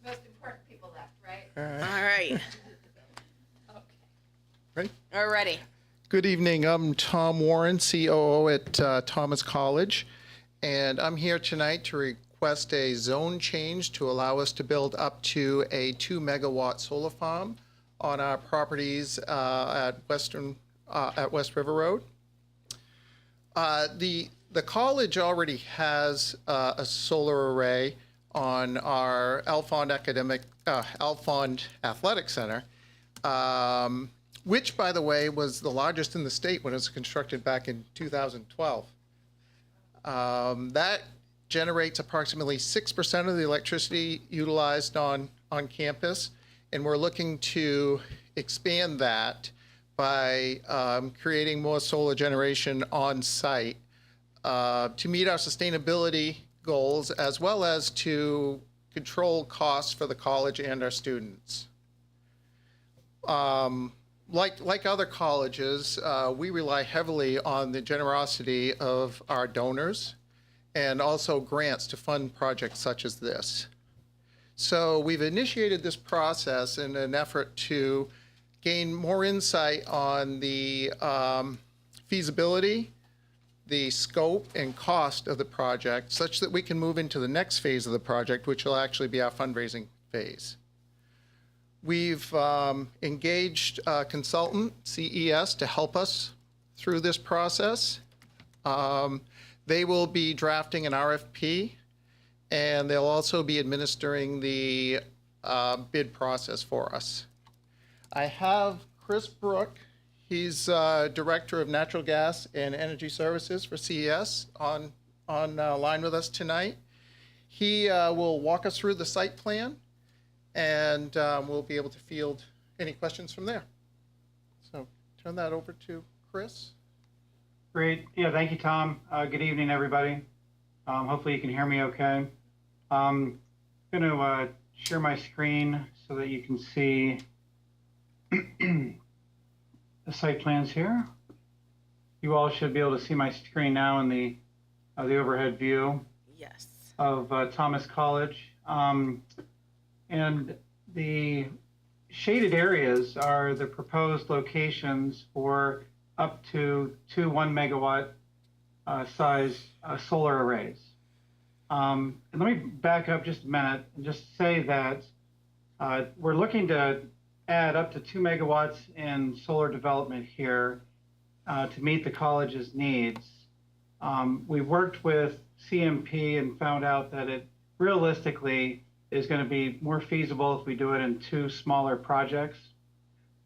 Most important people left, right? All right. Right. We're ready. Good evening. I'm Tom Warren, COO at Thomas College, and I'm here tonight to request a zone change to allow us to build up to a 2 megawatt solar farm on our properties at West River Road. The college already has a solar array on our Alfond Athletic Center, which, by the way, was the largest in the state when it was constructed back in 2012. That generates approximately 6% of the electricity utilized on campus, and we're looking to expand that by creating more solar generation on site to meet our sustainability goals, as well as to control costs for the college and our students. Like other colleges, we rely heavily on the generosity of our donors and also grants to fund projects such as this. So we've initiated this process in an effort to gain more insight on the feasibility, the scope and cost of the project, such that we can move into the next phase of the project, which will actually be our fundraising phase. We've engaged a consultant, CES, to help us through this process. They will be drafting an RFP, and they'll also be administering the bid process for us. I have Chris Brook. He's Director of Natural Gas and Energy Services for CES on line with us tonight. He will walk us through the site plan, and we'll be able to field any questions from there. So turn that over to Chris. Great. Yeah, thank you, Tom. Good evening, everybody. Hopefully you can hear me okay. I'm going to share my screen so that you can see the site plans here. You all should be able to see my screen now in the overhead view. Yes. Of Thomas College. And the shaded areas are the proposed locations for up to 2 1 megawatt size solar arrays. And let me back up just a minute and just say that we're looking to add up to 2 megawatts in solar development here to meet the college's needs. We worked with CMP and found out that it realistically is going to be more feasible if we do it in 2 smaller projects.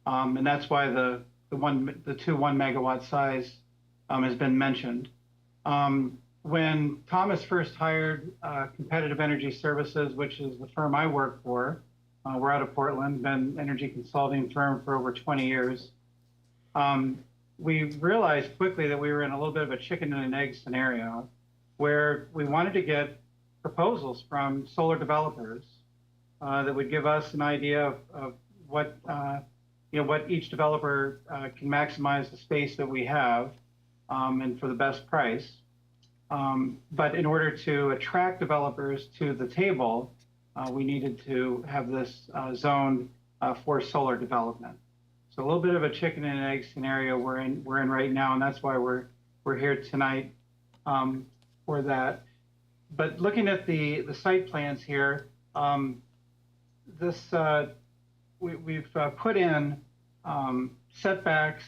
And that's why the 2 1 megawatt size has been mentioned. When Thomas first hired Competitive Energy Services, which is the firm I work for, we're out of Portland, been an energy consulting firm for over 20 years. We realized quickly that we were in a little bit of a chicken and an egg scenario where we wanted to get proposals from solar developers that would give us an idea of what what each developer can maximize the space that we have and for the best price. But in order to attract developers to the table, we needed to have this zoned for solar development. So a little bit of a chicken and egg scenario we're in right now, and that's why we're here tonight for that. But looking at the site plans here, we've put in setbacks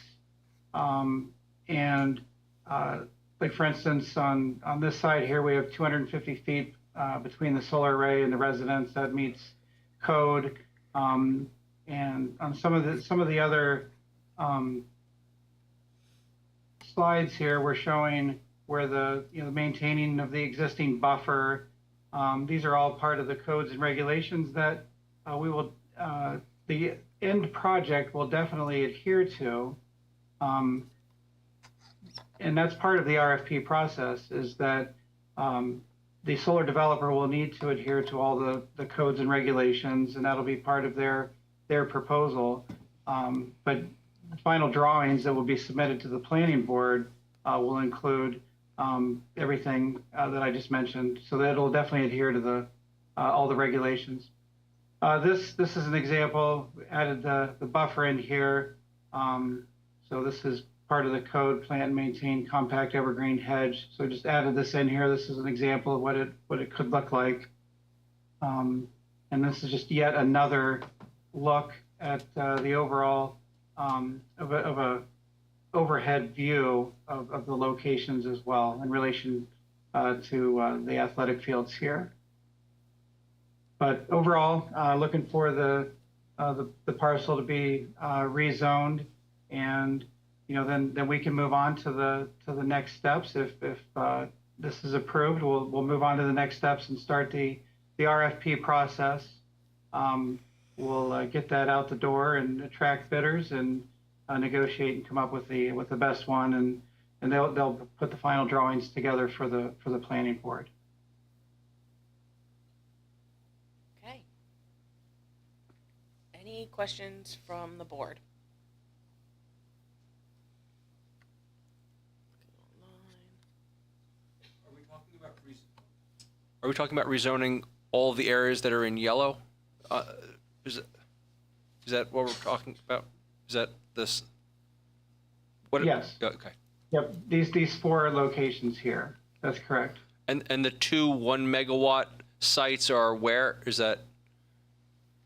and like for instance on this side here we have 250 feet between the solar array and the residence. That meets code. And on some of the other slides here, we're showing where the maintaining of the existing buffer. These are all part of the codes and regulations that the end project will definitely adhere to. And that's part of the RFP process, is that the solar developer will need to adhere to all the codes and regulations, and that'll be part of their proposal. But final drawings that will be submitted to the planning board will include everything that I just mentioned, so that it'll definitely adhere to all the regulations. This is an example. We added the buffer in here. So this is part of the code, plant and maintain compact evergreen hedge. So just added this in here. This is an example of what it could look like. And this is just yet another look at the overall of a overhead view of the locations as well in relation to the athletic fields here. But overall, looking for the parcel to be rezoned, and then we can move on to the next steps. If this is approved, we'll move on to the next steps and start the RFP process. We'll get that out the door and attract bidders and negotiate and come up with the best one, and they'll put the final drawings together for the planning board. Okay. Any questions from the board? Are we talking about rezoning all the areas that are in yellow? Is that what we're talking about? Is that this? What? Yes. Okay. Yep. These 4 locations here. That's correct. And the 2 1 megawatt sites are where? Is that?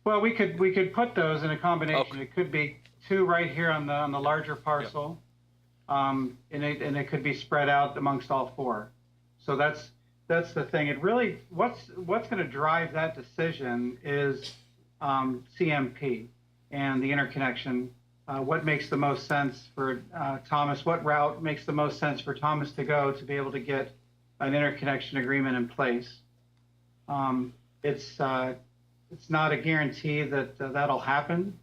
Well, we could put those in a combination. Okay. It could be 2 right here on the larger parcel, and it could be spread out amongst all 4. So that's the thing. It really what's going to drive that decision is CMP and the interconnection. What makes the most sense for Thomas? What route makes the most sense for Thomas to go to be able to get an interconnection agreement in place? It's not a guarantee that that'll happen.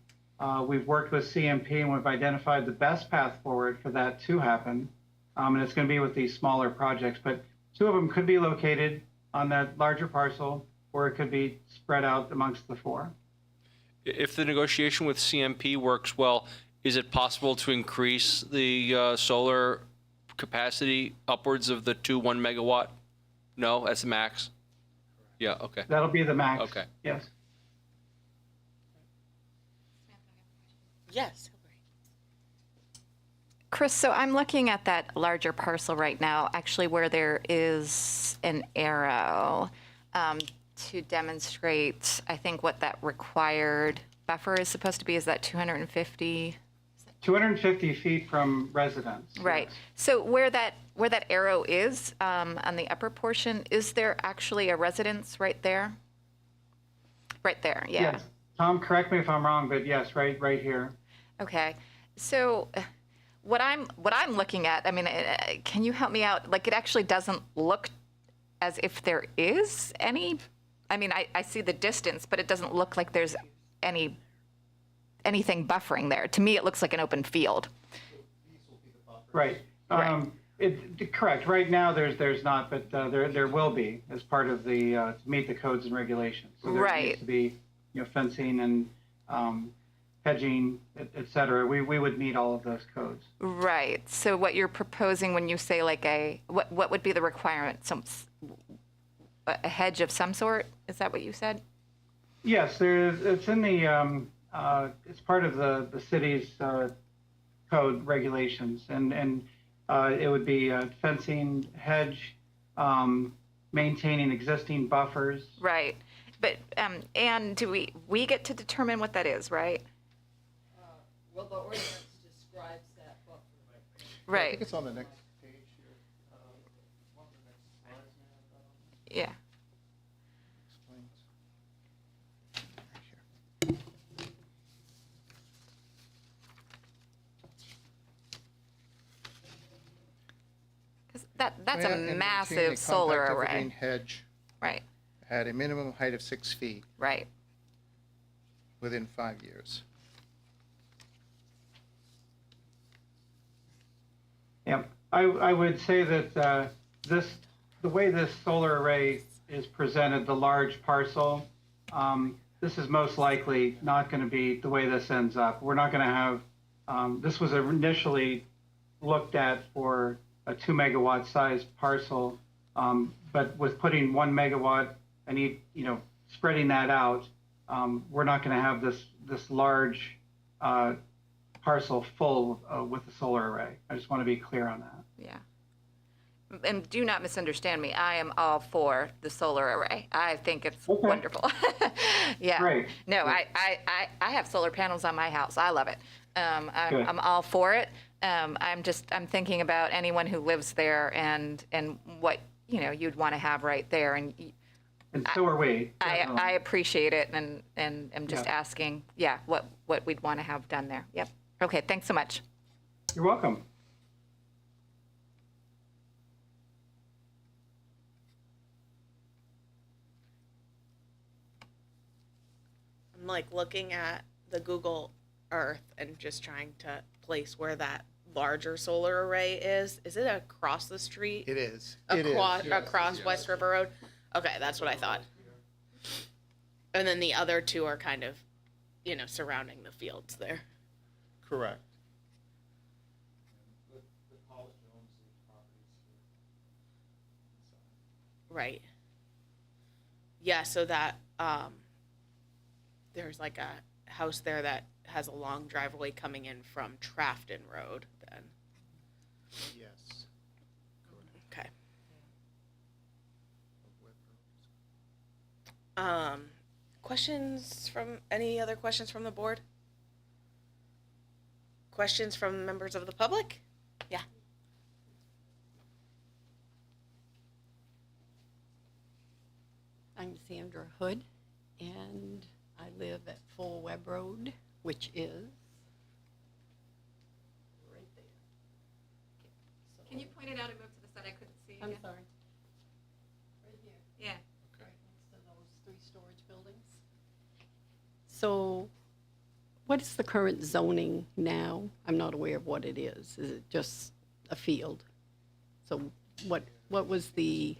We've worked with CMP and we've identified the best path forward for that to happen, and it's going to be with these smaller projects. But 2 of them could be located on that larger parcel, or it could be spread out amongst the 4. If the negotiation with CMP works well, is it possible to increase the solar capacity upwards of the 2 1 megawatt? No, that's the max? Yeah, okay. That'll be the max. Okay. Yes. Yes. Chris, so I'm looking at that larger parcel right now, actually where there is an arrow to demonstrate, I think, what that required buffer is supposed to be. Is that 250? 250 feet from residence. Right. Yes. So where that arrow is on the upper portion, is there actually a residence right there? Right there, yeah. Yes. Tom, correct me if I'm wrong, but yes, right here. Okay. So what I'm looking at, I mean, can you help me out? Like, it actually doesn't look as if there is any. I mean, I see the distance, but it doesn't look like there's anything buffering there. To me, it looks like an open field. Right. Correct. Right now, there's not, but there will be as part of the to meet the codes and regulations. So there needs to be fencing and hedging, et cetera. We would meet all of those codes. Right. So what you're proposing when you say like what would be the requirement? A hedge of some sort? Is that what you said? Yes, it's in the it's part of the city's code regulations, and it would be fencing, hedge, maintaining existing buffers. Right. But and do we get to determine what that is, right? Well, the ordinance describes that buffer. Right. I think it's on the next page here. One of the next slides now. Yeah. Explains. Right here. Because that's a Plant and maintain massive a solar compact array. evergreen hedge Right. at a minimum height of 6 feet Right. within 5 years. Yeah, I would say that the way this solar array is presented, the large parcel, this is most likely not going to be the way this ends up. We're not going to have, this was initially looked at for a 2 megawatt size parcel, but with putting 1 megawatt and spreading that out, we're not going to have this large parcel full with a solar array. I just want to be clear on that. Yeah. And do not misunderstand me. I am all for the solar array. I think it's wonderful. Yeah. Great. No, I have solar panels on my house. I love it. I'm all for it. I'm thinking about anyone who lives there and what, you'd want to have right there. And so are we. I appreciate it and I'm just asking, what we'd want to have done there. Yep. Okay. Thanks so much. You're welcome. I'm like looking at the Google Earth and just trying to place where that larger solar array is. Is it across the street? It is. Across West River Road? Okay, that's what I thought. And then the other two are kind of, surrounding the fields there. Correct. Right. Yeah, so that, there's like a house there that has a long driveway coming in from Trafton Road then. Yes. Okay. Any other questions from the board? Questions from members of the public? Yeah. I'm Sandra Hood, and I live at 4 Webb Road, which is right there. Okay, Can you point it out and move to the side? I couldn't see. I'm sorry. Right here. Yeah. Right next to those 3 storage buildings. So what is the current zoning now? I'm not aware of what it is. Is it just a field? So what was the...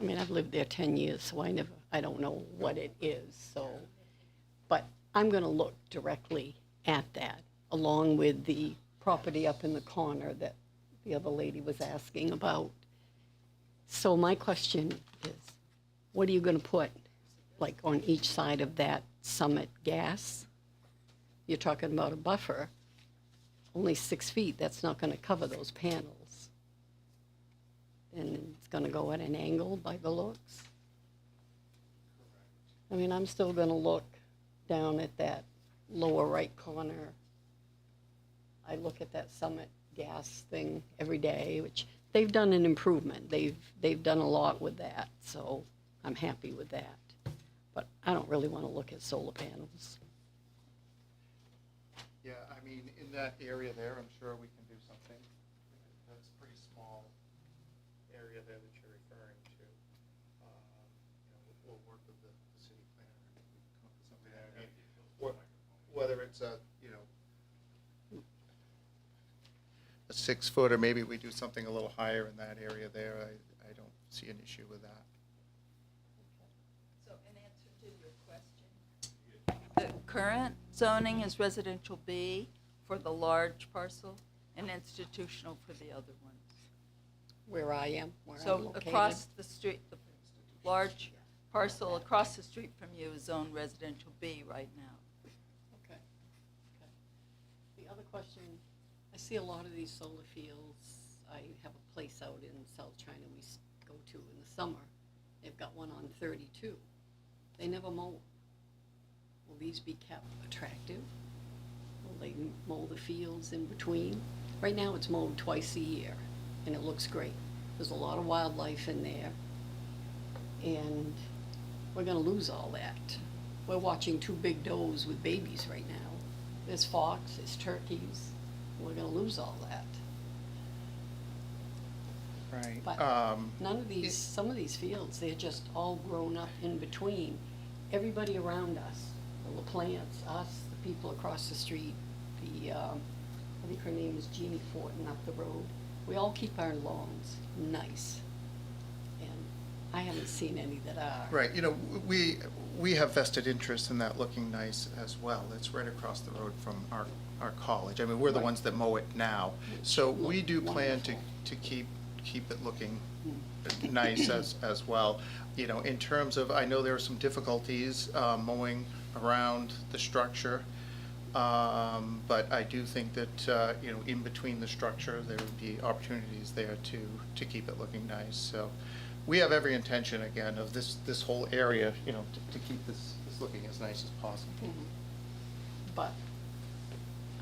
I mean, I've lived there 10 years, so I don't know what it is, so, but I'm gonna look directly at that, along with the property up in the corner that the other lady was asking about. So my question is, what are you gonna put, like, on each side of that Summit gas? You're talking about a buffer, only 6 feet, that's not gonna cover those panels. And it's gonna go at an angle by the looks. I mean, I'm still gonna look down at that lower right corner. I look at that Summit gas thing every day, which they've done an improvement. They've done a lot with that, so I'm happy with that. But I don't really wanna look at solar panels. Yeah, I mean, in that area there, I'm sure we can do something. That's a pretty small area there that you're referring to. We'll work with the city planner and we can come up with something. I mean, whether it's a 6 foot, or maybe we do something a little higher in that area there, I don't see an issue with that. So in answer to your question, the current zoning is residential B for the large parcel and institutional for the other ones. Where I am, where I'm So located. across the street, the large parcel across the street from you is zoned residential B right now. Okay. The other question, I see a lot of these solar fields. I have a place out in South China we go to in the summer. They've got one on 32. They never mow. Will these be kept attractive? Will they mow the fields in between? Right now it's mowed twice a year and it looks great. There's a lot of wildlife in there and we're gonna lose all that. We're watching 2 big does with babies right now. There's fox, there's turkeys. We're gonna lose all that. Right. But none of these, some of these fields, they're just all grown up in between. Everybody around us, the LaPlants, us, the people across the street, I think her name is Jeannie Fortin up the road. We all keep our lawns nice. And I haven't seen any that are. Right, we have vested interest in that looking nice as well. It's right across the road from our college. I mean, we're the Right. ones that mow it now. So we do plan to keep it looking nice as well. In terms of, I know there are some difficulties mowing around the structure. But I do think that, in between the structure, there would be opportunities there to keep it looking nice. So we have every intention, again, of this whole area, to keep this looking as nice as possible. But,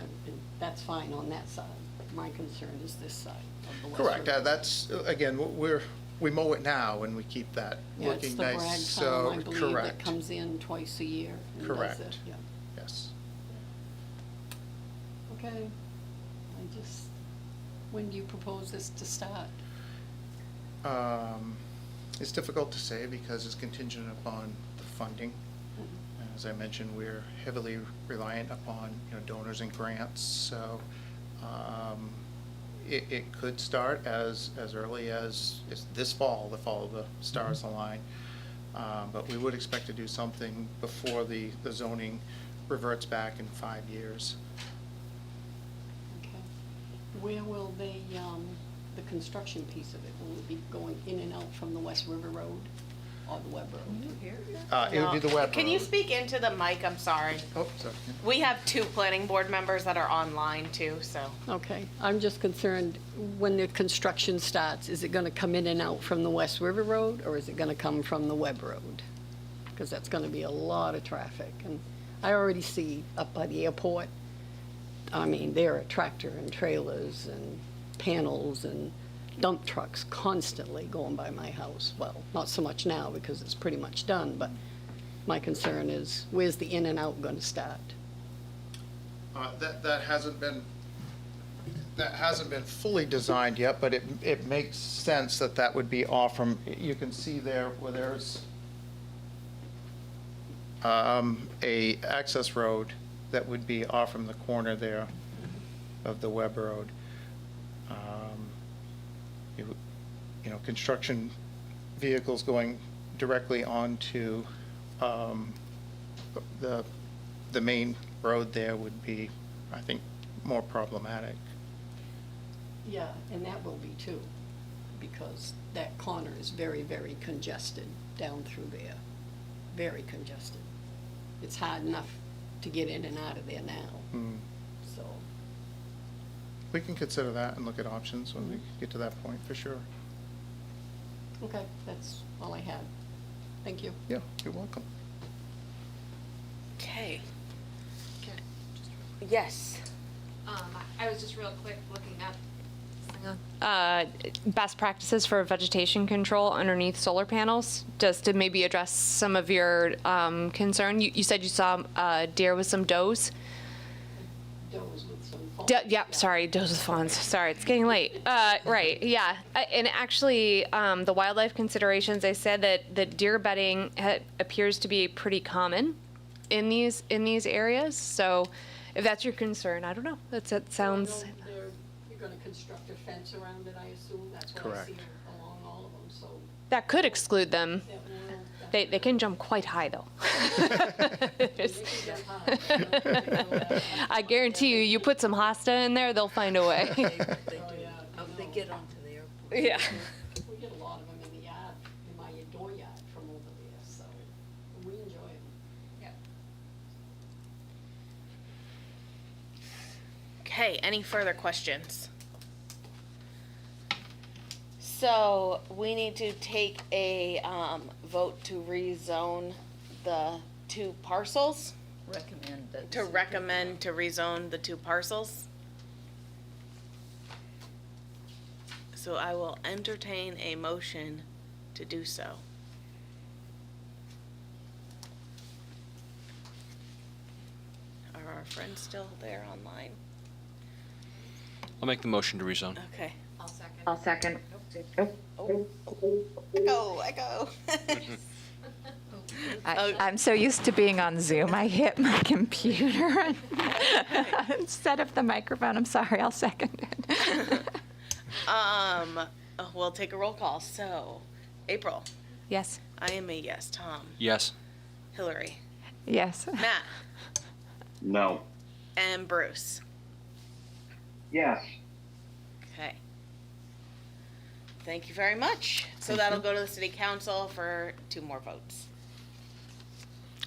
and that's fine on that side. My concern is this side of the West Correct. River. That's, again, we mow it now and we keep that Yeah, it's looking the nice. Bragg So, farm, I believe, that correct. comes in twice a year and does Correct. it. Yeah. Yes. Okay. When do you propose this to start? It's difficult to say because it's contingent upon the funding. As I mentioned, we're heavily reliant upon, donors and grants, so it could start as early as this fall, the fall of the stars align. But we would expect to do something before the zoning reverts back in 5 years. Okay. Where will the construction piece of it, will it be going in and out from the West River Road or the Webb Road? It would be the Webb Can you Road. speak into the mic? I'm sorry. Oh, sorry. We have 2 planning board members that are online too, so. Okay, I'm just concerned, when the construction starts, is it gonna come in and out from the West River Road, or is it gonna come from the Webb Road? Because that's gonna be a lot of traffic, and I already see up by the airport, I mean, there are tractor and trailers and panels and dump trucks constantly going by my house. Well, not so much now because it's pretty much done, but my concern is, where's the in and out gonna start? That hasn't been fully designed yet, but it makes sense that would be off from, you can see there where there's a access road that would be off from the corner there of the Webb Road. Construction vehicles going directly onto the main road there would be, I think, more problematic. Yeah, and that will be too, because that corner is very, very congested down through there. Very congested. It's hard enough to get in and out of there now, so. We can consider that and look at options when we get to that point, for sure. Okay, that's all I had. Thank you. Yeah, you're welcome. Okay. Yes. I was just real quick looking up best practices for vegetation control underneath solar panels, just to maybe address some of your concern. You said you saw deer with some does. Does with some Yep, sorry, does with fawns. Sorry, it's getting late. Right, yeah. And actually, the wildlife considerations, they said that deer bedding appears to be pretty common in these areas. So if that's your concern, I don't know. That sounds. You're gonna construct a fence around it, I assume, that's what I Correct. see along all of them, so. That could exclude them. They can jump quite high, though. I guarantee you put some hosta in there, they'll find a way. They get onto the airport. Yeah. We get a lot of them in the yard, in my dooryard from over there, so we enjoy them. Okay, any further questions? So we need to take a vote to rezone the 2 parcels, recommend to rezone the 2 parcels. So I will entertain a motion to do so. Are our friends still there online? I'll make the motion to rezone. Okay. I'll second. Echo. I'm so used to being on Zoom, I hit my computer instead of the microphone. I'm sorry, I'll second it. We'll take a roll call. So, April, Yes. I am a yes. Tom? Yes. Hillary? Yes. Matt? No. And Bruce? Yes. Okay. Thank you very much. So that'll go to the city council for 2 more votes.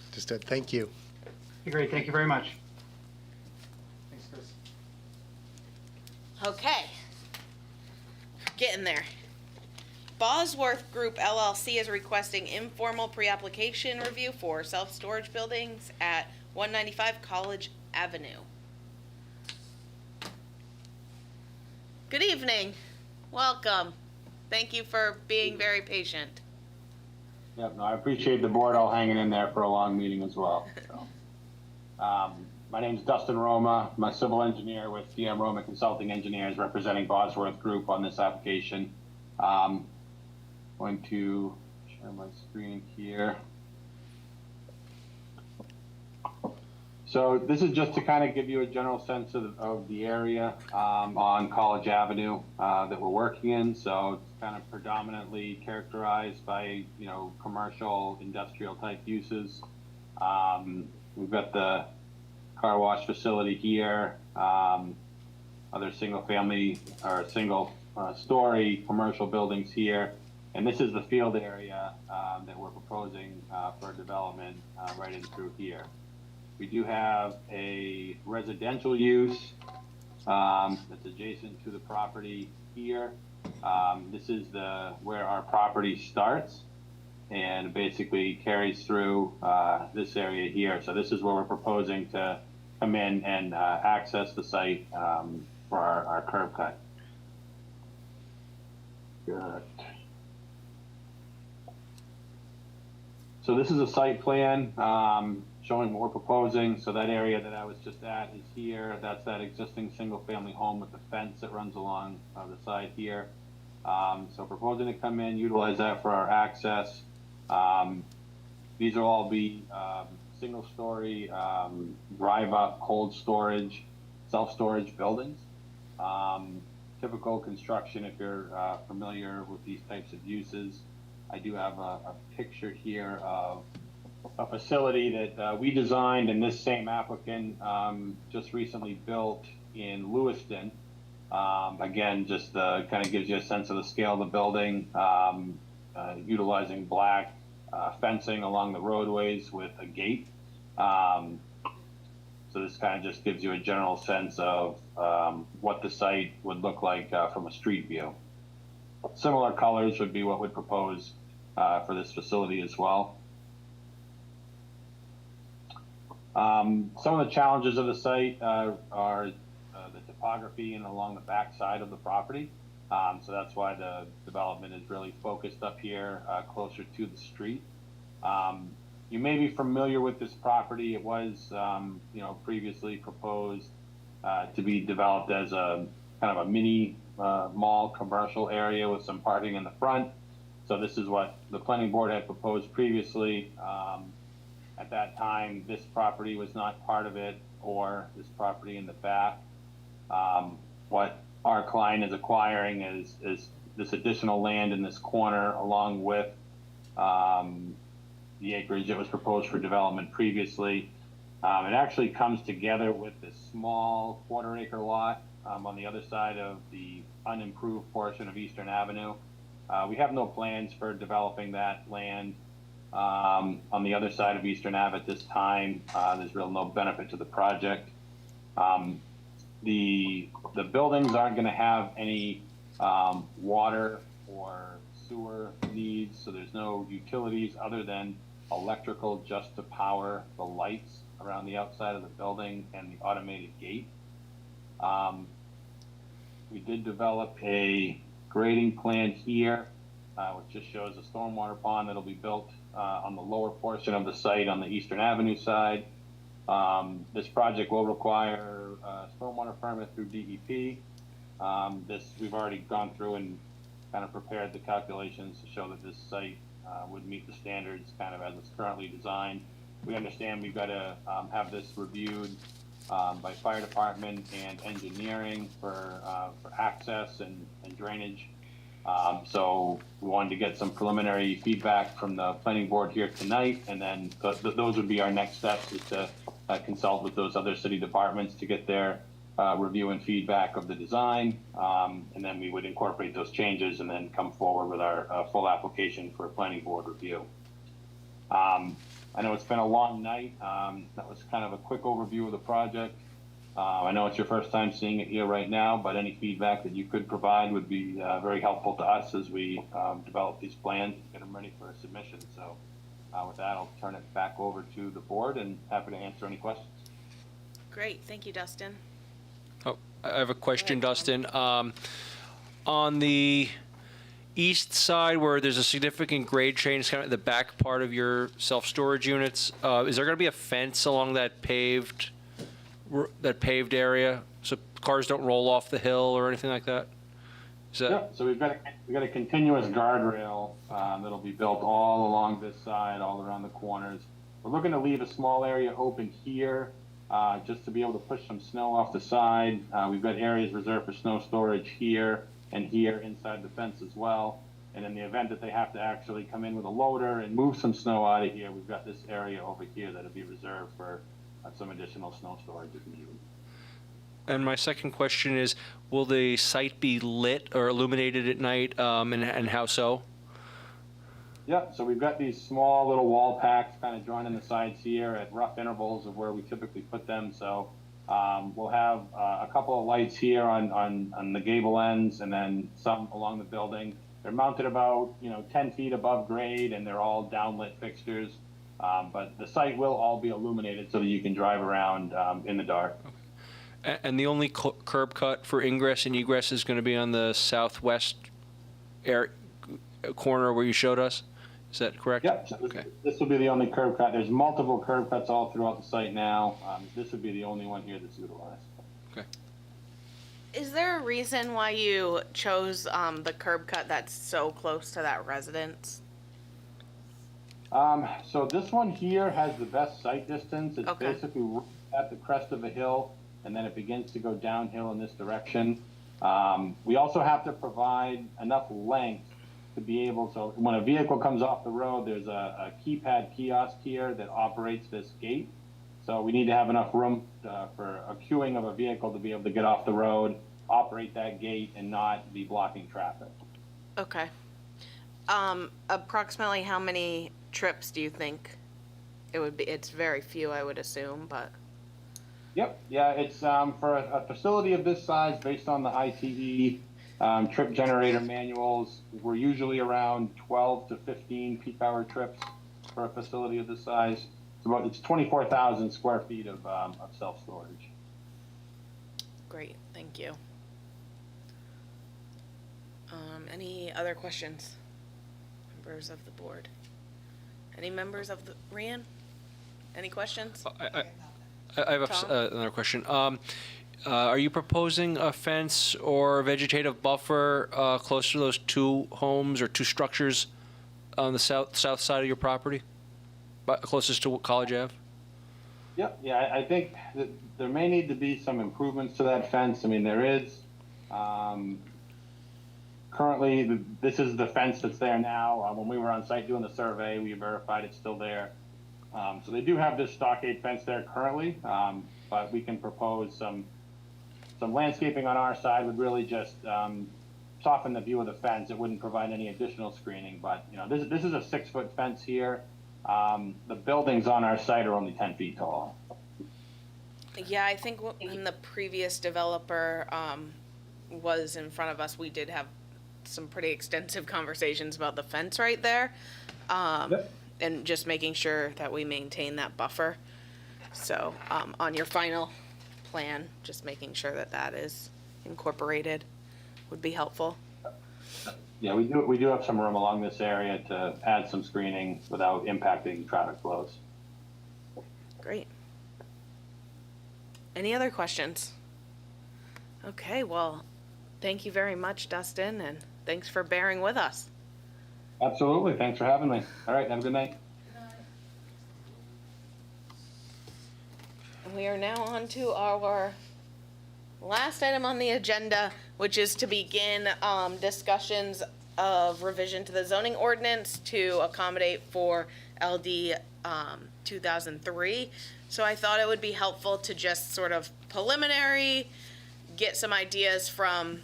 Understood. Thank you. Great, thank you very much. Thanks, Chris. Okay. Getting there. Bosworth Group LLC is requesting informal pre-application review for self-storage buildings at 195 College Avenue. Good evening. Welcome. Thank you for being very patient. Yep, no, I appreciate the board all hanging in there for a long meeting as well. So, my name's Dustin Roma. I'm a civil engineer with DM Roma Consulting Engineers representing Bosworth Group on this application. Going to share my screen here. So this is just to kind of give you a general sense of the area on College Avenue that we're working in. So it's kind of predominantly characterized by, you know, commercial, industrial type uses. We've got the car wash facility here, other single family or single story commercial buildings here. And this is the field area that we're proposing for development right in through here. We do have a residential use that's adjacent to the property here. This is where our property starts and basically carries through this area here. So this is where we're proposing to come in and access the site for our curb cut. Good. So this is a site plan showing what we're proposing. So that area that I was just at is here. That's that existing single family home with the fence that runs along the side here. So proposing to come in, utilize that for our access. These will all be single story, drive up cold storage, self-storage buildings. Typical construction if you're familiar with these types of uses. I do have a picture here of a facility that we designed and this same applicant just recently built in Lewiston. Again, just kind of gives you a sense of the scale of the building, utilizing black fencing along the roadways with a gate. So this kind of just gives you a general sense of what the site would look like from a street view. Similar colors would be what we'd propose for this facility as well. Some of the challenges of the site are the topography and along the back side of the property. So that's why the development is really focused up here closer to the street. You may be familiar with this property. It was previously proposed to be developed as a kind of a mini mall commercial area with some parking in the front. So this is what the planning board had proposed previously. At that time, this property was not part of it, or this property in the back. What our client is acquiring is this additional land in this corner, along with the acreage that was proposed for development previously. It actually comes together with this small quarter-acre lot on the other side of the unimproved portion of Eastern Avenue. We have no plans for developing that land on the other side of Eastern Ave at this time. There's real no benefit to the project. The buildings aren't going to have any water or sewer needs, so there's no utilities other than electrical just to power the lights around the outside of the building and the automated gate. We did develop a grading plan here, which just shows a stormwater pond that'll be built on the lower portion of the site on the Eastern Avenue side. This project will require a stormwater permit through DEP. We've already gone through and kind of prepared the calculations to show that this site would meet the standards kind of as it's currently designed. We understand we've got to have this reviewed by fire department and engineering for access and drainage. So we wanted to get some preliminary feedback from the planning board here tonight, and then those would be our next steps, is to consult with those other city departments to get their review and feedback of the design, and then we would incorporate those changes and then come forward with our full application for planning board review. I know it's been a long night. That was kind of a quick overview of the project. I know it's your first time seeing it here right now, but any feedback that you could provide would be very helpful to us as we develop these plans and get them ready for a submission. So with that, I'll turn it back over to the board and happy to answer any questions. Great, thank you, Dustin. Oh, I have a question, Dustin. On the east side where there's a significant grade change, kind of the back part of your self-storage units, is there going to be a fence along that paved area so cars don't roll off the hill or anything like that? Yeah, so we've got a continuous guardrail that'll be built all along this side, all around the corners. We're looking to leave a small area open here just to be able to push some snow off the side. We've got areas reserved for snow storage here and here inside the fence as well. And in the event that they have to actually come in with a loader and move some snow out of here, we've got this area over here that'll be reserved for some additional snow storage if needed. And my second question is, will the site be lit or illuminated at night, and how so? Yeah, so we've got these small little wall packs kind of joining the sides here at rough intervals of where we typically put them. So we'll have a couple of lights here on the gable ends and then some along the building. They're mounted about 10 feet above grade, and they're all downlit fixtures. But the site will all be illuminated so that you can drive around in the dark. And the only curb cut for ingress and egress is going to be on the southwest corner where you showed us? Is that correct? Yep. So this will be the only curb cut. There's multiple curb cuts all throughout the site now. This would be the only one here that's utilized. Okay. Is there a reason why you chose the curb cut that's so close to that residence? So this one here has the best sight distance. It's basically at the crest of the hill, and then it begins to go downhill in this direction. We also have to provide enough length to be able, so when a vehicle comes off the road, there's a keypad kiosk here that operates this gate. So we need to have enough room for a queuing of a vehicle to be able to get off the road, operate that gate, and not be blocking traffic. Okay. Approximately how many trips do you think it would be? It's very few, I would assume, but. Yep. Yeah, it's for a facility of this size, based on the ITE trip generator manuals, we're usually around 12 to 15 peak hour trips for a facility of this size. It's 24,000 square feet of self-storage. Great, thank you. Any other questions? Members of the board? Any members of the, Rian? Any questions? I have another question. Are you proposing a fence or vegetative buffer close to those two homes or two structures on the south side of your property, closest to College Ave? Yep. Yeah, I think that there may need to be some improvements to that fence. I mean, there is. Currently, this is the fence that's there now. When we were on site doing the survey, we verified it's still there. So they do have this stockade fence there currently, but we can propose some landscaping on our side would really just soften the view of the fence. It wouldn't provide any additional screening, but this is a 6-foot fence here. The buildings on our site are only 10 feet tall. Yeah, I think when the previous developer was in front of us, we did have some pretty extensive conversations about the fence right there. And just making sure that we maintain that buffer. So on your final plan, just making sure that that is incorporated would be helpful. Yeah, we do have some room along this area to add some screening without impacting traffic flows. Great. Any other questions? Okay, well, thank you very much, Dustin, and thanks for bearing with us. Absolutely. Thanks for having me. All right. Have a good night. And we are now on to our last item on the agenda, which is to begin discussions of revision to the zoning ordinance to accommodate for LD 2003. So I thought it would be helpful to just sort of preliminary, get some ideas from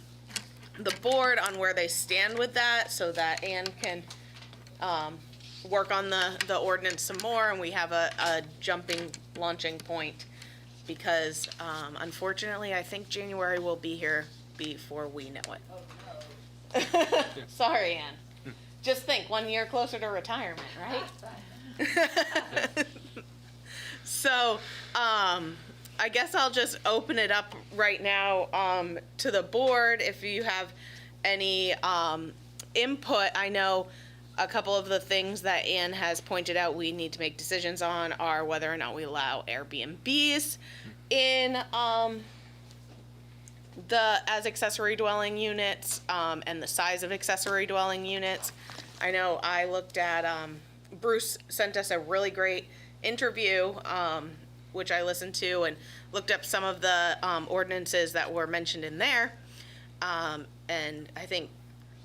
the board on where they stand with that, so that Ann can work on the ordinance some more, and we have a launching point, because unfortunately, I think January will be here before we know it. Sorry, Ann. Just think, 1 year closer to retirement, right? So, I guess I'll just open it up right now to the board. If you have any input, I know a couple of the things that Ann has pointed out we need to make decisions on are whether or not we allow Airbnbs in as accessory dwelling units, and the size of accessory dwelling units. I know I looked at, Bruce sent us a really great interview, which I listened to, and looked up some of the ordinances that were mentioned in there. And I think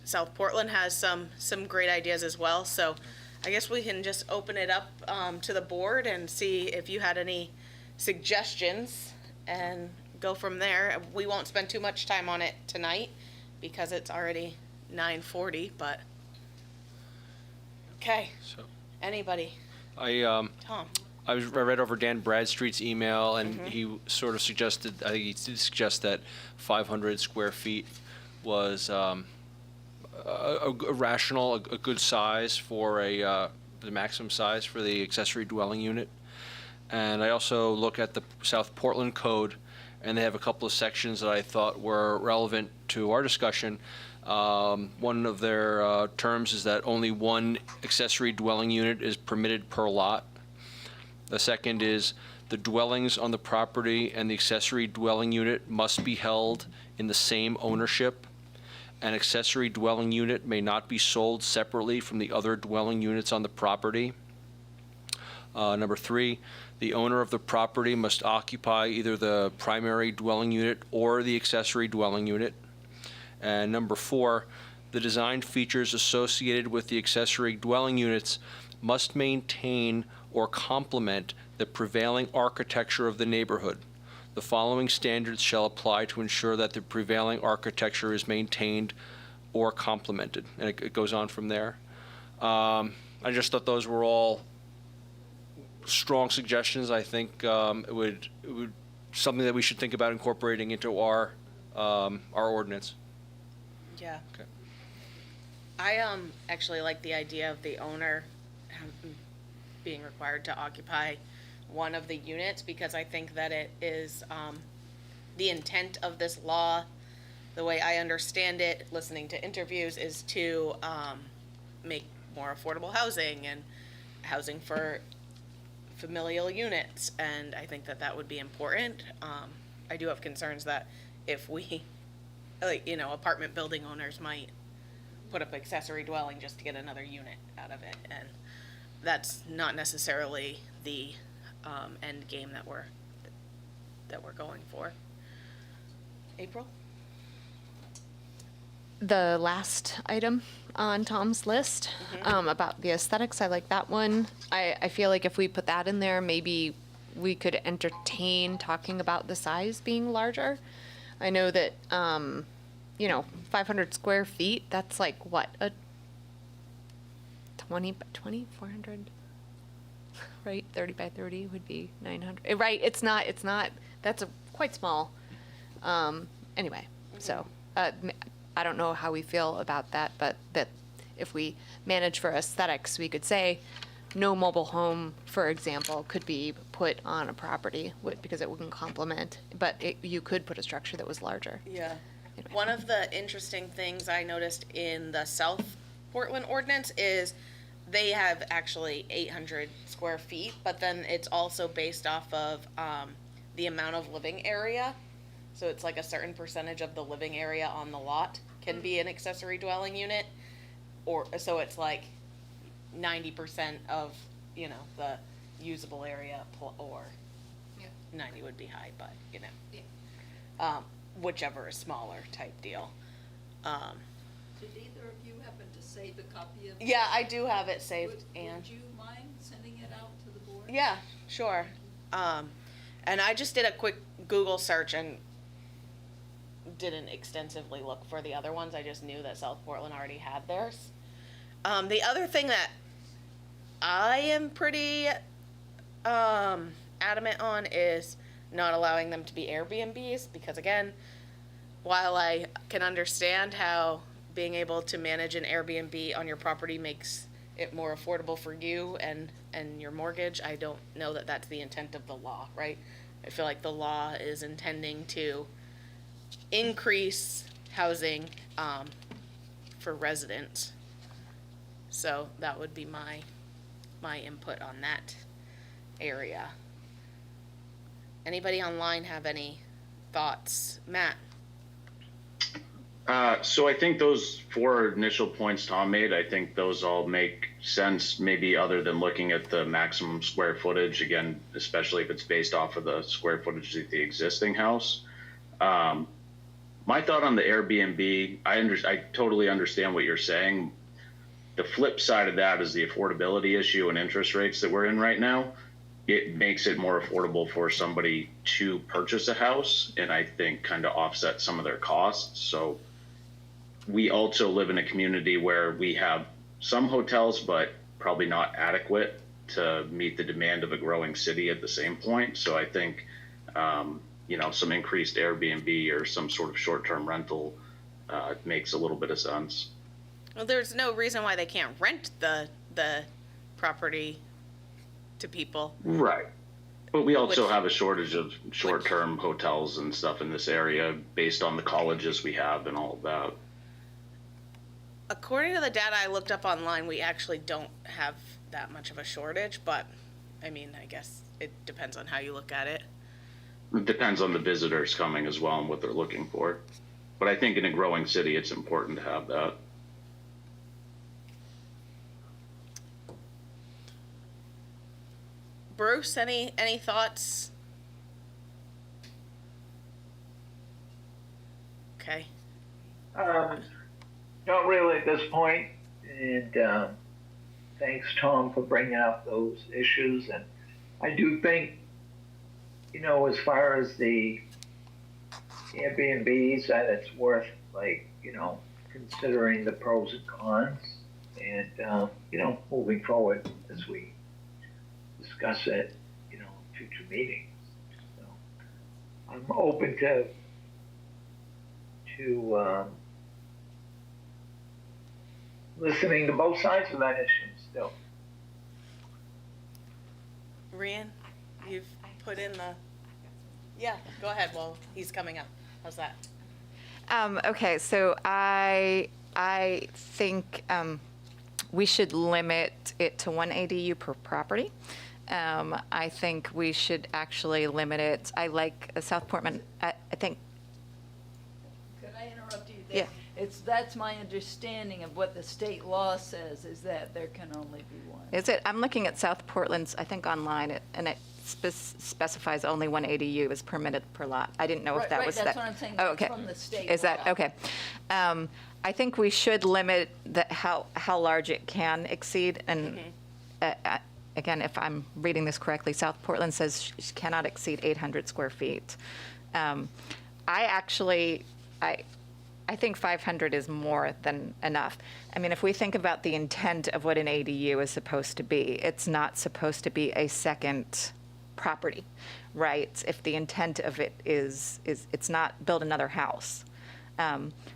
South Portland has some great ideas as well. So I guess we can just open it up to the board and see if you had any suggestions and go from there. We won't spend too much time on it tonight because it's already 9:40, but okay. So Anybody? Tom. I read over Dan Bradstreet's email, and Mhm. he sort of suggested, I think he did suggest that 500 square feet was a rational, a good size for the maximum size for the accessory dwelling unit. And I also look at the South Portland Code, and they have a couple of sections that I thought were relevant to our discussion. One of their terms is that only one accessory dwelling unit is permitted per lot. The second is the dwellings on the property and the accessory dwelling unit must be held in the same ownership. An accessory dwelling unit may not be sold separately from the other dwelling units on the property. Number three, the owner of the property must occupy either the primary dwelling unit or the accessory dwelling unit. And number four, the design features associated with the accessory dwelling units must maintain or complement the prevailing architecture of the neighborhood. The following standards shall apply to ensure that the prevailing architecture is maintained or complemented. And it goes on from there. I just thought those were all strong suggestions. I think it would something that we should think about incorporating into our ordinance. Yeah. Okay. I actually like the idea of the owner being required to occupy one of the units, because I think that it is the intent of this law, the way I understand it, listening to interviews, is to make more affordable housing and housing for familial units, and I think that that would be important. I do have concerns that if we, apartment building owners might put up accessory dwelling just to get another unit out of it, and that's not necessarily the end game that we're going for. April? The last item on Tom's list, about the aesthetics, I like that one. I feel like if we put that in there, maybe we could entertain talking about the size being larger. I know that, 500 square feet, that's like what, a 400, right? 30 by 30 would be 900, right? It's not, that's quite small. Anyway, so, I don't know how we feel about that, but that if we manage for aesthetics, we could say no mobile home, for example, could be put on a property because it wouldn't complement, but you could put a structure that was larger. Yeah. Anyway. One of the interesting things I noticed in the South Portland ordinance is they have actually 800 square feet, but then it's also based off of the amount of living area. So it's like a certain percentage of the living area on the lot can be an accessory dwelling unit, or so it's like 90% of the usable area, or 90 would be high, but whichever is smaller type deal. Did either of you happen to save a copy of? Yeah, I do have it saved, Anne. Would you mind sending it out to the board? Yeah, sure. And I just did a quick Google search and didn't extensively look for the other ones. I just knew that South Portland already had theirs. The other thing that I am pretty adamant on is not allowing them to be Airbnbs, because again, while I can understand how being able to manage an Airbnb on your property makes it more affordable for you and your mortgage, I don't know that that's the intent of the law, right? I feel like the law is intending to increase housing for residents. So that would be my input on that area. Anybody online have any thoughts? Matt? So I think those 4 initial points Tom made, I think those all make sense, maybe other than looking at the maximum square footage, again, especially if it's based off of the square footage of the existing house. My thought on the Airbnb, I totally understand what you're saying. The flip side of that is the affordability issue and interest rates that we're in right now. It makes it more affordable for somebody to purchase a house, and I think kind of offset some of their costs. So we also live in a community where we have some hotels, but probably not adequate to meet the demand of a growing city at the same point. So I think, some increased Airbnb or some sort of short-term rental makes a little bit of sense. Well, there's no reason why they can't rent the property to people. Right. But we also have a shortage of short-term hotels and stuff in this area based on the colleges we have and all of that. According to the data I looked up online, we actually don't have that much of a shortage, but I mean, I guess it depends on how you look at it. It depends on the visitors coming as well and what they're looking for. But I think in a growing city, it's important to have that. Bruce, any thoughts? Okay. Not really at this point, and thanks, Tom, for bringing up those issues. And I do think, as far as the Airbnbs, that it's worth, considering the pros and cons, and moving forward as we discuss it, in future meetings. So I'm open to listening to both sides of that issue still. Rian, you've put in the... Yeah, go ahead. Well, he's coming up. How's that? Okay, so I think we should limit it to 1 ADU per property. I think we should actually limit it. I like South Portland. I think. Could I interrupt you there? Yeah. That's my understanding of what the state law says, is that there can only be one. Is it? I'm looking at South Portland's, I think online, and it specifies only 1 ADU is permitted per lot. I didn't know if that was that. That's what I'm saying. Oh, That's okay. from the state Is that law. okay? I think we should limit how large it can exceed. And again, if I'm reading this correctly, South Portland says she cannot exceed 800 square feet. I think 500 is more than enough. I mean, if we think about the intent of what an ADU is supposed to be, it's not supposed to be a second property, right? If the intent of it is it's not build another house.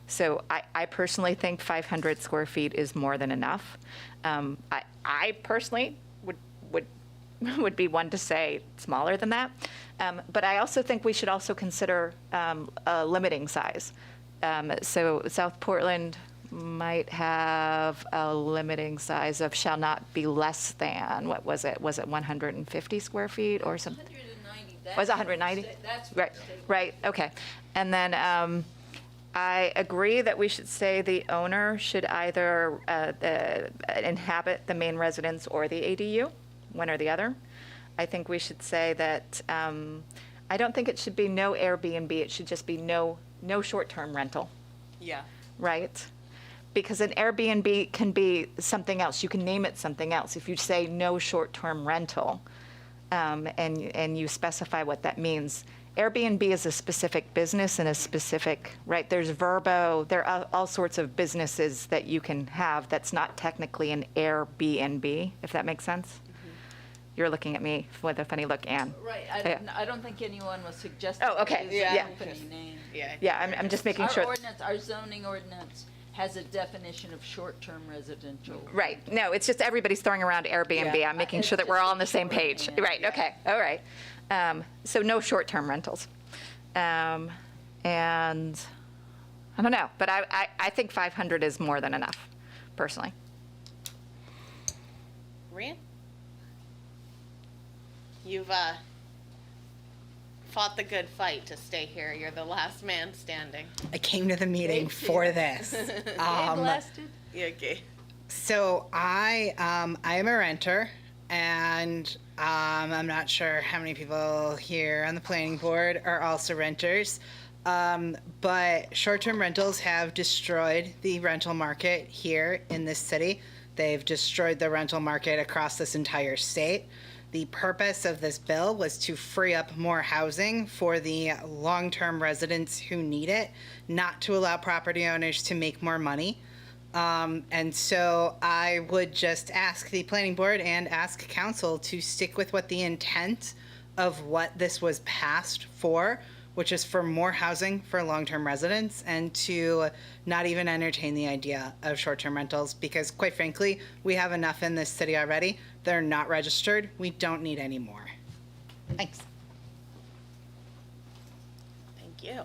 So I personally think 500 square feet is more than enough. I personally would be one to say smaller than that. But I also think we should also consider a limiting size. So South Portland might have a limiting size of shall not be less than, what was it? Was it 150 square feet or something? 190. Was it 190? That's Right, right, okay. And then I agree that we should say the owner should either inhabit the main residence or the ADU, one or the other. I think we should say that I don't think it should be no Airbnb, it should just be no no short-term rental, Yeah. right? Because an Airbnb can be something else. You can name it something else. If you say no short-term rental, and you specify what that means. Airbnb is a specific business and a specific, right? There's Verbo, there are all sorts of businesses that you can have that's not technically an Airbnb, if that makes sense. You're looking at me with a funny look, Anne. Right, I don't think anyone was suggesting. Oh, okay, use yeah. a company name. Yeah, I'm just making sure. Our zoning ordinance has a definition of short-term residential. Right. No, it's just everybo's throwing around Airbnb. Yeah, I'm making it's sure that we're just all on the same page. shorthand, Right. Okay. All right. So no short-term rentals. And I don't know, but I think 500 is more than enough, personally. Rand? You've fought the good fight to stay here. You're the last man standing. I came to the meeting for this. Yeah, okay. So I am a renter, and I'm not sure how many people here on the planning board are also renters. But short-term rentals have destroyed the rental market here in this city. They've destroyed the rental market across this entire state. The purpose of this bill was to free up more housing for the long-term residents who need it, not to allow property owners to make more money. And so I would just ask the planning board and ask council to stick with what the intent of what this was passed for, which is for more housing for long-term residents, and to not even entertain the idea of short-term rentals, because quite frankly, we have enough in this city already. They're not registered. We don't need any more. Thanks. Thank you.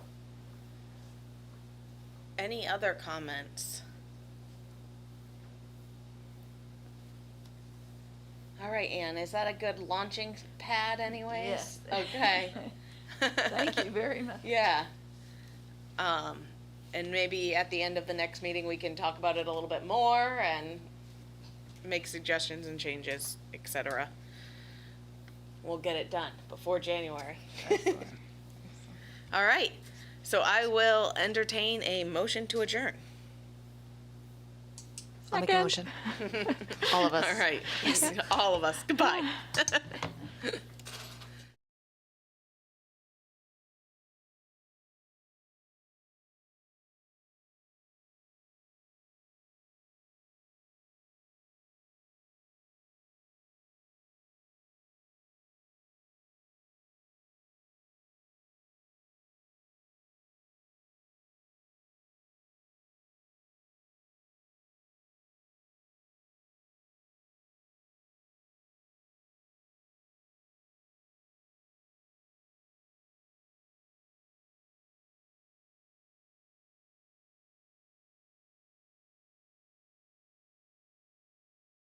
Any other comments? All right, Anne, is that a good launching pad anyways? Yes. Okay. Thank you very much. Yeah. And maybe at the end of the next meeting, we can talk about it a little bit more and make suggestions and changes, etc. We'll get it done before January. All right. So I will entertain a motion to adjourn. I'll make a motion. All of us. All right. All of us. Goodbye.